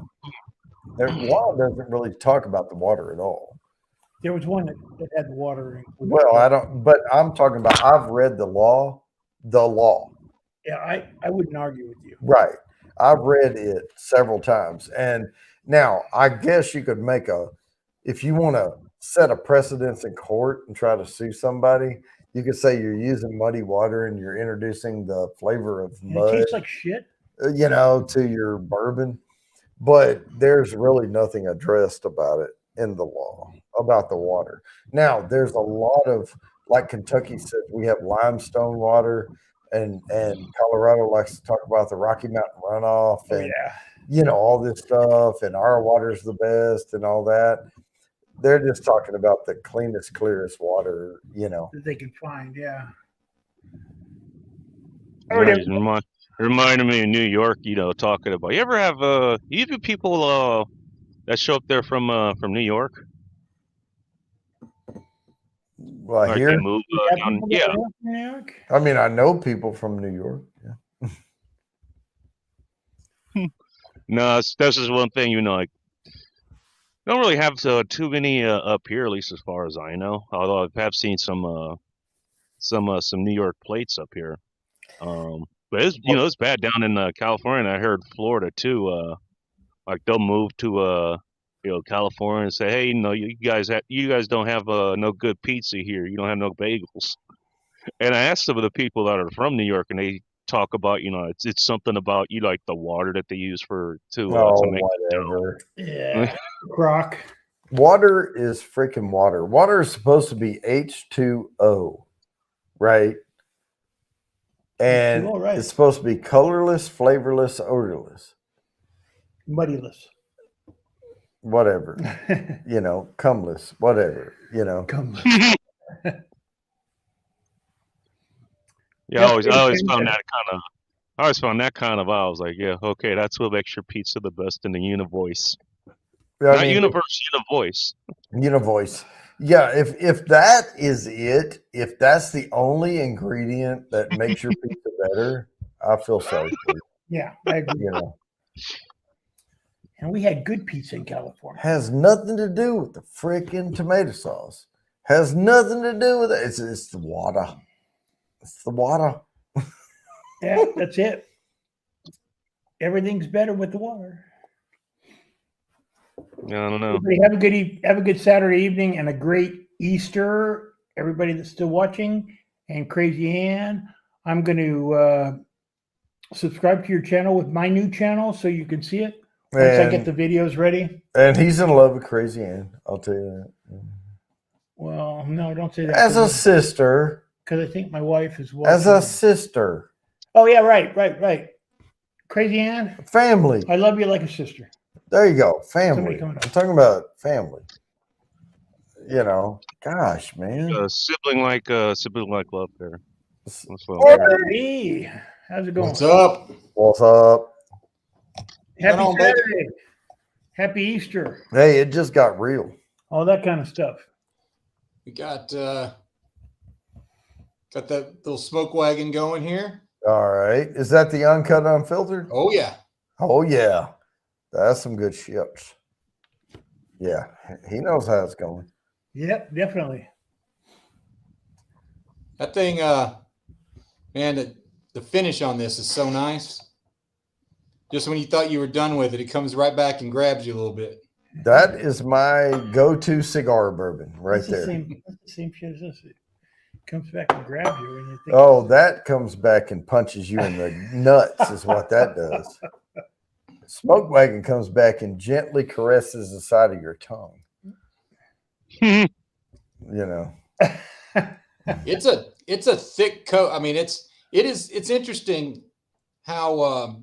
law doesn't really talk about the water at all. There was one that had the water included. Well, I don't, but I'm talking about, I've read the law. Yeah, I wouldn't argue with you. Right. I've read it several times. And now I guess you could make if you want to set a precedence in court and try to sue somebody. You could say you're using muddy water and you're introducing the flavor of And mud, it tastes like shit. to your bourbon. But there's really nothing addressed about it in the law about the water. Now, there's a lot of, like Kentucky says, we have limestone water, and Colorado likes to talk about the Rocky Mountain runoff Oh and yeah. all this stuff, and our water's the best and all that. They're just talking about the cleanest, clearest water, That they can find. Yeah. Nice. Reminded me of New York, talking about. You ever have even people that show up there from New York? Well, Like here, they move down, yeah. New York? I mean, I know people from New York. Yeah. No, that's just one thing, like don't really have too many up here, at least as far as I know. Although I have seen some New York plates up here. But it's it's bad down in California. And I heard Florida too. Like they'll move to California and say, hey, you guys don't have no good pizza here. You don't have no bagels. And I asked some of the people that are from New York, and they talk about it's something about like the water that they use to make whatever. Yeah. Crock. Water is freaking water. Water is supposed to be H2O, right? And H2O, right. It's supposed to be colorless, flavorless, odorless. Muddyless. Whatever. Cumless, whatever, Cumless. Yeah, I always found that kind of. I always found that kind of. I was like, yeah, okay, that's what makes your pizza the best in the Univoice. Not universe, Univoice. Univoice. Yeah, if that is it, if that's the only ingredient that makes your pizza better, I feel sorry for you. Yeah, I agree. And we had good pizza in California. Has nothing to do with the freaking tomato sauce. Has nothing to do with it. It's the water. It's the water. Yeah, that's it. Everything's better with the water. Yeah, I don't know. Everybody have a good Saturday evening and a great Easter. Everybody that's still watching, and Crazy Ann, I'm going to subscribe to your channel with my new channel so you can see it once I get the videos ready. And he's in love with Crazy Ann. I'll tell you that. Well, no, don't say that. As a sister. Because I think my wife is watching. As a sister. Oh yeah, right. Crazy Ann. Family. I love you like a sister. There you go. Family. I'm talking about family. Gosh, man. Sibling like love there. Hey, how's it going? What's up? What's up? Happy Saturday. Happy Easter. Hey, it just got real. All that kind of stuff. We got that little smoke wagon going here. All right. Is that the uncut, unfiltered? Oh yeah. Oh yeah. That's some good ships. Yeah, he knows how it's going. Yep, definitely. That thing, man, the finish on this is so nice. Just when you thought you were done with it, it comes right back and grabs you a little bit. That is my go-to cigar bourbon right there. That's the same shit as this. It comes back and grabs you. And you think that comes back and punches you in the nuts is what that does. Smoke wagon comes back and gently caresses the side of your tongue. It's a thick coat. I mean, it's interesting how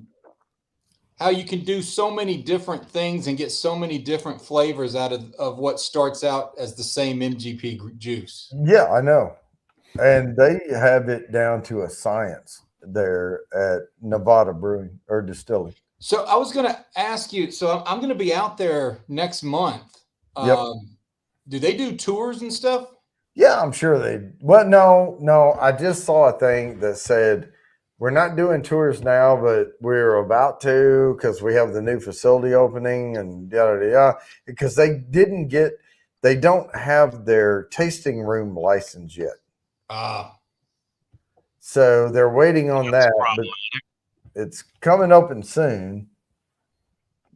you can do so many different things and get so many different flavors out of what starts out as the same MGP juice. Yeah, I know. And they have it down to a science there at Nevada Brewing or Distilling. So I was going to ask you, so I'm going to be out there next month. Yep. Do they do tours and stuff? Yeah, I'm sure they. Well, no. I just saw a thing that said we're not doing tours now, but we're about to because we have the new facility opening and yada yada. Because they don't have their tasting room license yet. So they're waiting on that. But it's coming open soon.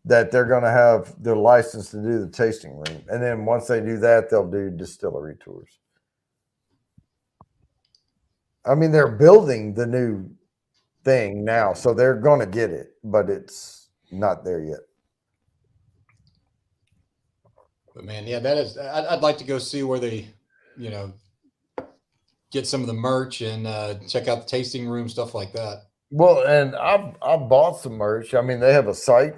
that they're going to have their license to do the tasting room. And then once they do that, they'll do distillery tours. I mean, they're building the new thing now, so they're going to get it, but it's not there yet. But man, yeah, that is. I'd like to go see where they, you know, get some of the merch and check out the tasting room, stuff like that. Well, and I've bought some merch. I mean, they have a site.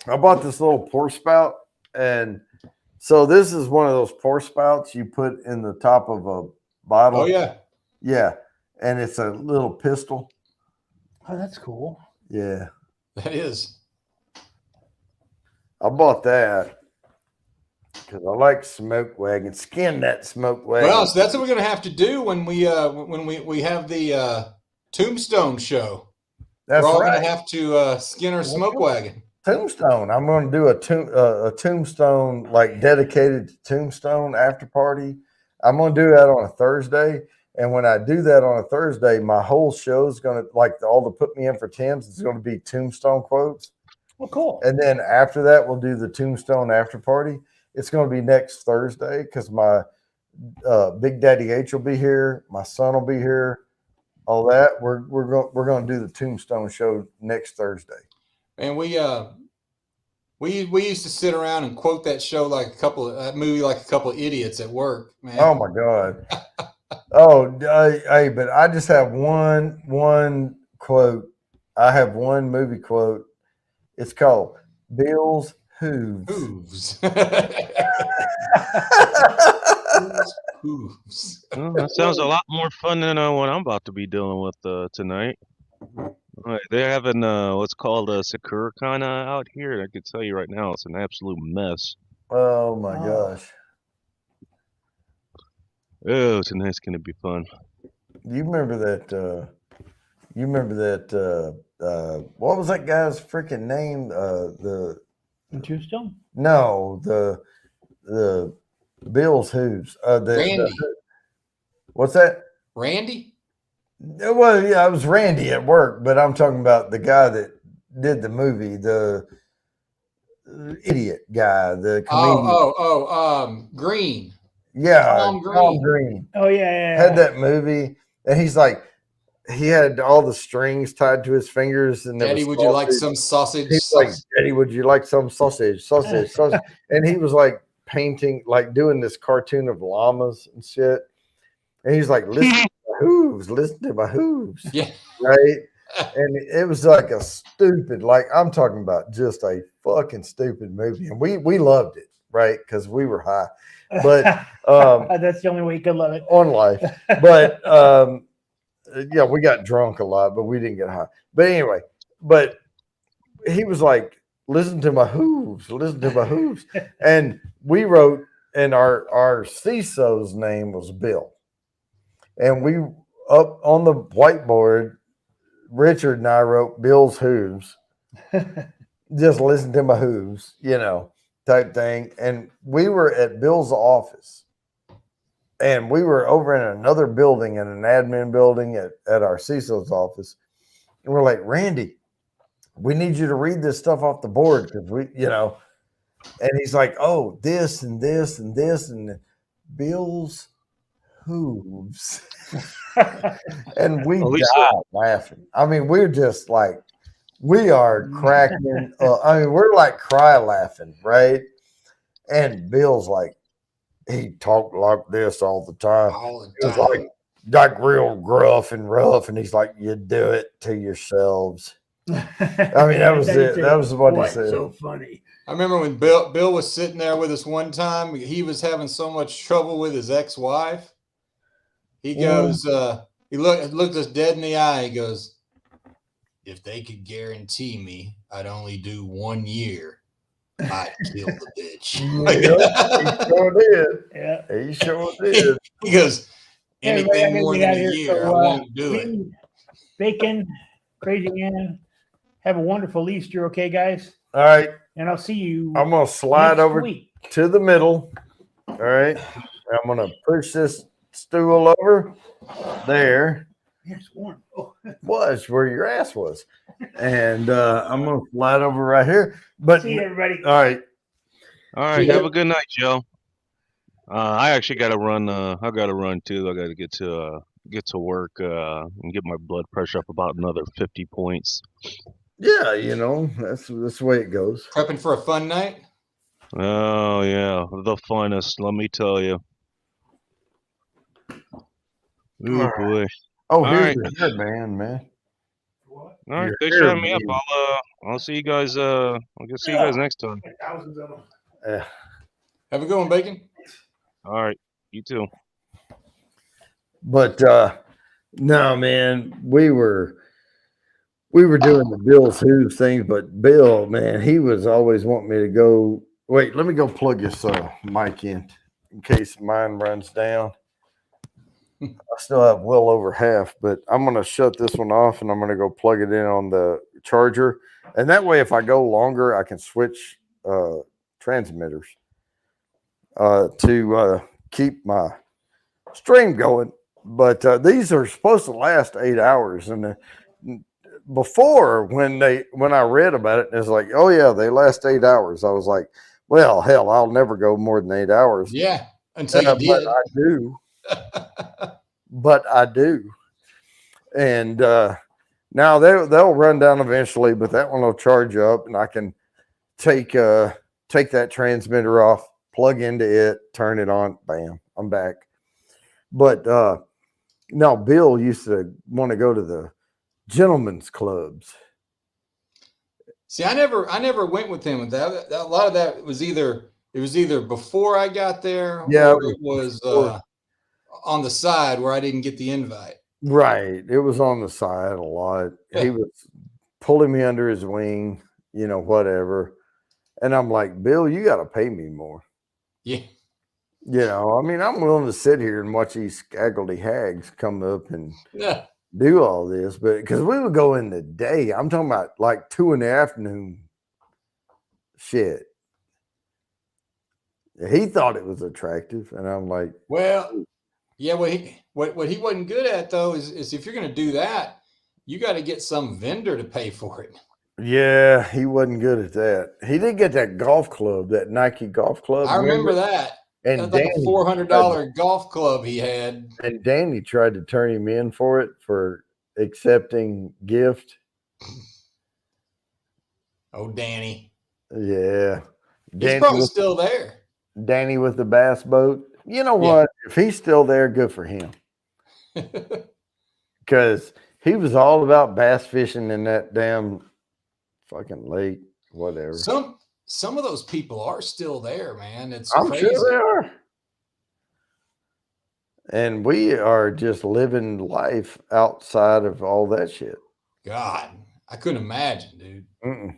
I bought this little pour spout, and so this is one of those pour spouts you put in the top of a bottle. Oh yeah, yeah, and it's a little pistol. Oh, that's cool. Yeah, that is. I bought that because I like smoke wagon. Skin that smoke wagon. Well, so that's what we're gonna have to do when we have the Tombstone show. That's we're all right. gonna have to skin our smoke wagon. Tombstone. I'm going to do a Tombstone, like dedicated to Tombstone after party. I'm going to do that on a Thursday. And when I do that on a Thursday, my whole show is going to, like all the put me in for Tim's, it's going to be Tombstone quotes. Well, cool. And then after that, we'll do the Tombstone after party. It's going to be next Thursday because my Big Daddy H will be here. My son will be here. All that. We're going to do the Tombstone show next Thursday. And we used to sit around and quote that show like that movie like a couple of idiots at work, man. Oh my God. Oh, hey, but I just have one quote. I have one movie quote. It's called Bill's Hooves. Hooves. Hooves. Well, that sounds a lot more fun than what I'm about to be dealing with tonight. They're having what's called a Sakura Kana out here. I can tell you right now, it's an absolute mess. Oh my gosh. Oh, tonight's gonna be fun. You remember that? What was that guy's freaking name? The Tombstone? No, the Bill's Hooves. Randy. What's that? Randy? Well, yeah, it was Randy at work, but I'm talking about the guy that did the movie, the idiot guy, the comedian. Green. Yeah, Tom Green. Oh yeah. Had that movie, and he's like, he had all the strings tied to his fingers, and Daddy, would you like some sausage? He's like, Daddy, would you like some sausage? And he was like painting, like doing this cartoon of llamas and shit. And he's like, listen to my hooves. Yeah. Right. And it was like a stupid, like I'm talking about just a fucking stupid movie. And we loved it, right? Because we were high. But that's the only way you could love it. On life. But yeah, we got drunk a lot, but we didn't get high. But anyway, but he was like, listen to my hooves. And we wrote, and our CISO's name was Bill. And we up on the whiteboard, Richard and I wrote Bill's Hooves. Just listen to my hooves, type thing. And we were at Bill's office. And we were over in another building, in an admin building at our CISO's office. And we're like, Randy, we need you to read this stuff off the board because and he's like, oh, this and this and this and Bill's hooves. And we died laughing. I mean, we're just like, we are cracking. We're like cry laughing, right? And Bill's like, he talked like this all the time. It was like real gruff and rough. And he's like, you do it to yourselves. I mean, that was it. That was what he said. So funny. I remember when Bill was sitting there with us one time. He was having so much trouble with his ex-wife. He goes, he looked us dead in the eye. He goes, if they could guarantee me I'd only do 1 year, I'd kill the bitch. He sure did. Yeah. He sure did. He goes, anything more than a year, I won't do it. Bacon, Crazy Man, have a wonderful Easter, okay, guys? All right. And I'll see you. I'm going to slide over to the middle. All right. I'm going to push this stool over there. Yeah, it's warm. Oh. Was where your ass was. And I'm gonna slide over right here. But See you, everybody. all right. All right. See ya. Have a good night, Joe. I actually got to run. I got to run too. I got to get to work and get my blood pressure up about another 50 points. Yeah, that's the way it goes. Prepping for a fun night. Oh yeah, the funnest. Let me tell you. Ooh All right. boy. Oh, All here's right. the hairband, man. All right. Your Thanks for having me up. hairband. I'll see you guys. I'll see you guys next time. Thousands of them. Have a good one, Bacon. All right. You too. But no, man, we were doing the Bill's Who's things, but Bill, man, he was always wanting me to go. Wait, let me go plug this mic in case mine runs down. I still have well over half, but I'm going to shut this one off and I'm going to go plug it in on the charger. And that way, if I go longer, I can switch transmitters to keep my stream going. But these are supposed to last 8 hours. And before, when I read about it, it's like, oh yeah, they last 8 hours. I was like, well, hell, I'll never go more than 8 hours. Yeah, until you did. But I do. But I do. And now they'll run down eventually, but that one will charge up, and I can take that transmitter off, plug into it, turn it on, bam, I'm back. But no, Bill used to want to go to the gentlemen's clubs. See, I never went with him with that. A lot of that was either before I got there, Yeah, or it was on the side where I didn't get the invite. Right, it was on the side a lot. Yeah. He was pulling me under his wing, whatever. And I'm like, Bill, you got to pay me more. Yeah. I mean, I'm willing to sit here and watch these scaggledy hags come up and Yeah. do all this, but because we would go in the day, I'm talking about like 2 in the afternoon. Shit. He thought it was attractive, and I'm like, well, yeah. What he wasn't good at though is if you're going to do that, you got to get some vendor to pay for it. yeah, he wasn't good at that. He did get that golf club, that Nike golf club. I remember that. And That's like a $400 golf club he had. And Danny tried to turn him in for it, for accepting gift. Oh, Danny. Yeah. He's probably still there. Danny with the bass boat. You know what? If he's still there, good for him. Because he was all about bass fishing in that damn fucking lake, whatever. Some of those people are still there, man. I'm crazy. sure they are. And we are just living life outside of all that shit. God, I couldn't imagine, dude. Mm-mm.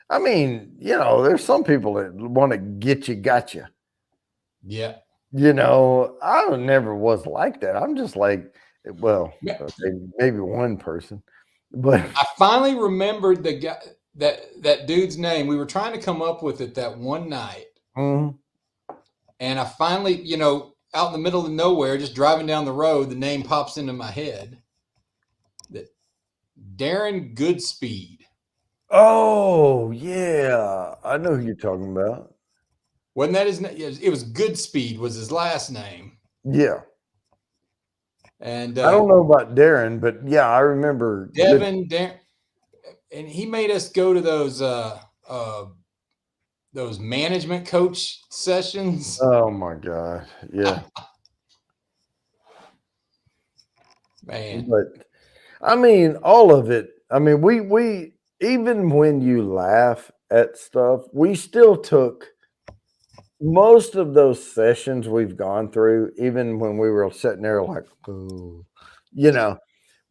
I mean, there's some people that want to get you, gotcha. Yeah. I never was like that. I'm just like, well, maybe one person, but I finally remembered the guy, that dude's name. We were trying to come up with it that one night. Mm-hmm. And I finally, out in the middle of nowhere, just driving down the road, the name pops into my head. That Darren Goodspeed. Oh, yeah. I know who you're talking about. Wasn't that his name? It was Goodspeed was his last name. Yeah. And I don't know about Darren, but yeah, I remember Darren, and he made us go to those management coach sessions. Oh my God. Yeah. Man. But I mean, all of it. I mean, we even when you laugh at stuff, we still took most of those sessions we've gone through, even when we were sitting there like, oh,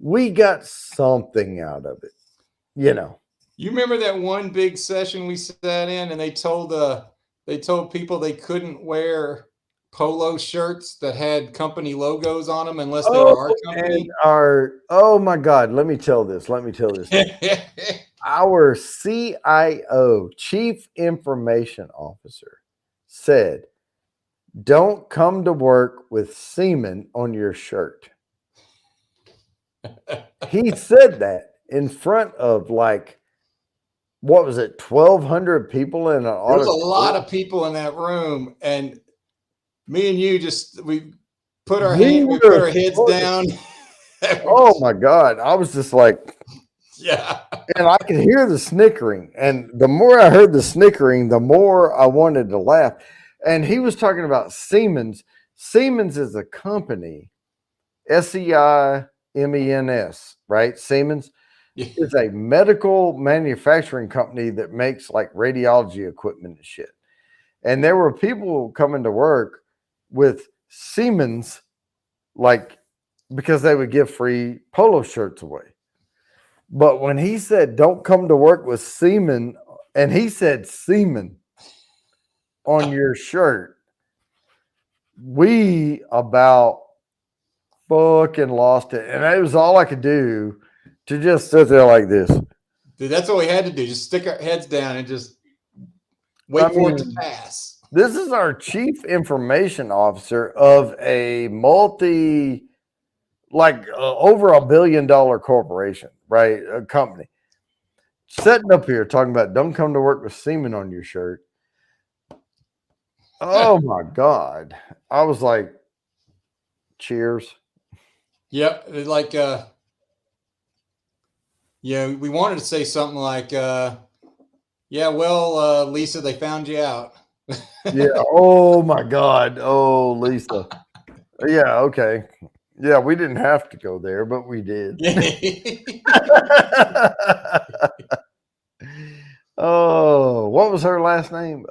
we got something out of it, You remember that one big session we sat in, and they told people they couldn't wear polo shirts that had company logos on them unless they were our company. Oh my God, let me tell this. Our CIO, Chief Information Officer, said, don't come to work with semen on your shirt. he said that in front of like, what was it, 1,200 people in an There was a auditorium? lot of people in that room, and me and you we put our heads down. Oh my God. I was just like, Yeah. and I could hear the snickering. And the more I heard the snickering, the more I wanted to laugh. And he was talking about Siemens. Siemens is a company, SEIMENS, right? Siemens is a medical manufacturing company that makes like radiology equipment and shit. And there were people coming to work with Siemens, like, because they would give free polo shirts away. But when he said, don't come to work with semen, and he said semen on your shirt, we about fucking lost it. And it was all I could do to just sit there like this. Dude, that's what we had to do. Just stick our heads down and just wait for it to pass. This is our chief information officer of a over $1 billion corporation, right? A company. Sitting up here talking about don't come to work with semen on your shirt. Oh my God. I was like, cheers. Yep. Like, we wanted to say something like, Lisa, they found you out. Yeah. Oh my God. Oh, Lisa. Yeah. Okay. Yeah. We didn't have to go there, but we did. Oh, what was her last name?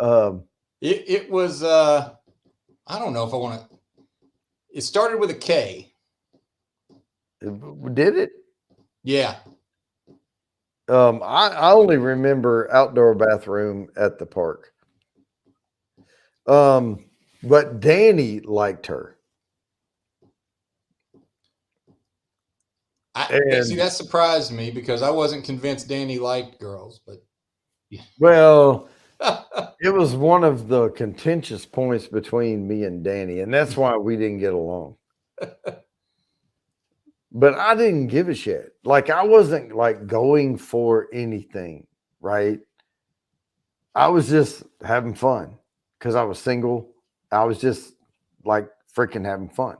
It was, I don't know if I want to, it started with a K. Did it? Yeah. I only remember outdoor bathroom at the park. But Danny liked her. See, that surprised me because I wasn't convinced Danny liked girls, but yeah. Well, it was one of the contentious points between me and Danny, and that's why we didn't get along. But I didn't give a shit. Like, I wasn't like going for anything, right? I was just having fun because I was single. I was just like freaking having fun.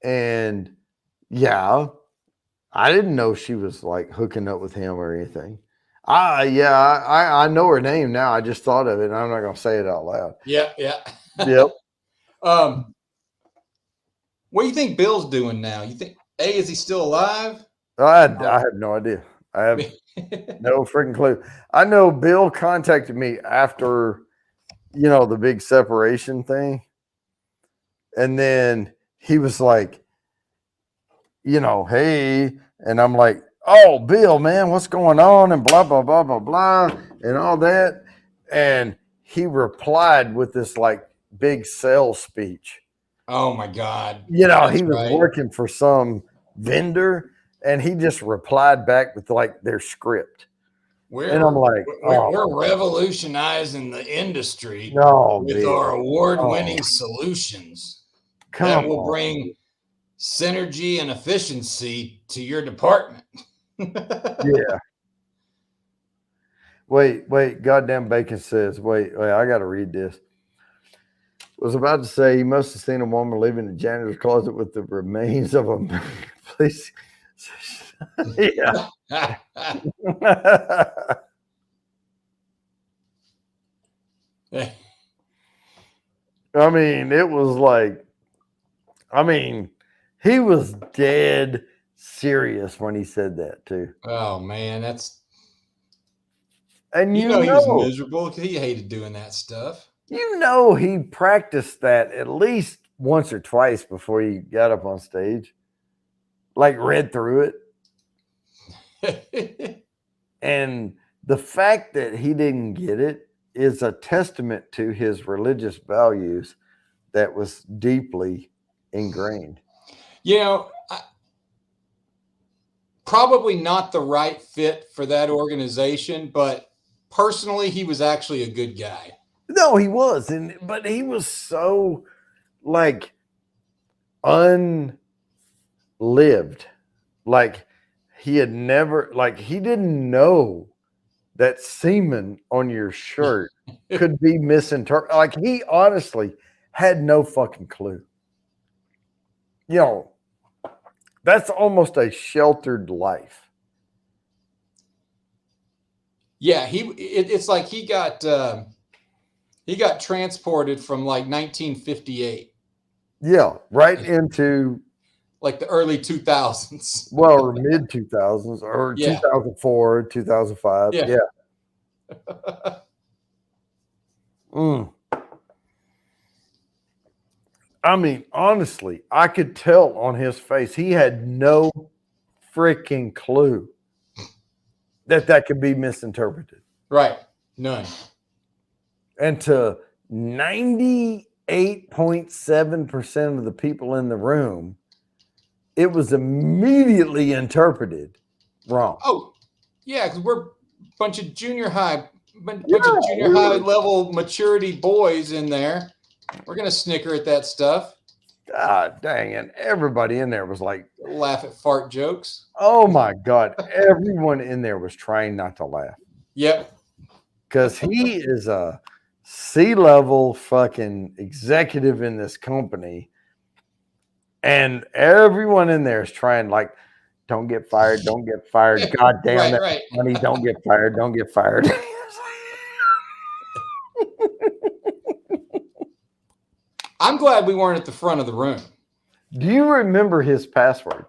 And yeah, I didn't know she was like hooking up with him or anything. I know her name now. I just thought of it, and I'm not gonna say it out loud. Yeah. Yep. What do you think Bill's doing now? You think is he still alive? I have no idea. I have no freaking clue. I know Bill contacted me after, the big separation thing. And then he was like, hey, and I'm like, oh, Bill, man, what's going on? And blah, blah, blah, blah, blah, and all that. And he replied with this like big sales speech. Oh my God. He was working for some vendor, and he just replied back with like their script. And I'm like, we're revolutionizing the industry with our award-winning solutions that will bring synergy and efficiency to your department. Yeah. Wait, goddamn Bacon says, wait, I got to read this. Was about to say he must have seen a woman leaving the janitor's closet with the remains of a police. Yeah. I mean, it was like, he was dead serious when he said that too. Oh man, and he was miserable because he hated doing that stuff. He practiced that at least once or twice before he got up on stage, like read through it. And the fact that he didn't get it is a testament to his religious values that was deeply ingrained. Probably not the right fit for that organization, but personally, he was actually a good guy. No, he was, but he was so like unlived. like he had never, like he didn't know that semen on your shirt could be misinterpreted. Like he honestly had no fucking clue. You know, that's almost a sheltered life. Yeah, it's like he got transported from like 1958. Yeah, right into like the early 2000s. Well, mid 2000s or Yeah. 2004, 2005. Yeah. Yeah. I mean, honestly, I could tell on his face he had no freaking clue that could be misinterpreted. Right. None. And to 98.7% of the people in the room, it was immediately interpreted wrong. Oh, yeah, because we're a bunch of junior high level maturity boys in there. We're gonna snicker at that stuff. God dang, and everybody in there was like, laugh at fart jokes. Oh my God. Everyone in there was trying not to laugh. Yep. Because he is a C-level fucking executive in this company. And everyone in there is trying, like, don't get fired, don't get fired. God damn it. Money, don't get fired, don't get fired. I'm glad we weren't at the front of the room. Do you remember his password?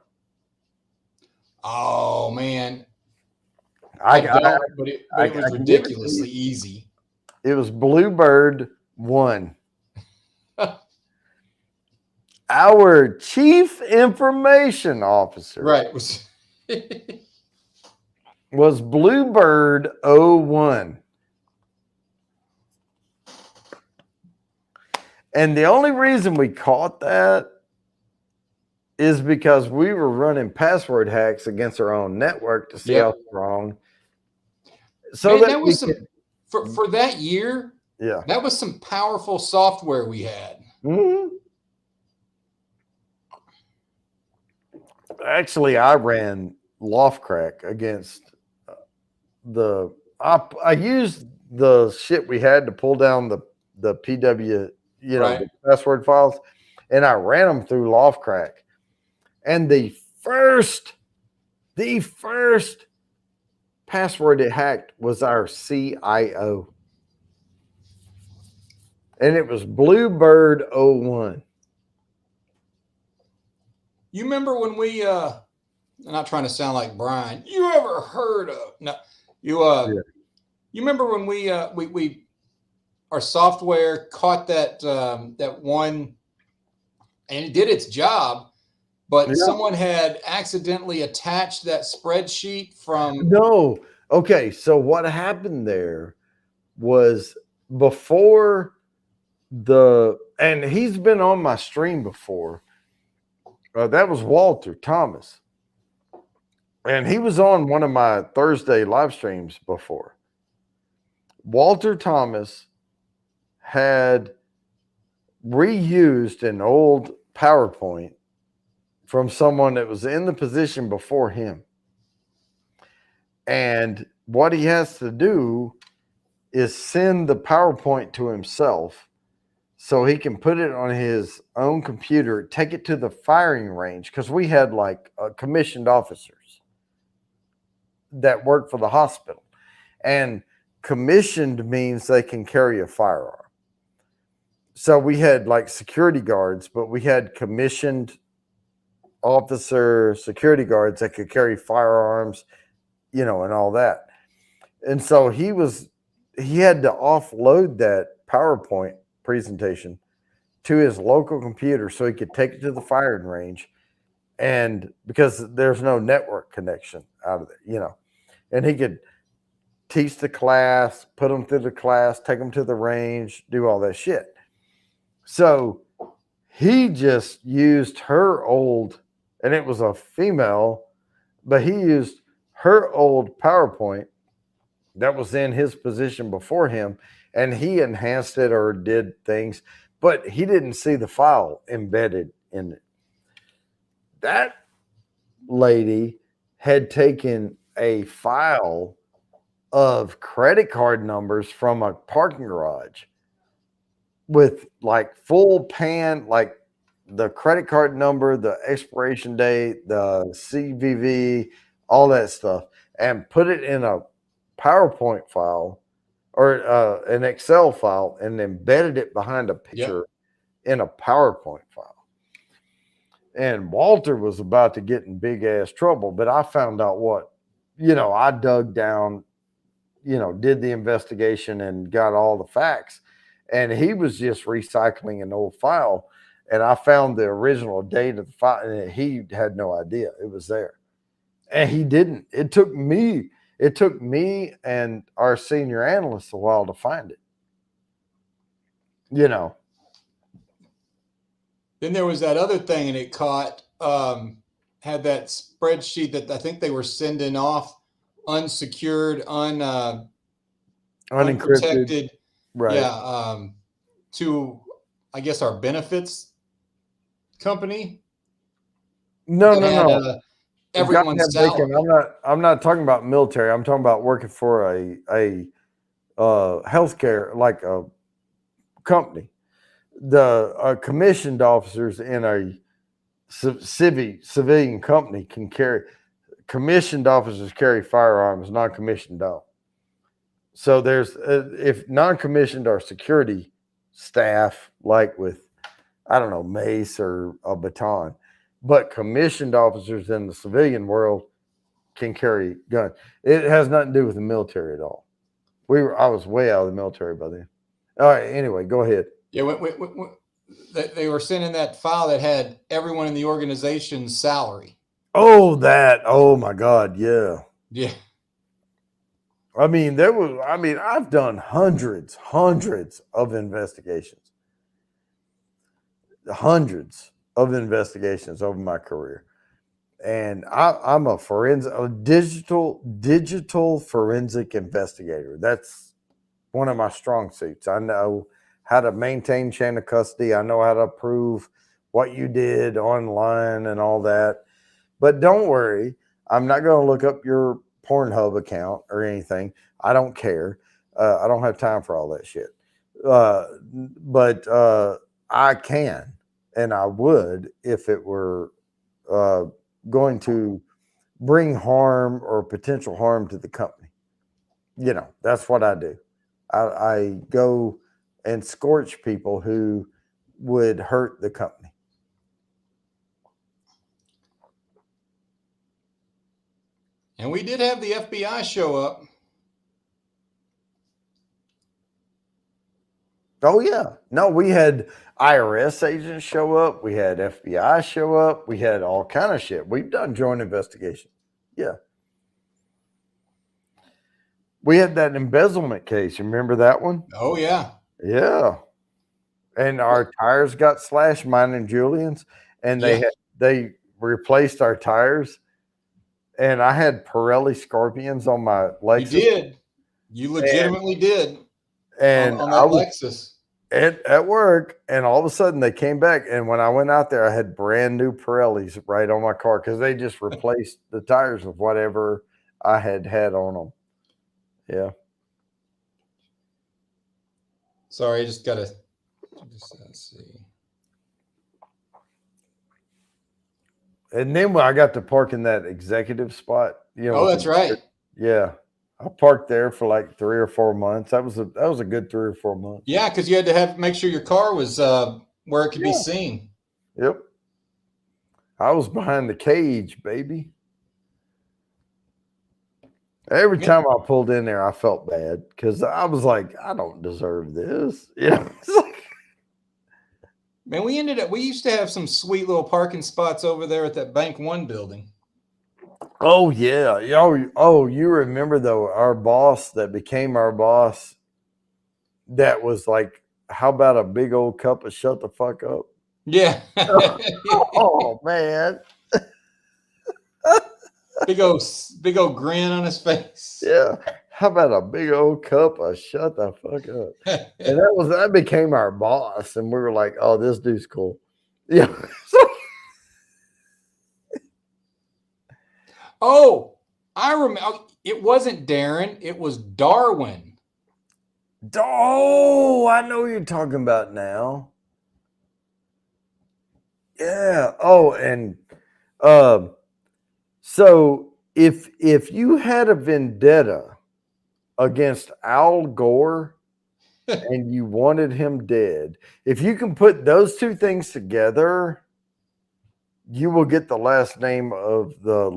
Oh man, I don't, but it was ridiculously easy. It was Bluebird 1. Our chief information officer, right, was Bluebird 01. And the only reason we caught that is because we were running password hacks against our own network to see how strong. So man, that was for that year. Yeah, that was some powerful software we had. Mm-hmm. Actually, I ran Loftcrack against I used the shit we had to pull down the PW, the password files, and I ran them through Loftcrack. And the first password it hacked was our CIO. And it was Bluebird 01. You remember when we I'm not trying to sound like Brian. You ever heard of you remember when we our software caught that one and it did its job, but someone had accidentally attached that spreadsheet from No. Okay, so what happened there was before and he's been on my stream before. That was Walter Thomas. And he was on one of my Thursday live streams before. Walter Thomas had reused an old PowerPoint from someone that was in the position before him. And what he has to do is send the PowerPoint to himself so he can put it on his own computer, take it to the firing range, because we had like commissioned officers that work for the hospital. And commissioned means they can carry a firearm. So we had like security guards, but we had commissioned officer security guards that could carry firearms, and all that. And so he had to offload that PowerPoint presentation to his local computer so he could take it to the firing range, and because there's no network connection out of there, and he could teach the class, put them through the class, take them to the range, do all that shit. So he just used her old, and it was a female, but he used her old PowerPoint that was in his position before him, and he enhanced it or did things, but he didn't see the file embedded in it. lady had taken a file of credit card numbers from a parking garage with like full pan, like the credit card number, the expiration date, the CVV, all that stuff, and put it in a PowerPoint file or an Excel file and embedded it behind a picture in a PowerPoint file. And Walter was about to get in big ass trouble, but I found out what, I dug down, did the investigation and got all the facts. And he was just recycling an old file. And I found the original date of the file, and he had no idea it was there. And he didn't. It took me and our senior analyst a while to find it. Then there was that other thing, and it caught had that spreadsheet that I think they were sending off unsecured, Unencrypted, unprotected, right? Yeah, to I guess our benefits company. No. Everyone's salary. I'm not talking about military. I'm talking about working for a healthcare, like a company. The commissioned officers in a civilian company can carry. Commissioned officers carry firearms, non-commissioned don't. So there's if non-commissioned are security staff, like with, I don't know, mace or a baton, but commissioned officers in the civilian world can carry guns. It has nothing to do with the military at all. I was way out of the military by then. All right. Anyway, go ahead. Yeah, they were sending that file that had everyone in the organization's salary. Oh my God. Yeah. Yeah. I've done hundreds of investigations. Hundreds of investigations over my career. And I'm a digital forensic investigator. That's one of my strong suits. I know how to maintain chain of custody. I know how to prove what you did online and all that. But don't worry, I'm not going to look up your Pornhub account or anything. I don't care. I don't have time for all that shit. But I can, and I would if it were going to bring harm or potential harm to the company. That's what I do. I go and scorch people who would hurt the company. And we did have the FBI show up. Oh, yeah. No, we had IRS agents show up. We had FBI show up. We had all kind of shit. We've done joint investigations. Yeah. We had that embezzlement case. You remember that one? Oh, yeah. Yeah. And our tires got slashed, mine and Julian's, and they replaced our tires. And I had Pirelli Scorpions on my Lexus. You did. You legitimately did. And on that Lexus. At work, and all of a sudden they came back. And when I went out there, I had brand new Pirellis right on my car because they just replaced the tires with whatever I had on them. Yeah. Sorry, I just got to see. And then when I got to park in that executive spot, oh, that's right. Yeah. I parked there for like 3 or 4 months. That was a good 3 or 4 months. Yeah, because you had to make sure your car was where it could be seen. Yep. I was behind the cage, baby. Every time I pulled in there, I felt bad because I was like, I don't deserve this. Yeah. Man, we used to have some sweet little parking spots over there at that Bank One building. Oh, yeah. Oh, you remember, though, our boss that became our boss that was like, how about a big old cup of shut the fuck up? Yeah. Oh, man. Big old grin on his face. Yeah. How about a big old cup of shut the fuck up? And that became our boss. And we were like, oh, this dude's cool. Yeah. Oh, I remember. It wasn't Darren. It was Darwin. Oh, I know what you're talking about now. Yeah. Oh, and so if you had a vendetta against Al Gore and you wanted him dead, if you can put those two things together, you will get the last name of the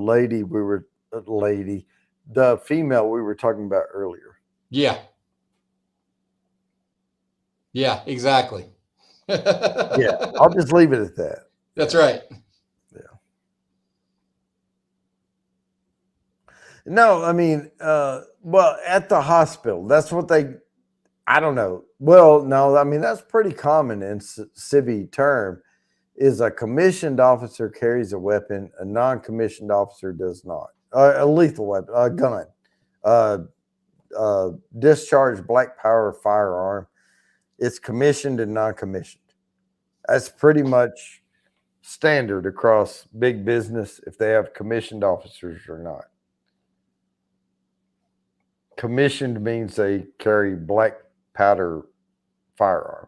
the female we were talking about earlier. Yeah. Yeah, exactly. Yeah, I'll just leave it at that. That's right. Yeah. No, I mean, well, at the hospital, that's what I don't know. Well, no, I mean, that's pretty common in civvy term is a commissioned officer carries a weapon, a non-commissioned officer does not. A lethal weapon, a gun, discharged black power firearm. It's commissioned and non-commissioned. That's pretty much standard across big business if they have commissioned officers or not. Commissioned means they carry black powder firearm.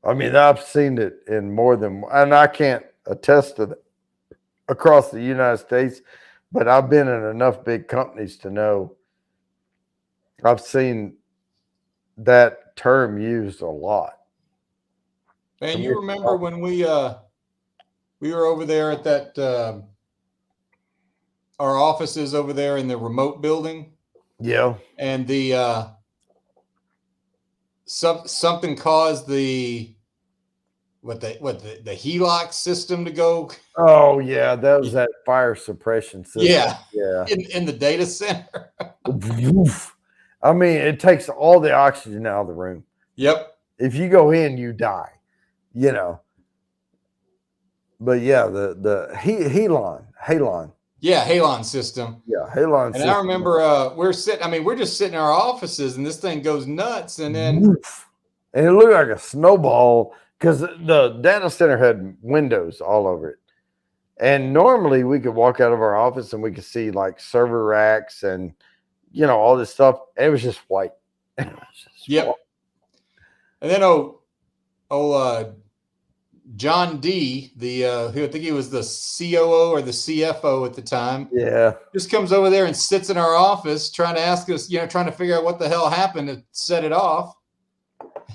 I mean, I've seen it in more than, and I can't attest to that across the United States, but I've been in enough big companies to know I've seen that term used a lot. Man, you remember when we were over there at that our offices over there in the remote building? Yeah. And the something caused the HELOC system to go. Oh yeah, that was that fire suppression system. Yeah. Yeah. In the data center. I mean, it takes all the oxygen out of the room. Yep. If you go in, you die. You know. But yeah, the halon. Yeah, halon system. Yeah, halon and system. I remember we're just sitting in our offices and this thing goes nuts, and then and it looked like a snowball because the data center had windows all over it. And normally we could walk out of our office and we could see like server racks and all this stuff. And it was just white. Yep. White. And then John D, who I think he was the COO or the CFO at the time. Yeah. Just comes over there and sits in our office trying to ask us, trying to figure out what the hell happened to set it off.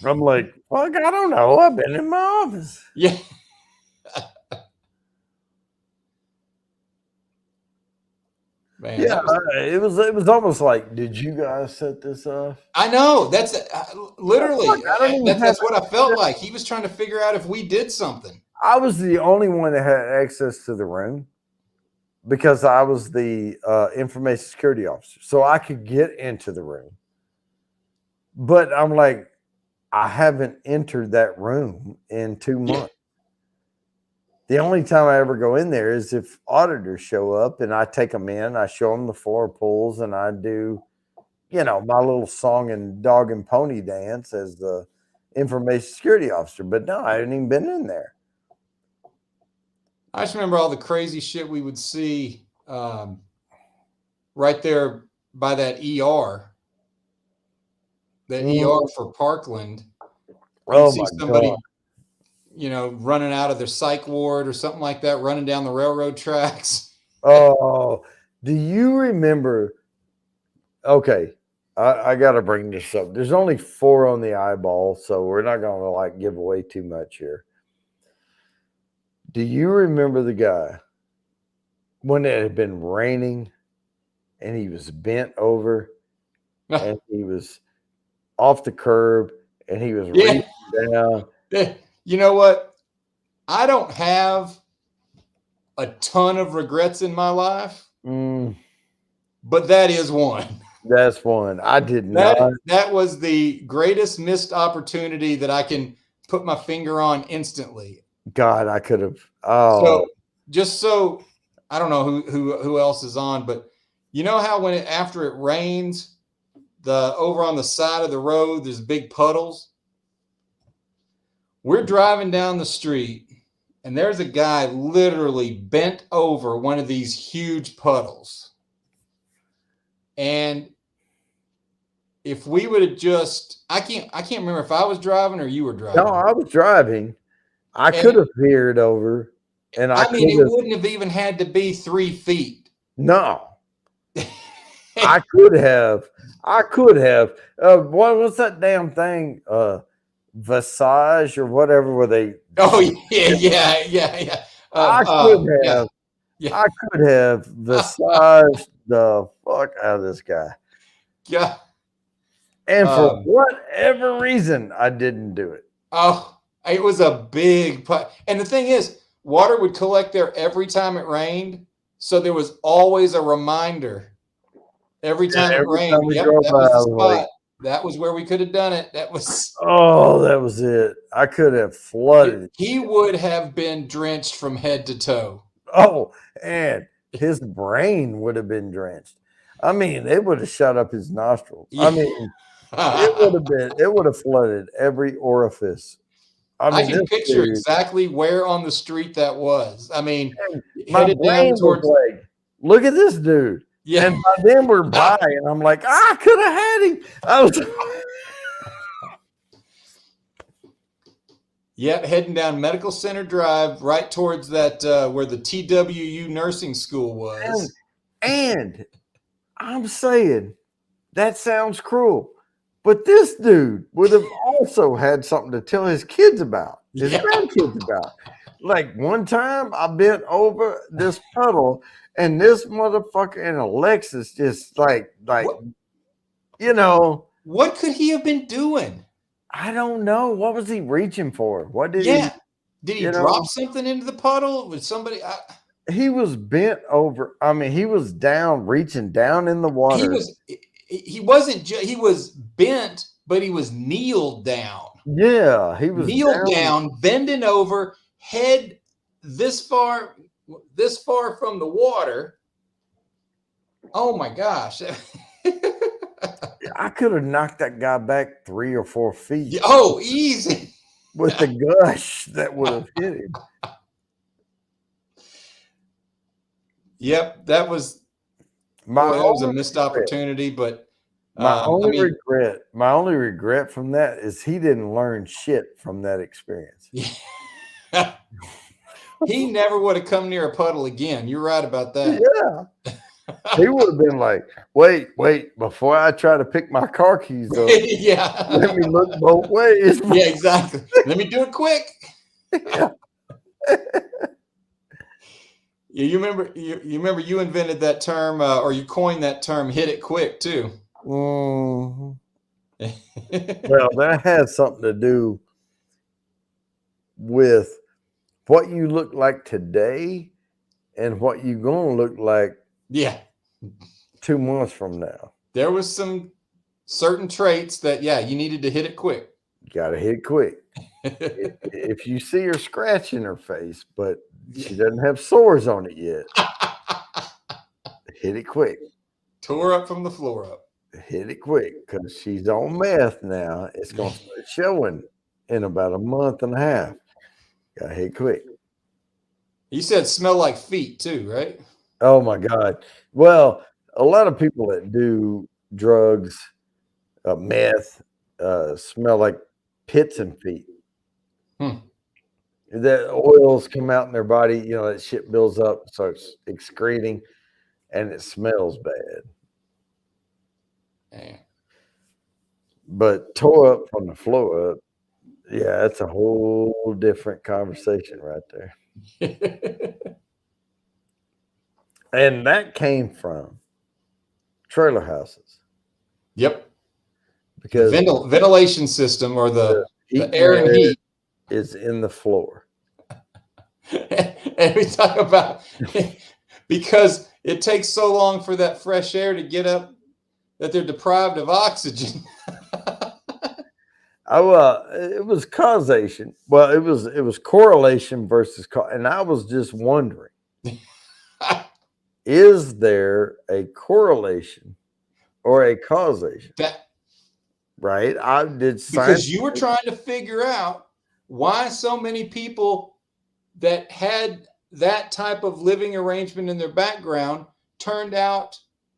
I'm like, fuck, I don't know. I've been in my office. Yeah. Man, yeah, it was almost like, did you guys set this up? I know. That's literally, that's what I felt like. He was trying to figure out if we did something. I was the only one that had access to the room because I was the information security officer. So I could get into the room. But I'm like, I haven't entered that room in 2 months. Yeah. The only time I ever go in there is if auditors show up and I take them in, I show them the floor pulls and I do, my little song and dog and pony dance as the information security officer. But no, I hadn't even been in there. I just remember all the crazy shit we would see right there by that ER. The ER for Parkland. Oh my God. Running out of their psych ward or something like that, running down the railroad tracks. Oh, do you remember? Okay, I got to bring this up. There's only 4 on the eyeball, so we're not going to give away too much here. Do you remember the guy when it had been raining and he was bent over and he was off the curb and he was reaching down? You know what? I don't have a ton of regrets in my life, but that is one. That's one. I did not. That was the greatest missed opportunity that I can put my finger on instantly. God, I could have. Oh, so I don't know who else is on, but you know how after it rains, over on the side of the road, there's big puddles. We're driving down the street and there's a guy literally bent over one of these huge puddles. And if we would have just, I can't remember if I was driving or you were driving. No, I was driving. I could have veered over, and I mean, it wouldn't have even had to be 3 feet. No, I could have. What's that damn thing? Visage or whatever, where they. Oh yeah. I could have visaged the fuck out of this guy. Yeah. And for whatever reason, I didn't do it. Oh, it was a big putt. And the thing is, water would collect there every time it rained. So there was always a reminder every time it rained. Yep, that was the spot. That was where we could have done it. That was. Oh, that was it. I could have flooded. He would have been drenched from head to toe. Oh, and his brain would have been drenched. I mean, it would have shut up his nostrils. I mean, it would have flooded every orifice. I can picture exactly where on the street that was. I mean, my brain was like, look at this dude. Yeah. And by then we're by, and I'm like, I could have had him. I was. Yep, heading down Medical Center Drive, right towards that where the TWU nursing school was. And I'm saying that sounds cruel, but this dude would have also had something to tell his kids about, his grandkids about. Like one time I bent over this puddle and this motherfucker in a Lexus just like what? You know. What could he have been doing? I don't know. What was he reaching for? What did he? Did he drop something into the puddle? Was somebody? He was bent over. I mean, he was down, reaching down in the water. He wasn't. He was bent, but he was kneeled down. Yeah, he was kneeled down, bending over, head this far from the water. Oh my gosh. I could have knocked that guy back 3 or 4 feet. Oh, easy. With the gush that would have hit him. Yep, that was a missed opportunity, but my only regret from that is he didn't learn shit from that experience. He never would have come near a puddle again. You're right about that. Yeah. He would have been like, wait, before I try to pick my car keys up, let me look both ways. Yeah, exactly. Let me do it quick. Yeah. You remember you invented that term or you coined that term, hit it quick too. Mm-hmm. Well, that has something to do with what you look like today and what you're going to look like 2 months from now. There was some certain traits that, you needed to hit it quick. You got to hit it quick. if you see her scratching her face, but she doesn't have sores on it yet, hit it quick. Tore up from the floor up. Hit it quick because she's on meth now. It's going to start showing in about a month and a half. Got to hit quick. You said smell like feet too, right? Oh my God. Well, a lot of people that do drugs, meth, smell like pits and feet. The oils come out in their body, that shit builds up, starts excreting, and it smells bad. Yeah. But tore up from the floor up, that's a whole different conversation right there. And that came from trailer houses. Yep. Because ventilation system or the air and heat is in the floor. And we talk about because it takes so long for that fresh air to get up that they're deprived of oxygen. It was causation. Well, it was correlation versus and I was just wondering, is there a correlation or a causation? Right? I did because you were trying to figure out why so many people that had that type of living arrangement in their background turned out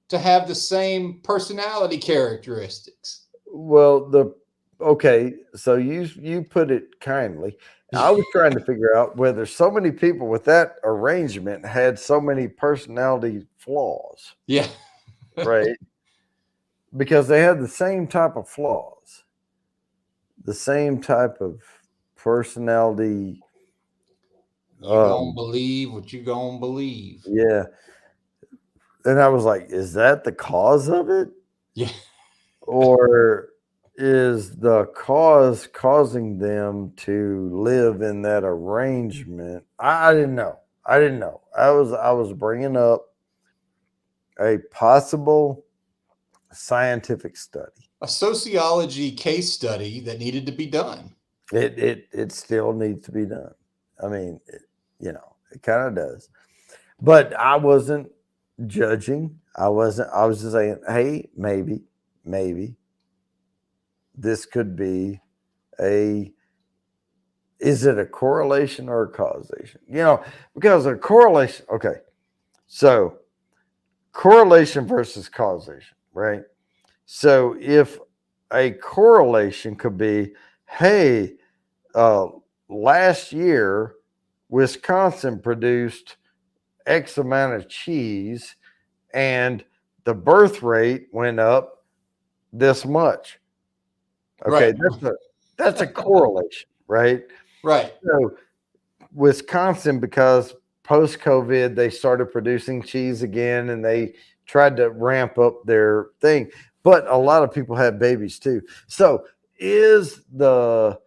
to have the same personality characteristics. Well, okay, so you put it kindly. I was trying to figure out whether so many people with that arrangement had so many personality flaws, Yeah. right? Because they had the same type of flaws, the same type of personality. You gonna believe what you gonna believe. Yeah. And I was like, is that the cause of it? Yeah. Or is the cause causing them to live in that arrangement? I didn't know. I didn't know. I was bringing up a possible scientific study. A sociology case study that needed to be done. It still needs to be done. I mean, it kind of does. But I wasn't judging. I was just saying, hey, maybe this could be is it a correlation or a causation? Because a correlation, okay. So correlation versus causation, right? So if a correlation could be, hey, last year, Wisconsin produced X amount of cheese and the birth rate went up this much. Okay, right. that's a correlation, right? Right. So Wisconsin, because post-COVID, they started producing cheese again and they tried to ramp up their thing. But a lot of people have babies too. So is the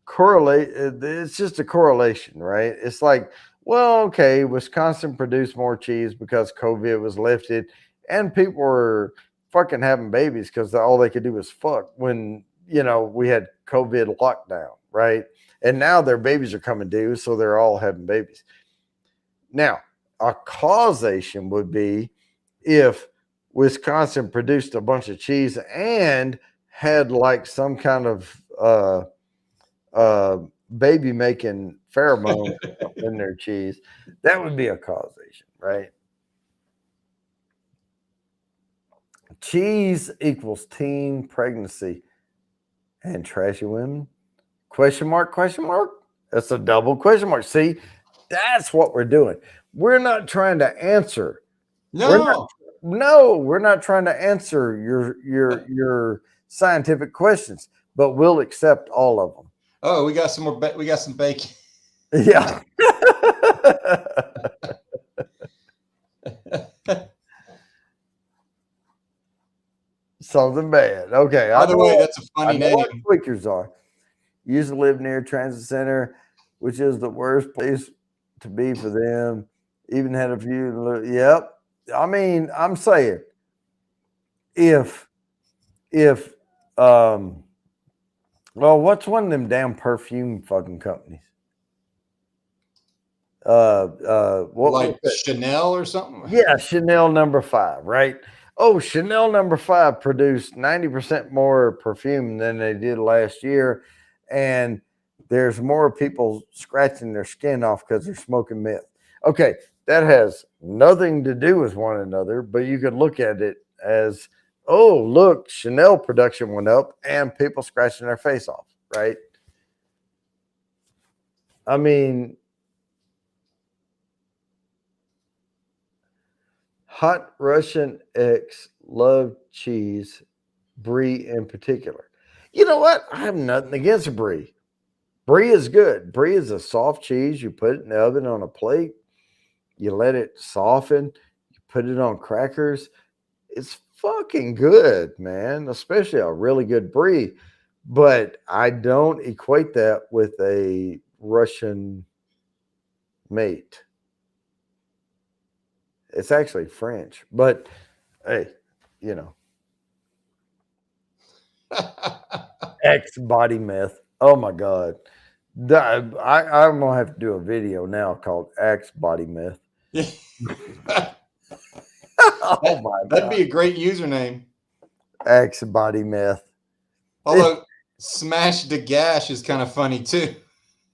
correlate? It's just a correlation, right? It's like, well, okay, Wisconsin produced more cheese because COVID was lifted and people were fucking having babies because all they could do was fuck when, we had COVID lockdown, right? And now their babies are coming due, so they're all having babies. Now, a causation would be if Wisconsin produced a bunch of cheese and had like some kind of baby making pheromone in their cheese. That would be a causation, right? Cheese equals teen pregnancy and trashy women. Question mark, question mark. That's a double question mark. See, that's what we're doing. We're not trying to answer. No. We're not trying to answer your scientific questions, but we'll accept all of them. Oh, we got some more. We got some bacon. Yeah. Something bad. Okay. By the way, that's a funny name. What tweakers are. Used to live near transit center, which is the worst place to be for them. Even had a few. Yep. I mean, I'm saying if well, what's one of them damn perfume fucking companies? What like Chanel or something? Yeah, Chanel No. 5, right? Oh, Chanel No. 5 produced 90% more perfume than they did last year. And there's more people scratching their skin off because they're smoking meth. Okay, that has nothing to do with one another, but you could look at it as, oh, look, Chanel production went up and people scratching their face off, right? I mean, hot Russian X love cheese, brie in particular. You know what? I have nothing against brie. Brie is good. Brie is a soft cheese. You put it in the oven on a plate. You let it soften. You put it on crackers. It's fucking good, man, especially a really good brie. But I don't equate that with a Russian mate. It's actually French, but hey, X body meth. Oh my God. I'm going to have to do a video now called X body meth. Oh my God. That'd be a great username. X body meth. Although Smash the Gash is kind of funny too.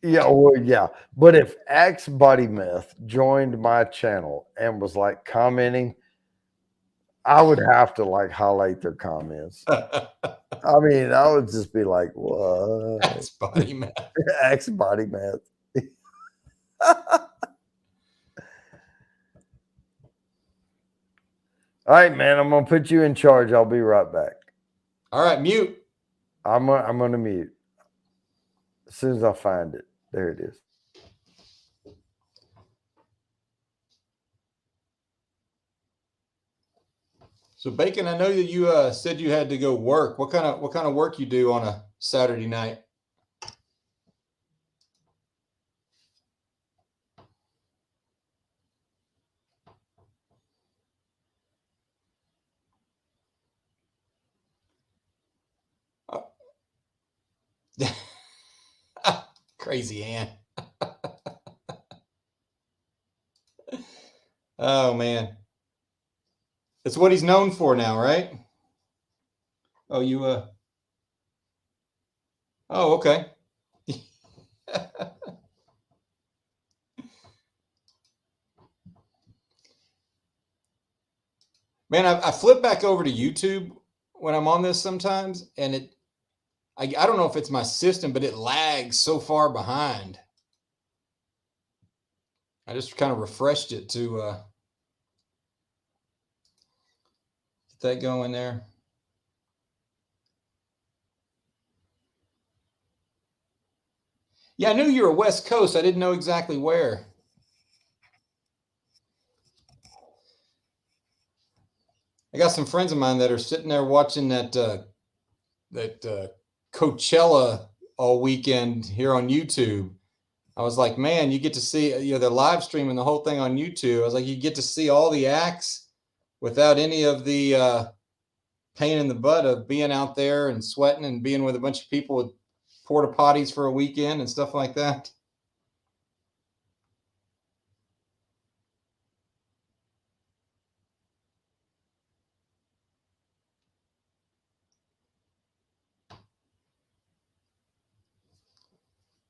Yeah, well, yeah. But if Axe Body Meth joined my channel and was like commenting, I would have to like highlight their comments. I mean, I would just be like, what? That's body man. Axe Body Meth. All right, man. I'm gonna put you in charge. I'll be right back. All right, mute. I'm gonna mute as soon as I find it. There it is. So Bacon, I know that you said you had to go work. What kind of work you do on a Saturday night? Crazy Ann. Oh man. It's what he's known for now, right? Oh, you oh, okay. Man, I flip back over to YouTube when I'm on this sometimes, and I don't know if it's my system, but it lags so far behind. I just kind of refreshed it to get that going there. Yeah, I knew you were West Coast. I didn't know exactly where. I got some friends of mine that are sitting there watching that Coachella all weekend here on YouTube. I was like, man, you get to see, they're live streaming the whole thing on YouTube. I was like, you get to see all the acts without any of the pain in the butt of being out there and sweating and being with a bunch of people with porta potties for a weekend and stuff like that.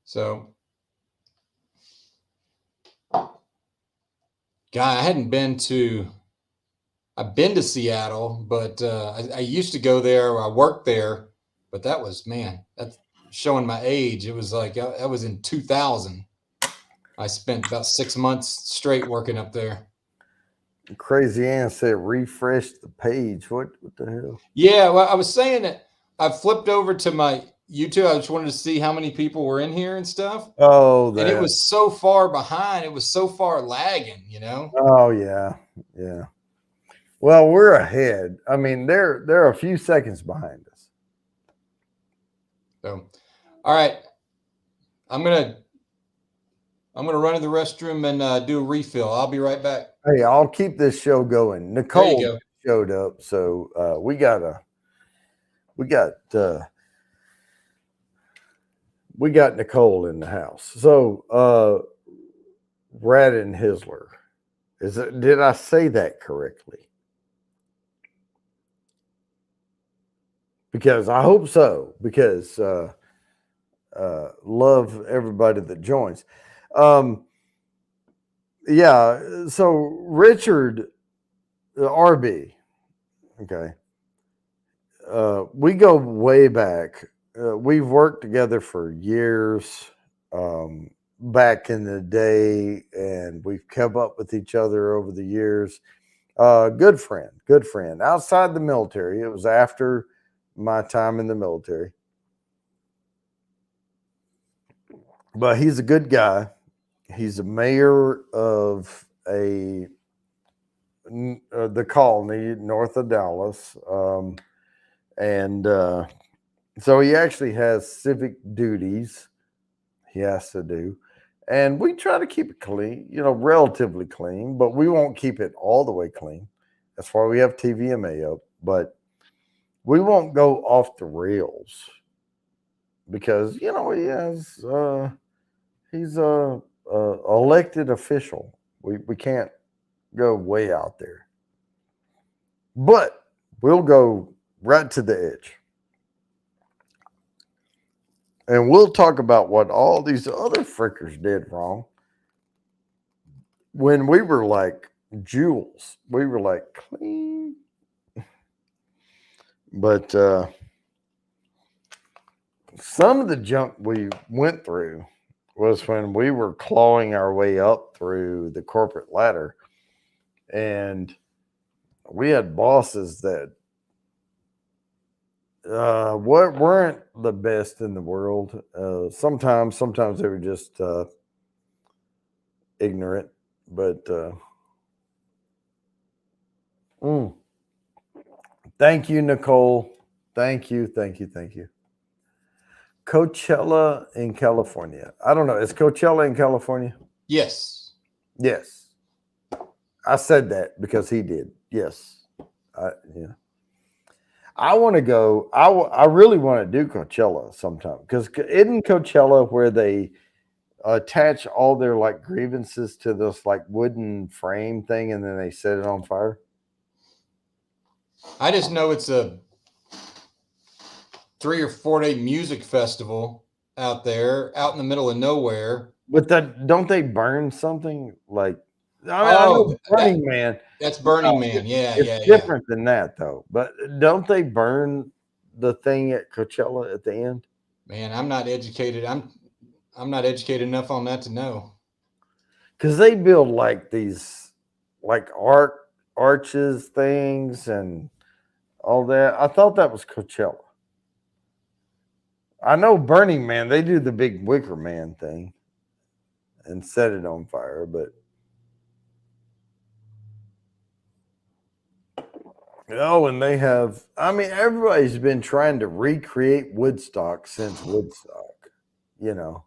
So, guy, I've been to Seattle, but I used to go there. I worked there, but that's showing my age. It was like, that was in 2000. I spent about 6 months straight working up there. Crazy Ann said refresh the page. What the hell? Yeah, well, I was saying that I flipped over to my YouTube. I just wanted to see how many people were in here and stuff. Oh, and it was so far behind. It was so far lagging, Oh, yeah. Yeah. Well, we're ahead. I mean, they're a few seconds behind us. So, all right. I'm gonna run to the restroom and do a refill. I'll be right back. Hey, I'll keep this show going. Nicole showed up, so we got Nicole in the house. So Radin Hisler. Did I say that correctly? Because I hope so, because love everybody that joins. Yeah, so Richard RB, okay. We go way back. We've worked together for years back in the day, and we've kept up with each other over the years. Good friend. Outside the military, it was after my time in the military. But he's a good guy. He's a mayor of the colony north of Dallas. So he actually has civic duties he has to do. And we try to keep it clean, relatively clean, but we won't keep it all the way clean. That's why we have TVMA up. But we won't go off the rails because, he's a elected official. We can't go way out there. But we'll go right to the edge. And we'll talk about what all these other frickers did wrong. When we were like jewels, we were like clean. But some of the junk we went through was when we were clawing our way up through the corporate ladder. And we had bosses that weren't the best in the world. Sometimes they were just ignorant, but thank you, Nicole. Thank you. Coachella in California. I don't know. Is Coachella in California? Yes. Yes. I said that because he did. Yes. Yeah. I want to go. I really want to do Coachella sometime, because isn't Coachella where they attach all their like grievances to this like wooden frame thing and then they set it on fire? I just know it's a 3 or 4 day music festival out there, out in the middle of nowhere. But don't they burn something like? I know Burning Man. That's Burning Man. Yeah, it's different than that though. But don't they burn the thing at Coachella at the end? Man, I'm not educated. I'm not educated enough on that to know. Because they build like these like arches things and all that. I thought that was Coachella. I know Burning Man, they do the big Wicker Man thing and set it on fire, but and they have, I mean, everybody's been trying to recreate Woodstock since Woodstock, Yeah,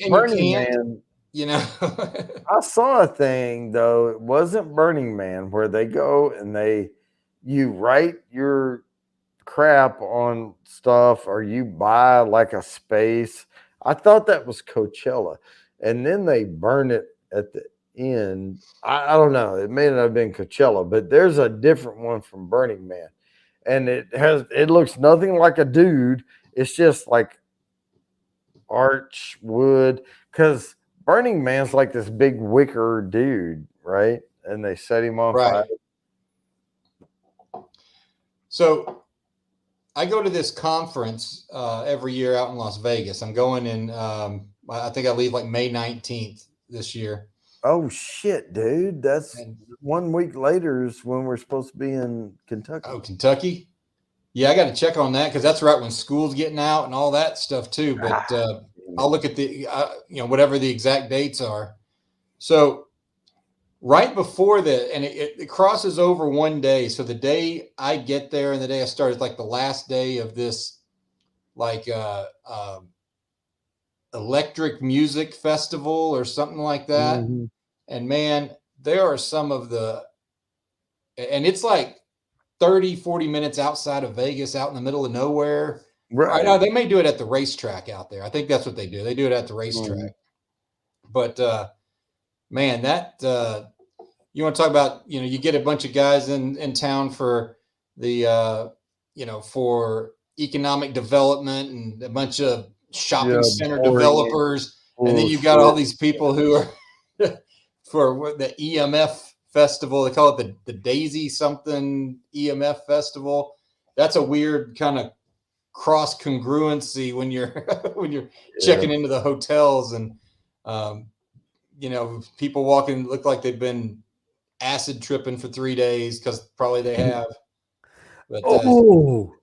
Burning Man, I saw a thing though. It wasn't Burning Man where they go and you write your crap on stuff or you buy like a space. I thought that was Coachella, and then they burn it at the end. I don't know. It may not have been Coachella, but there's a different one from Burning Man, and it looks nothing like a dude. It's just like arch wood, because Burning Man's like this big wicker dude, right? And they set him on fire. So I go to this conference every year out in Las Vegas. I'm going in, I think I leave like May 19th this year. Oh, shit, dude. That's 1 week later is when we're supposed to be in Kentucky. Oh, Kentucky? Yeah, I got to check on that because that's right when school's getting out and all that stuff too. But I'll look at the, whatever the exact dates are. So right before that, and it crosses over one day. So the day I get there and the day I start is like the last day of this, like electric music festival or something like that. Mm-hmm. And man, there are some of and it's like 30, 40 minutes outside of Vegas, out in the middle of nowhere. Right now, they may do it at the racetrack out there. I think that's what they do. They do it at the racetrack. Mm-hmm. But man, that you want to talk about, you get a bunch of guys in town for the, for economic development and a bunch of shopping center developers. And then you've got all these people who are for the EMF festival. They call it the Daisy something EMF festival. That's a weird kind of cross congruency when you're checking into the hotels and, people walking look like they've been acid tripping for 3 days because probably they have. But,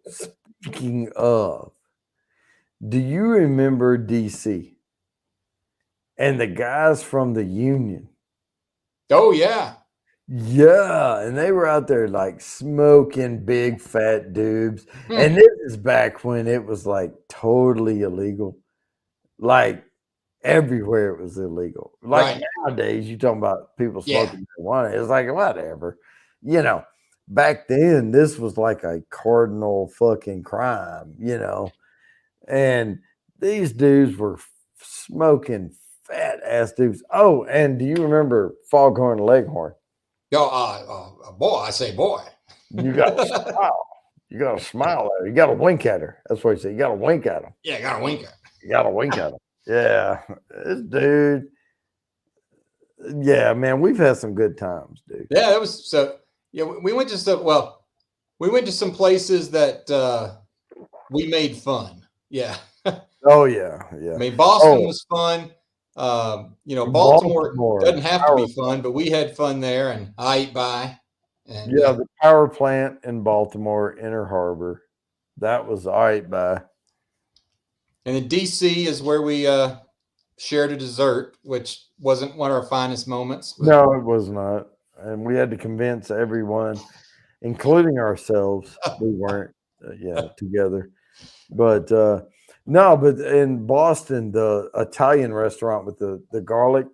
speaking of, do you remember DC and the guys from the Union? Oh yeah. Yeah, and they were out there like smoking big fat dubs. And this is back when it was like totally illegal. Like everywhere it was illegal. Like nowadays, you talking about people smoking marijuana. It's like whatever. Back then this was like a cardinal fucking crime, And these dudes were smoking fat ass dudes. Oh, and do you remember Foghorn Leghorn? Boy, I say boy. You got style. You got to smile at her. You got to wink at her. That's what he said. You got to wink at him. Yeah, got a wink at. You got to wink at him. Yeah, this dude. Yeah, man, we've had some good times, dude. Yeah, that was so. Yeah, we went to some places that we made fun. Yeah. Oh yeah, yeah. I mean, Boston was fun. Baltimore doesn't have to be fun, but we had fun there, and I ate by. And, yeah, the power plant in Baltimore, Inner Harbor, that was I ate by. And then DC is where we shared a dessert, which wasn't one of our finest moments. But... No, it was not. And we had to convince everyone, including ourselves, we weren't together. But no, but in Boston, the Italian restaurant with the garlic,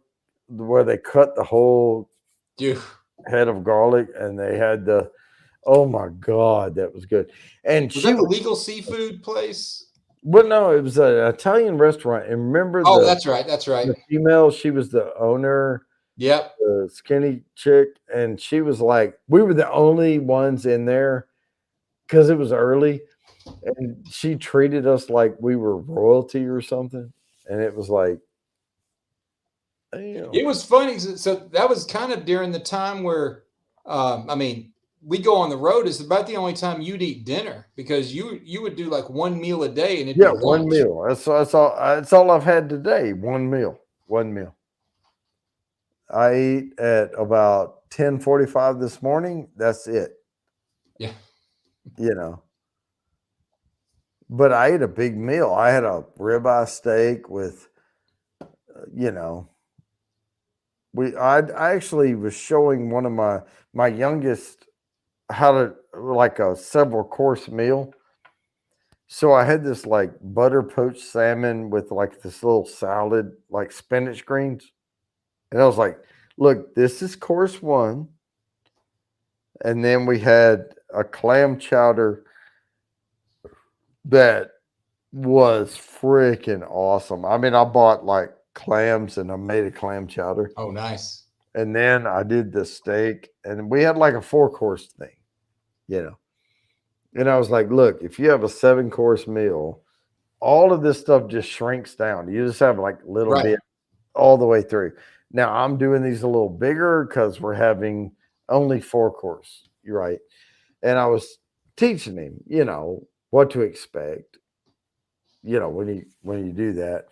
where they cut the whole head of garlic, and they had oh my God, that was good. And was that the legal seafood place? Well, no, it was an Italian restaurant. And remember, that's right. The female, she was the owner. Yep. The skinny chick, and she was like, we were the only ones in there because it was early, and she treated us like we were royalty or something. And it was like, it was funny. So that was kind of during the time where, we go on the road. It's about the only time you'd eat dinner, because you would do like one meal a day, and it'd be one meal. That's all I've had today. One meal. I ate at about 10:45 this morning. That's it. Yeah. But I ate a big meal. I had a ribeye steak with, I actually was showing one of my youngest how to like a several course meal. So I had this like butter poached salmon with like this little salad, like spinach greens. And I was like, look, this is course one. And then we had a clam chowder that was freaking awesome. I mean, I bought like clams and I made a clam chowder. Oh, nice. And then I did the steak, and we had like a 4-course thing, And I was like, look, if you have a 7-course meal, all of this stuff just shrinks down. You just have like little bit all the way through. Now I'm doing these a little bigger because we're having only 4-course. You're right. And I was teaching him, what to expect, when you do that.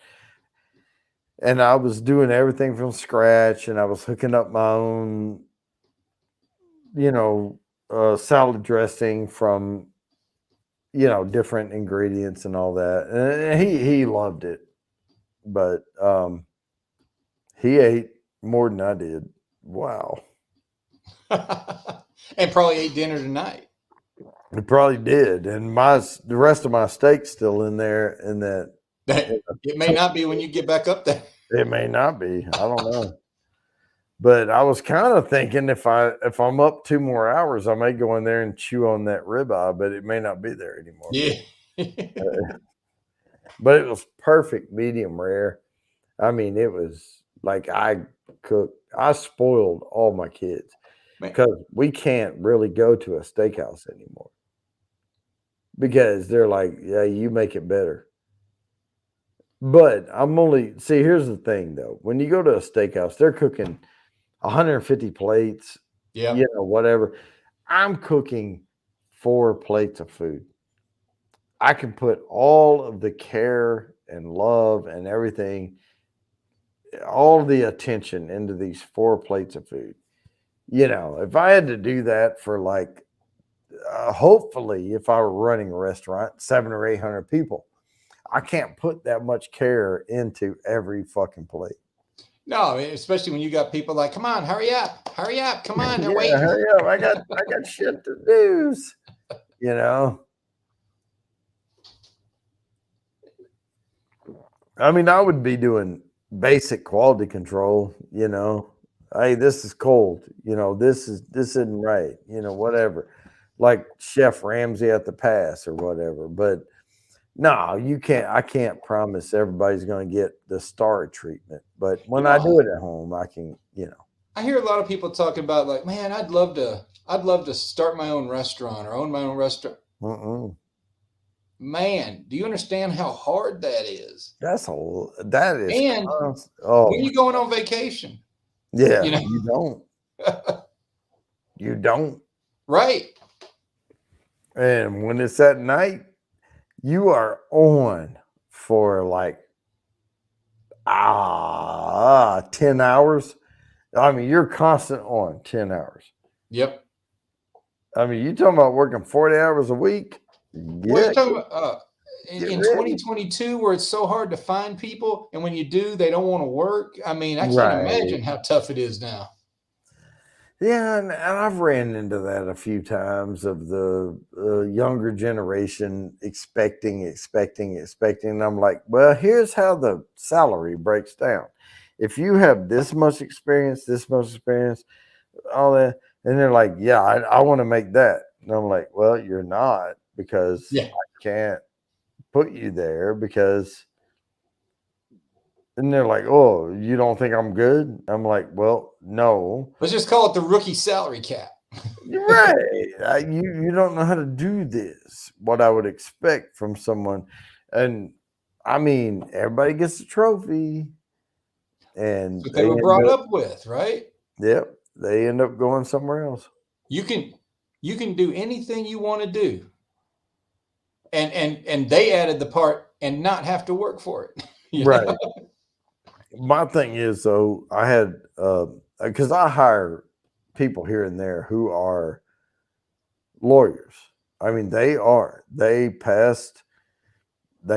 And I was doing everything from scratch, and I was hooking up my own, salad dressing from, different ingredients and all that. And he loved it, but he ate more than I did. Wow. And probably ate dinner tonight. He probably did. And the rest of my steak's still in there, and that. It may not be when you get back up there. It may not be. I don't know. But I was kind of thinking if I'm up 2 more hours, I may go in there and chew on that ribeye, but it may not be there anymore. Yeah. But it was perfect medium rare. I mean, it was like I spoiled all my kids because we can't really go to a steakhouse anymore because they're like, yeah, you make it better. But here's the thing though. When you go to a steakhouse, they're cooking 150 plates, whatever. I'm cooking 4 plates of food. I can put all of the care and love and everything, all the attention into these 4 plates of food. If I had to do that for like, hopefully, if I were running a restaurant, 700 or 800 people, I can't put that much care into every fucking plate. No, especially when you got people like, come on, hurry up, come on, they're waiting. Hurry up, I got shit to do. I mean, I would be doing basic quality control, Hey, this is cold, this isn't right, whatever. Like Chef Ramsay at the pass or whatever. But no, I can't promise everybody's going to get the star treatment. But when I do it at home, I can, I hear a lot of people talking about like, man, I'd love to start my own restaurant or own my own restaurant. Man, do you understand how hard that is? That is. And Oh, when you going on vacation, yeah, you know? you don't. You don't. Right. And when it's at night, you are on for like 10 hours. I mean, you're constant on 10 hours. Yep. I mean, you talking about working 40 hours a week? What are you talking about? In ready. 2022, where it's so hard to find people, and when you do, they don't want to work. I mean, I can't Right. imagine how tough it is now. Yeah, and I've ran into that a few times of the younger generation expecting. And I'm like, well, here's how the salary breaks down. If you have this much experience, all that, and they're like, yeah, I want to make that. And I'm like, well, you're not, because Yeah. I can't put you there because. And they're like, oh, you don't think I'm good? I'm like, well, no. Let's just call it the rookie salary cap. You're right. You don't know how to do this, what I would expect from someone. And I mean, everybody gets a trophy. And That's what they were brought up with, right? Yep. They end up going somewhere else. You can do anything you want to do. And they added the part and not have to work for it. Right. My thing is, though, I had because I hire people here and there who are lawyers. I mean, they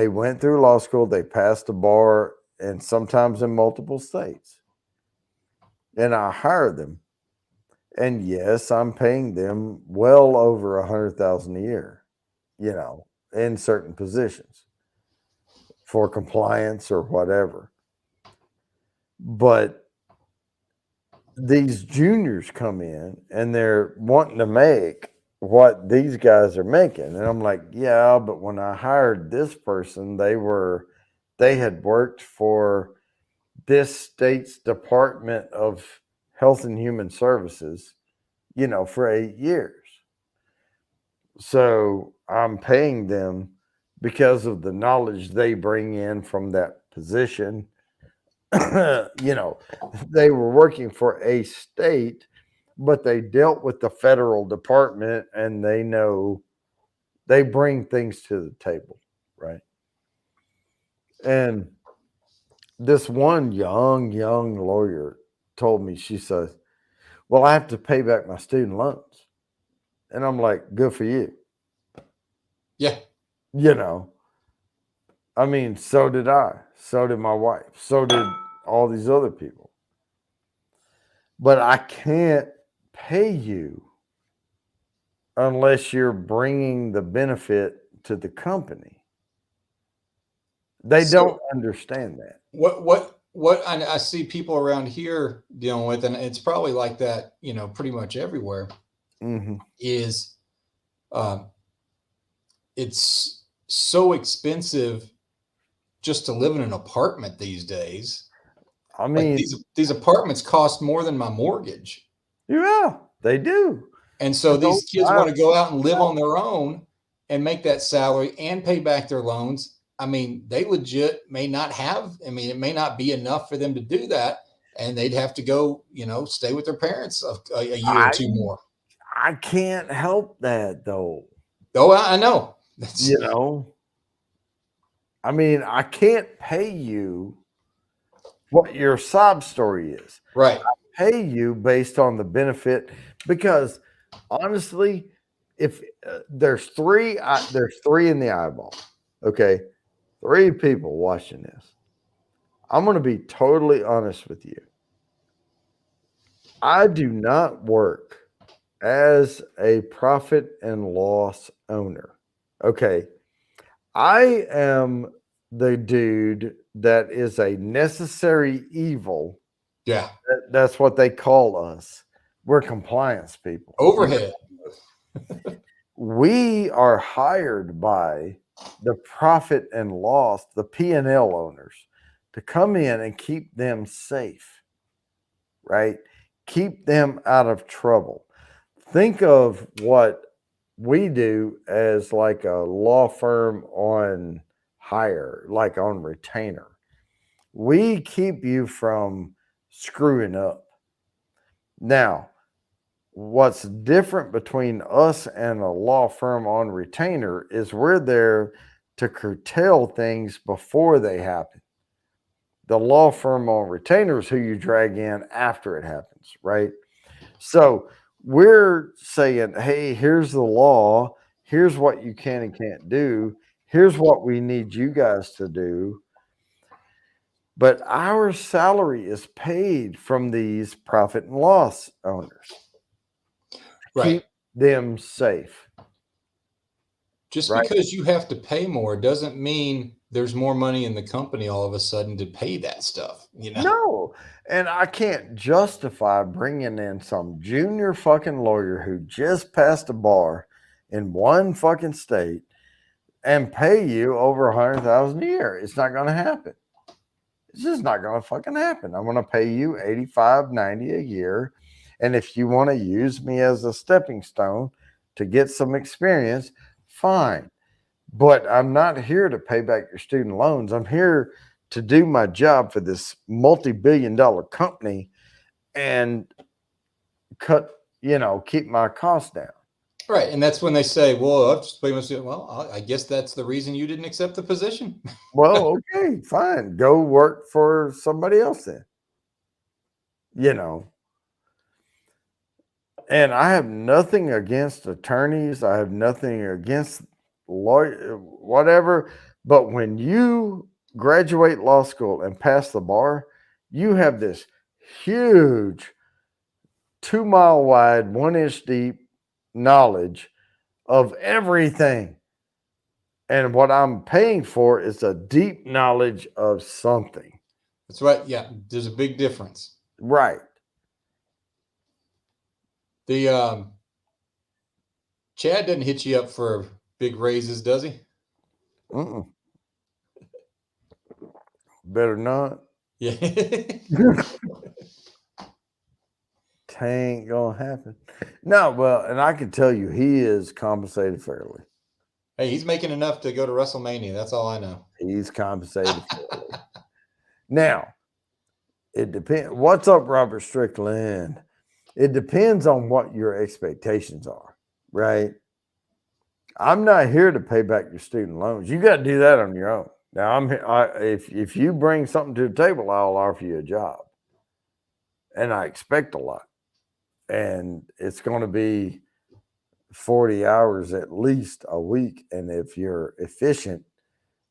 went through law school, they passed the bar, and sometimes in multiple states. And I hire them. And yes, I'm paying them well over $100,000 a year, in certain positions for compliance or whatever. But these juniors come in and they're wanting to make what these guys are making. And I'm like, yeah, but when I hired this person, they had worked for this state's Department of Health and Human Services, for 8 years. So I'm paying them because of the knowledge they bring in from that position. They were working for a state, but they dealt with the federal department, and they bring things to the table, right? And this one young lawyer told me, she says, well, I have to pay back my student loans. And I'm like, good for you. Yeah. I mean, so did I. So did my wife. So did all these other people. But I can't pay you unless you're bringing the benefit to the company. They don't understand that. What I see people around here dealing with, and it's probably like that, pretty much everywhere, is it's so expensive just to live in an apartment these days. I mean, like these apartments cost more than my mortgage. Yeah, they do. And so these kids want to go out and live on their own and make that salary and pay back their loans. I mean, they legit may not have, it may not be enough for them to do that. And they'd have to go, stay with their parents a year or two more. I can't help that, though. Oh, I know. I can't pay you what your sob story is. Right. I pay you based on the benefit, because honestly, if there's three in the eyeball, okay, 3 people watching this, I'm going to be totally honest with you. I do not work as a profit and loss owner. Okay. I am the dude that is a necessary evil. Yeah. That's what they call us. We're compliance people. Overhead. We are hired by the profit and loss, the P&L owners, to come in and keep them safe, right? Keep them out of trouble. Think of what we do as like a law firm on hire, like on retainer. We keep you from screwing up. Now, what's different between us and a law firm on retainer is we're there to curtail things before they happen. The law firm on retainer is who you drag in after it happens, right? So we're saying, hey, here's the law. Here's what you can and can't do. Here's what we need you guys to do. But our salary is paid from these profit and loss owners. Right. Keep them safe. Just right? because you have to pay more doesn't mean there's more money in the company all of a sudden to pay that stuff, you know? No. And I can't justify bringing in some junior fucking lawyer who just passed a bar in one fucking state and pay you over $100,000 a year. It's not going to happen. It's just not going to fucking happen. I'm going to pay you $85, $90 a year. And if you want to use me as a stepping stone to get some experience, fine. But I'm not here to pay back your student loans. I'm here to do my job for this multi-billion-dollar company and keep my costs down. Right. And that's when they say, well, I guess that's the reason you didn't accept the position. Well, okay, fine. Go work for somebody else then. And I have nothing against attorneys. I have nothing against lawyer, whatever. But when you graduate law school and pass the bar, you have this huge 2 mile wide, 1 inch deep knowledge of everything. And what I'm paying for is a deep knowledge of something. That's right. Yeah. There's a big difference. Right. The Chad doesn't hit you up for big raises, does he? Better not. Yeah. Ain't gonna happen. No, well, and I can tell you he is compensated fairly. Hey, he's making enough to go to WrestleMania. That's all I know. He's compensated fairly. Now, it depends. What's up, Robert Strickland? It depends on what your expectations are, right? I'm not here to pay back your student loans. You got to do that on your own. Now, if you bring something to the table, I'll offer you a job, and I expect a lot, and it's going to be 40 hours at least a week. And if you're efficient,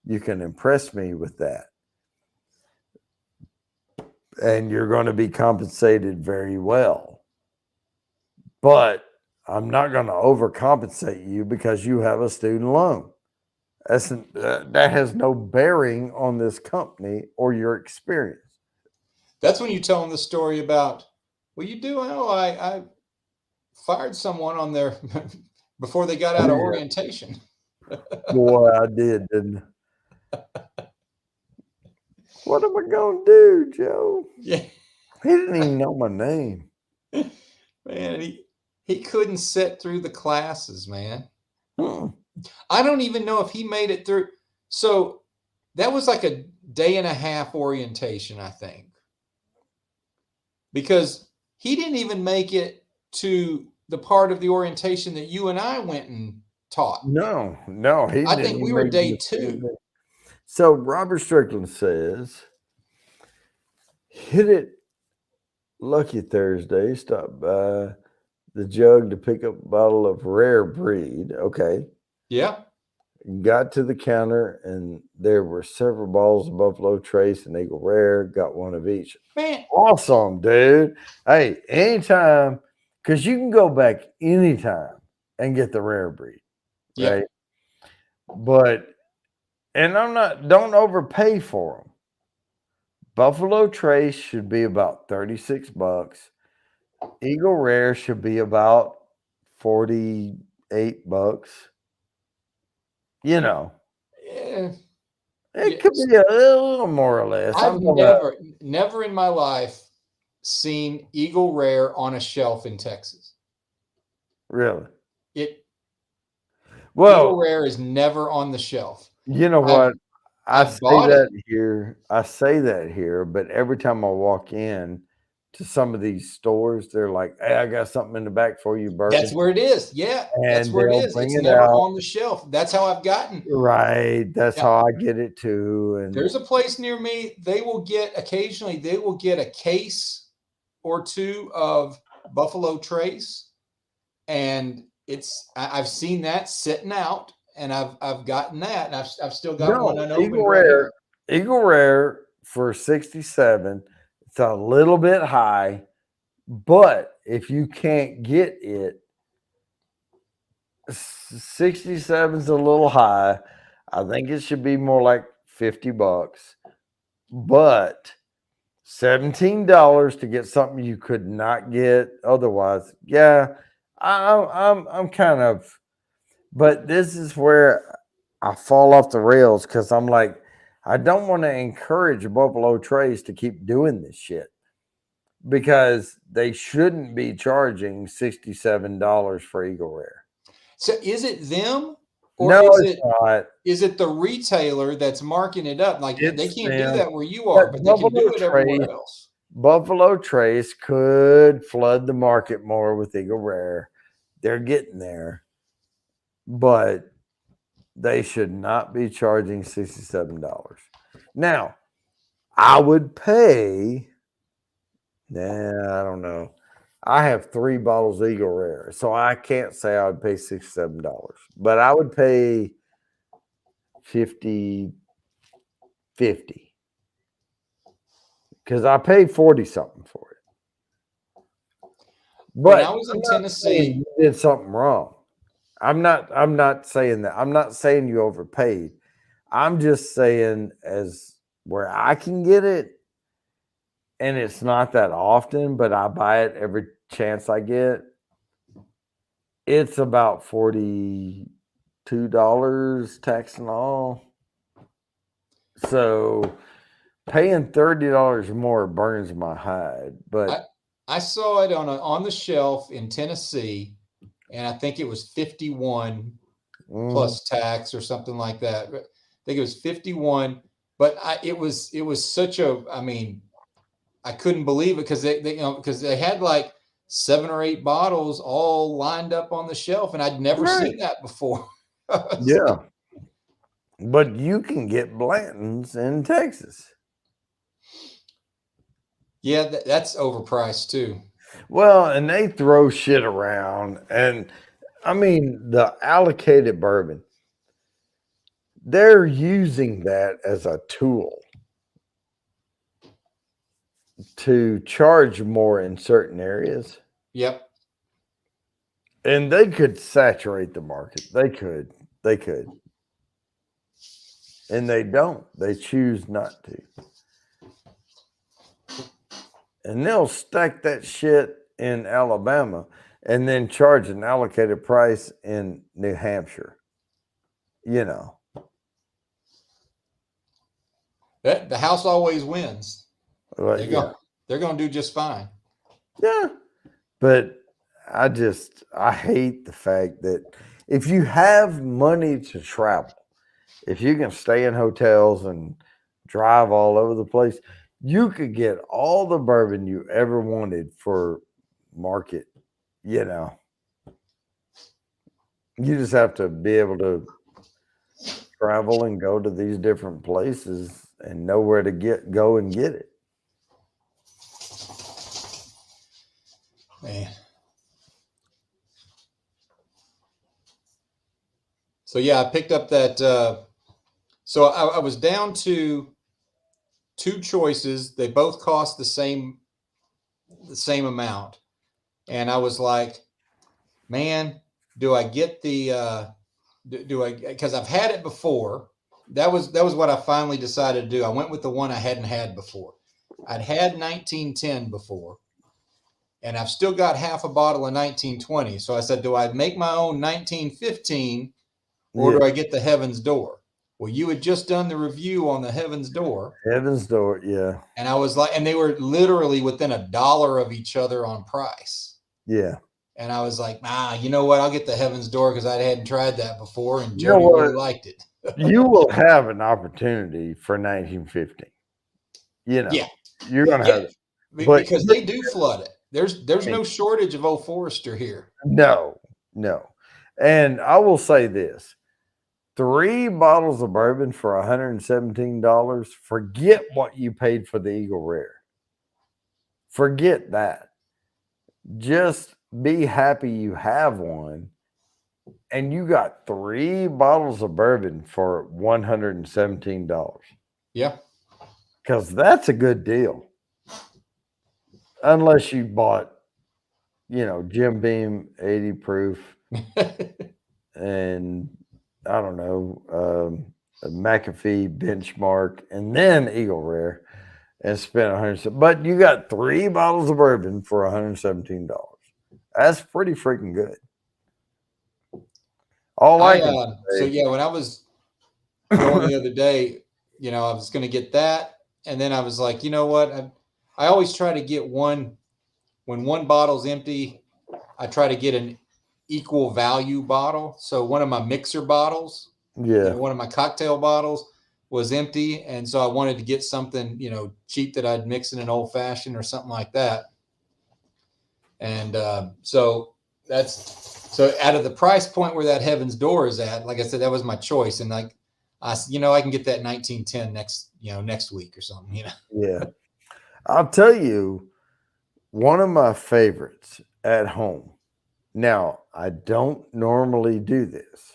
you can impress me with that, and you're going to be compensated very well. But I'm not going to overcompensate you because you have a student loan. That has no bearing on this company or your experience. That's when you tell them the story about, well, you do know I fired someone on their before they got out of orientation. Boy, I did, didn't I? What am I going to do, Joe? Yeah. He didn't even know my name. Man, he couldn't sit through the classes, man. Hmm. I don't even know if he made it through. So that was like a day and a half orientation, I think. Because he didn't even make it to the part of the orientation that you and I went and taught. No. I think we were day 2. So Robert Strickland says, hit it Lucky Thursday, stop by the jug to pick up a bottle of rare breed. Okay. Yeah. Got to the counter and there were several bottles of Buffalo Trace and Eagle Rare. Got one of each. Man. Awesome, dude. Hey, anytime, because you can go back anytime and get the rare breed. Yeah. Right. But, and don't overpay for them. Buffalo Trace should be about $36. Eagle Rare should be about $48. Yeah. It could be a little more or less. I've never in my life seen Eagle Rare on a shelf in Texas. Really? Well, Eagle Rare is never on the shelf. you know what? I've say bought that here. I say that here, but every time I walk in to some of these stores, they're like, "Hey, I got something in the back for you, bourbon." That's where it is. Yeah, that's And where it they'll is. bring It's it never out. on the shelf. That's how I've gotten. Right. That's Yeah. how I get it too. And There's a place near me. They will get occasionally. They will get a case or two of Buffalo Trace, and I've seen that sitting out, and I've gotten that, and I've still got one unopened Eagle right Rare, here. Eagle Rare for 67. It's a little bit high, but if you can't get it, 67 is a little high. I think it should be more like $50. But $17 to get something you could not get otherwise. Yeah, I'm kind of, but this is where I fall off the rails because I'm like, I don't want to encourage Buffalo Trace to keep doing this shit because they shouldn't be charging $67 for Eagle Rare. So is it them, or No, is it's not. is it the retailer that's marking it up? Like they It's can't them. do that where you are, but they can do it everywhere else. Buffalo Trace could flood the market more with Eagle Rare. They're getting there, but they should not be charging $67. Now, I would pay. Nah, I don't know. I have 3 bottles of Eagle Rare, so I can't say I would pay $67, but I would pay 50 because I paid 40 something for it. But when I was in Tennessee, you did something wrong. I'm not saying that. I'm not saying you overpaid. I'm just saying as where I can get it, and it's not that often, but I buy it every chance I get. It's about $42 tax and all. So paying $30 more burns my hide. But I saw it on the shelf in Tennessee, and I think it was 51 plus tax or something like that. I think it was 51, but it was such a, I mean, I couldn't believe it because they had like 7 or 8 bottles all lined up on the shelf, and I'd never seen that before. Yeah. But you can get Blanton's in Texas. Yeah, that's overpriced too. Well, and they throw shit around. And I mean, the allocated bourbon, they're using that as a tool to charge more in certain areas. Yep. And they could saturate the market. They could. And they don't. They choose not to. And they'll stack that shit in Alabama and then charge an allocated price in New Hampshire. You know. The house always wins. But, they're going to do just fine. Yeah. But I hate the fact that if you have money to travel, if you can stay in hotels and drive all over the place, you could get all the bourbon you ever wanted for market, you know. You just have to be able to travel and go to these different places and know where to go and get it. Man. So yeah, I picked up that. So I was down to 2 choices. They both cost the same amount, and I was like, man, do I get the do I, because I've had it before. That was what I finally decided to do. I went with the one I hadn't had before. I'd had 1910 before, and I've still got half a bottle of 1920. So I said, do I make my own 1915, or do I get the Heaven's Door? Well, you had just done the review on the Heaven's Door. Heaven's Door, yeah. And I was like, and they were literally within $1 of each other on price. Yeah. And I was like, you know what? I'll get the Heaven's Door because I hadn't tried that before, and You know Jody what? really liked it. You will have an opportunity for 1915. You know, Yeah. you're going to have it. But Because they do flood it. There's no shortage of Old Forester here. No. And I will say this. 3 bottles of bourbon for $117. Forget what you paid for the Eagle Rare. Forget that. Just be happy you have one. And you got 3 bottles of bourbon for $117. Yeah. Because that's a good deal. Unless you bought, Jim Beam 80 proof and I don't know, a McAfee benchmark and then Eagle Rare and spent $100. But you got 3 bottles of bourbon for $117. That's pretty freaking good. All I can say. So yeah, when I was going the other day, I was going to get that, and then I was like, you know what? I always try to get one when one bottle's empty. I try to get an equal value bottle. So one of my mixer bottles, one of my cocktail bottles was empty, and so I wanted to get something cheap that I'd mix in an old fashioned or something like that. And so out of the price point where that Heaven's Door is at, like I said, that was my choice. And like I can get that 1910 next week or something, Yeah. I'll tell you, one of my favorites at home. Now, I don't normally do this.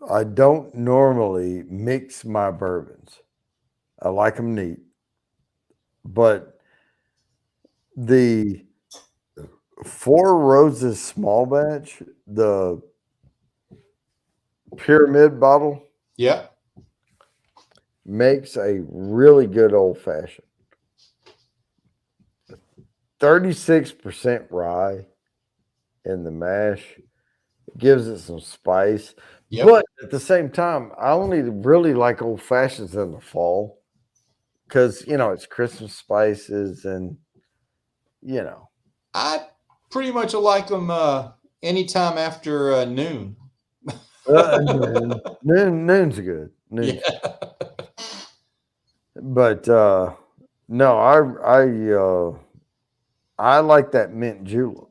I don't normally mix my bourbons. I like them neat. But the Four Roses small batch, the pyramid bottle, makes a really good old fashioned. 36% rye in the mash. It gives it some spice. Yep. But at the same time, I only really like old fashions in the fall because, it's Christmas spices and, I pretty much like them anytime after noon. Noon's good. Noon's good. But no, I like that mint julep.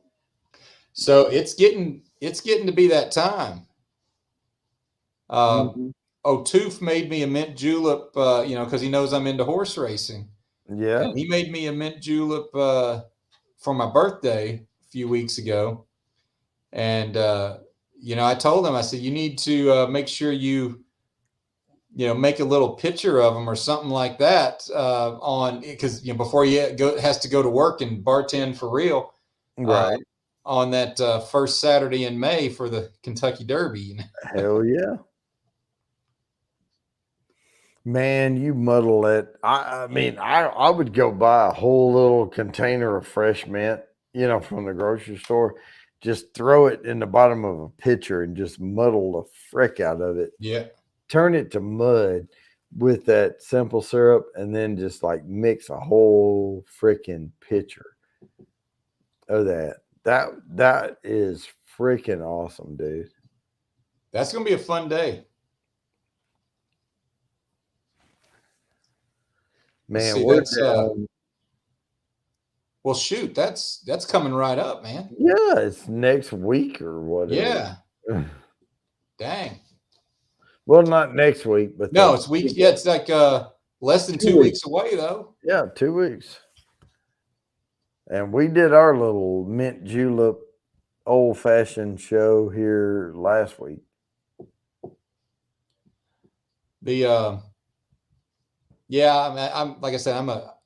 So it's getting to be that time. O'Toof made me a mint julep, because he knows I'm into horse racing. Yeah. And he made me a mint julep for my birthday a few weeks ago. And, I told him, I said, you need to make sure you make a little picture of them or something like that because before he has to go to work and bartend for real, right? On that first Saturday in May for the Kentucky Derby. Hell yeah, man! You muddle it. I mean, I would go buy a whole little container of fresh mint, from the grocery store. Just throw it in the bottom of a pitcher and just muddle the frick out of it. Yeah. Turn it to mud with that simple syrup and then just like mix a whole freaking pitcher of that. That is freaking awesome, dude. That's going to be a fun day. Man, well, shoot, that's coming right up, man. Yeah, it's next week or whatever. Yeah. Dang. Well, not next week, but no, it's week. Yeah, it's like less than 2 weeks away, though. Yeah, 2 weeks. And we did our little mint julep old fashioned show here last week. I'm like I said,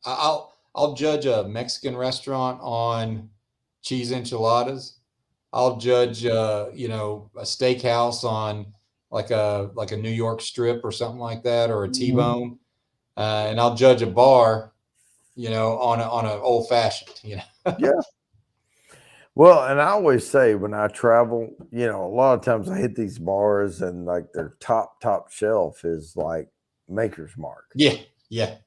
I'll judge a Mexican restaurant on cheese enchiladas. I'll judge a steakhouse on like a New York strip or something like that, or a T-bone, and I'll judge a bar, on an old fashioned, Yeah. Well, and I always say when I travel, a lot of times I hit these bars and like their top shelf is like Maker's Mark. Yeah. Yeah.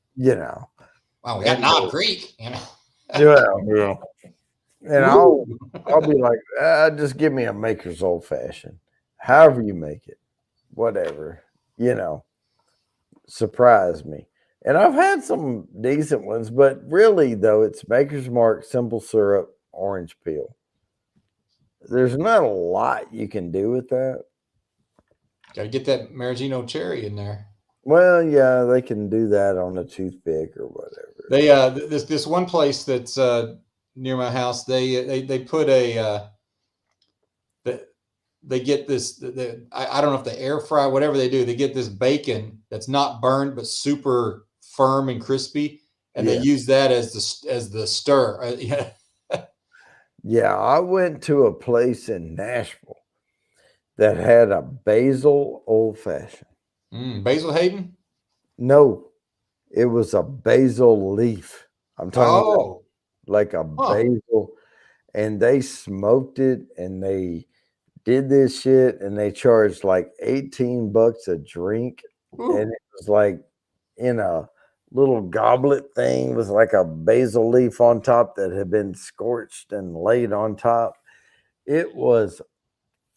Wow, we got Knob Creek, Yeah. And I'll be like, just give me a Maker's Old Fashioned. However you make it, whatever, surprise me. And I've had some decent ones, but really though, it's Maker's Mark, simple syrup, orange peel. There's not a lot you can do with that. Got to get that maraschino cherry in there. Well, yeah, they can do that on a toothpick or whatever. They this one place that's near my house. They put they get this. I don't know if they air fry, whatever they do. They get this bacon that's not burned but super firm and crispy, and they use that as the stir. Yeah. Yeah, I went to a place in Nashville that had a basil old fashioned. Basil Hayden? No, it was a basil leaf. I'm talking about like a basil, and they smoked it and they did this shit and they charged like $18 a drink. Ooh. And it was like in a little goblet thing with like a basil leaf on top that had been scorched and laid on top. It was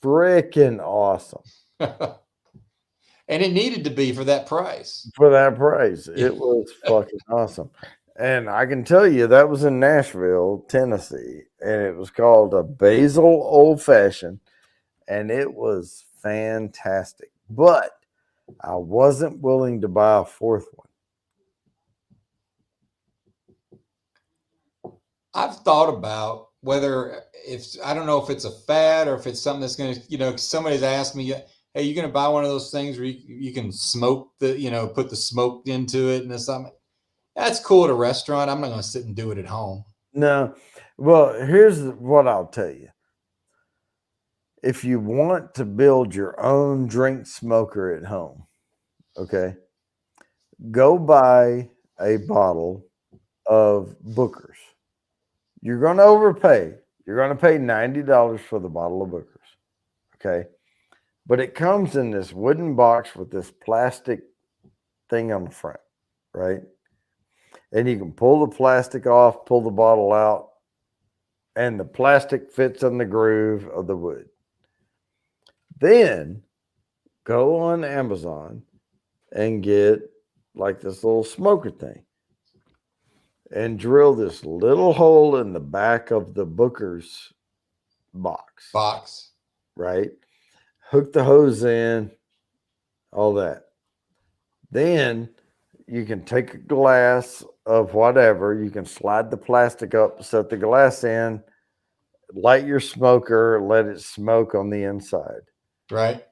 freaking awesome. And it needed to be for that price. For that price. It was fucking awesome. And I can tell you that was in Nashville, Tennessee, and it was called a basil old fashioned, and it was fantastic. But I wasn't willing to buy a fourth one. I've thought about whether I don't know if it's a fad or if it's something that's going to, somebody's asked me, hey, you're going to buy one of those things where you can smoke put the smoke into it and something. That's cool at a restaurant. I'm not going to sit and do it at home. No. Well, here's what I'll tell you. If you want to build your own drink smoker at home, okay, go buy a bottle of Booker's. You're going to overpay. You're going to pay $90 for the bottle of Booker's, okay? But it comes in this wooden box with this plastic thing on the front, right? And you can pull the plastic off, pull the bottle out, and the plastic fits in the groove of the wood. Then go on Amazon and get like this little smoker thing and drill this little hole in the back of the Booker's box, right? Hook the hose in, all that. Then you can take a glass of whatever. You can slide the plastic up, set the glass in, light your smoker, let it smoke on the inside. Right.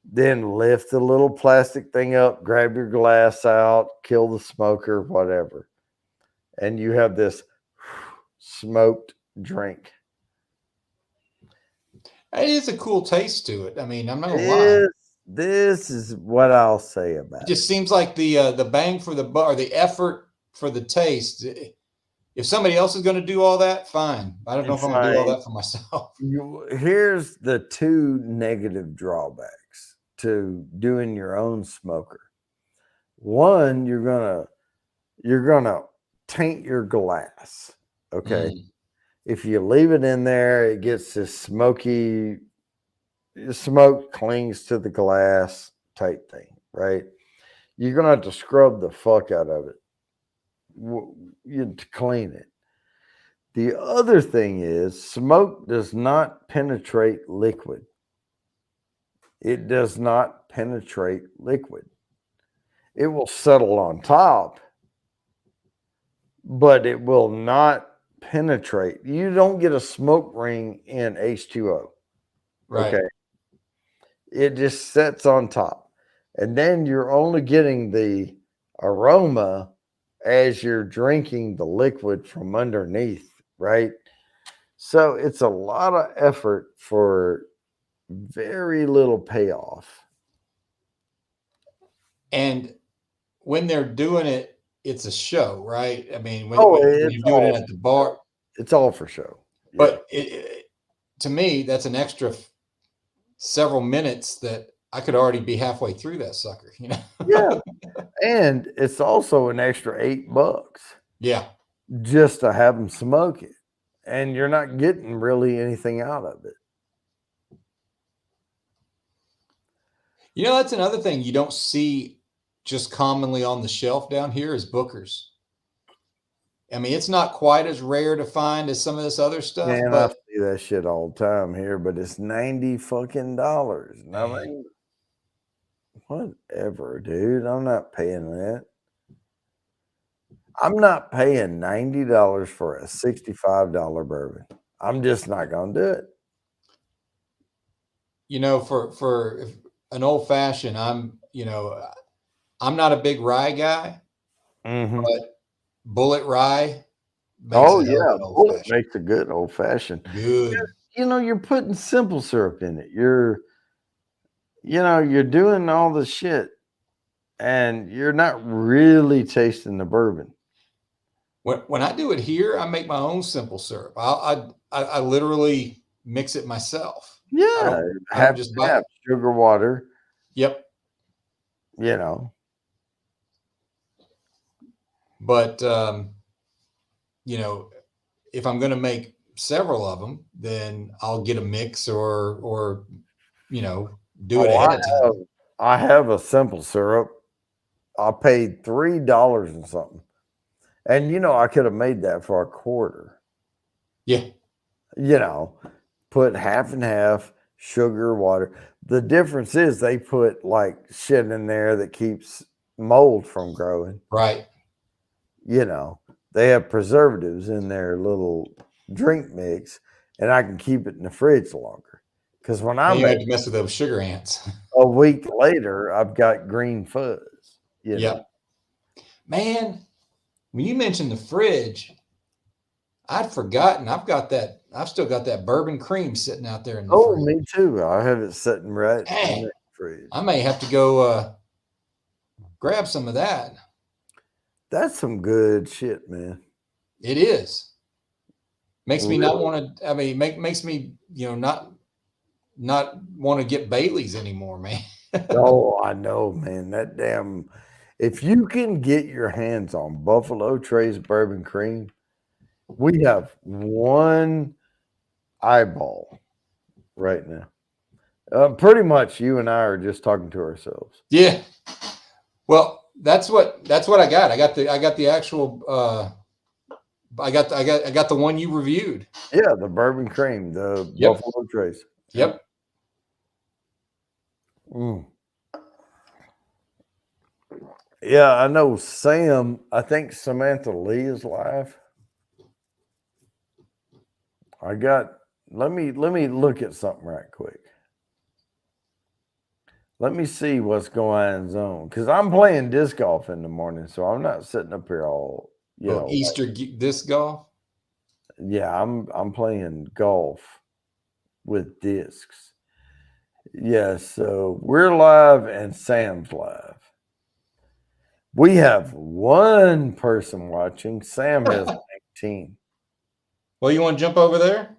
Then lift the little plastic thing up, grab your glass out, kill the smoker, whatever. And you have this smoked drink. It is a cool taste to it. I mean, I'm not gonna lie. This is what I'll say about it. It just seems like the bang for the buck or the effort for the taste. If somebody else is going to do all that, fine. I don't know if I'm going to do all that for myself. Here's the two negative drawbacks to doing your own smoker. One, you're gonna taint your glass. Okay. If you leave it in there, it gets this smoky, smoke clings to the glass type thing, right? You're gonna have to scrub the fuck out of it to clean it. The other thing is smoke does not penetrate liquid. It does not penetrate liquid. It will settle on top, but it will not penetrate. You don't get a smoke ring in H2O. Right. Okay. It just sets on top. And then you're only getting the aroma as you're drinking the liquid from underneath, right? So it's a lot of effort for very little payoff. And when they're doing it, it's a show, right? I mean, when you're doing it at the bar, it's all for show. But to me, that's an extra several minutes that I could already be halfway through that sucker, Yeah. And it's also an extra $8. Yeah. Just to have them smoke it. and you're not getting really anything out of it. You know, that's another thing you don't see just commonly on the shelf down here is Booker's. I mean, it's not quite as rare to find as some of this other stuff, Man, I but see that shit all the time here, but it's $90 fucking dollars. I mean, whatever, dude. I'm not paying that. I'm not paying $90 for a $65 bourbon. I'm just not gonna do it. you know, for an old fashioned, I'm not a big rye guy, Mm-hmm. but Bullet Rye. Oh a hell yeah, of an old Bullet fashioned. makes a good old fashioned. Good. You know, you're putting simple syrup in it. You're doing all the shit, and you're not really tasting the bourbon. When I do it here, I make my own simple syrup. I literally mix it myself. Yeah, I don't just buy half sugar water. Yep. You know, but if I'm going to make several of them, then I'll get a mix or do it ahead of time. I have a simple syrup. I paid $3 and something, and I could have made that for a quarter. Yeah. Put half and half, sugar, water. The difference is they put like shit in there that keeps mold from growing. Right. They have preservatives in their little drink mix, and I can keep it in the fridge longer. Because when I you had to mess with those sugar ants. a week later, I've got green fuzz. Yep. Man, when you mentioned the fridge, I'd forgotten. I've still got that bourbon cream sitting out there in the fridge. Me too. I have it sitting right in the fridge. I may have to go grab some of that. That's some good shit, man. It is. Makes me not want to. I mean, makes me not want to get Bailey's anymore, man. Oh, I know, man. That damn. If you can get your hands on Buffalo Trace bourbon cream, we have one eyeball right now. Pretty much, you and I are just talking to ourselves. Yeah. Well, that's what I got. I got the actual. I got the one you reviewed. Yeah, the bourbon cream, the Buffalo Trace. Yep. Mm. Yeah, I know Sam. I think Samantha Lee is live. Let me look at something right quick. Let me see what's going on because I'm playing disc golf in the morning, so I'm not sitting up here all Easter disc golf. Yeah, I'm playing golf with discs. Yeah, so we're live and Sam's live. We have one person watching. Sam has 19. Well, you want to jump over there?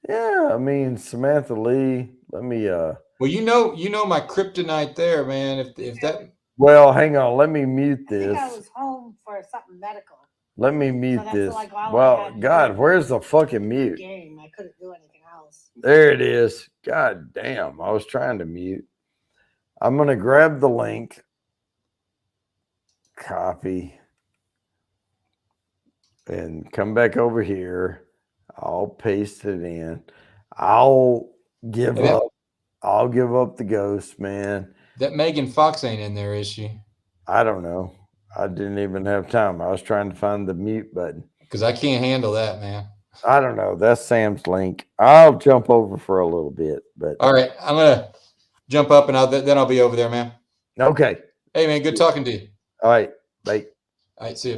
Yeah, I mean Samantha Lee. Let me Well, you know my kryptonite there, man. If that. Well, hang on. Let me mute this. I think I was home for something medical. Let me mute So this. like all I Well, had to God, do. where's the fucking mute? Game. I couldn't do anything else. There it is. God damn. I was trying to mute. I'm going to grab the link. Copy. And come back over here. I'll paste it in. I'll give up. I'll give up the ghost, man. That Megan Fox ain't in there, is she? I don't know. I didn't even have time. I was trying to find the mute button. Because I can't handle that, man. I don't know. That's Sam's link. I'll jump over for a little bit, but all right, I'm gonna jump up and then I'll be over there, man. Okay. Hey, man, good talking to you. All right. Bye. All right, see you.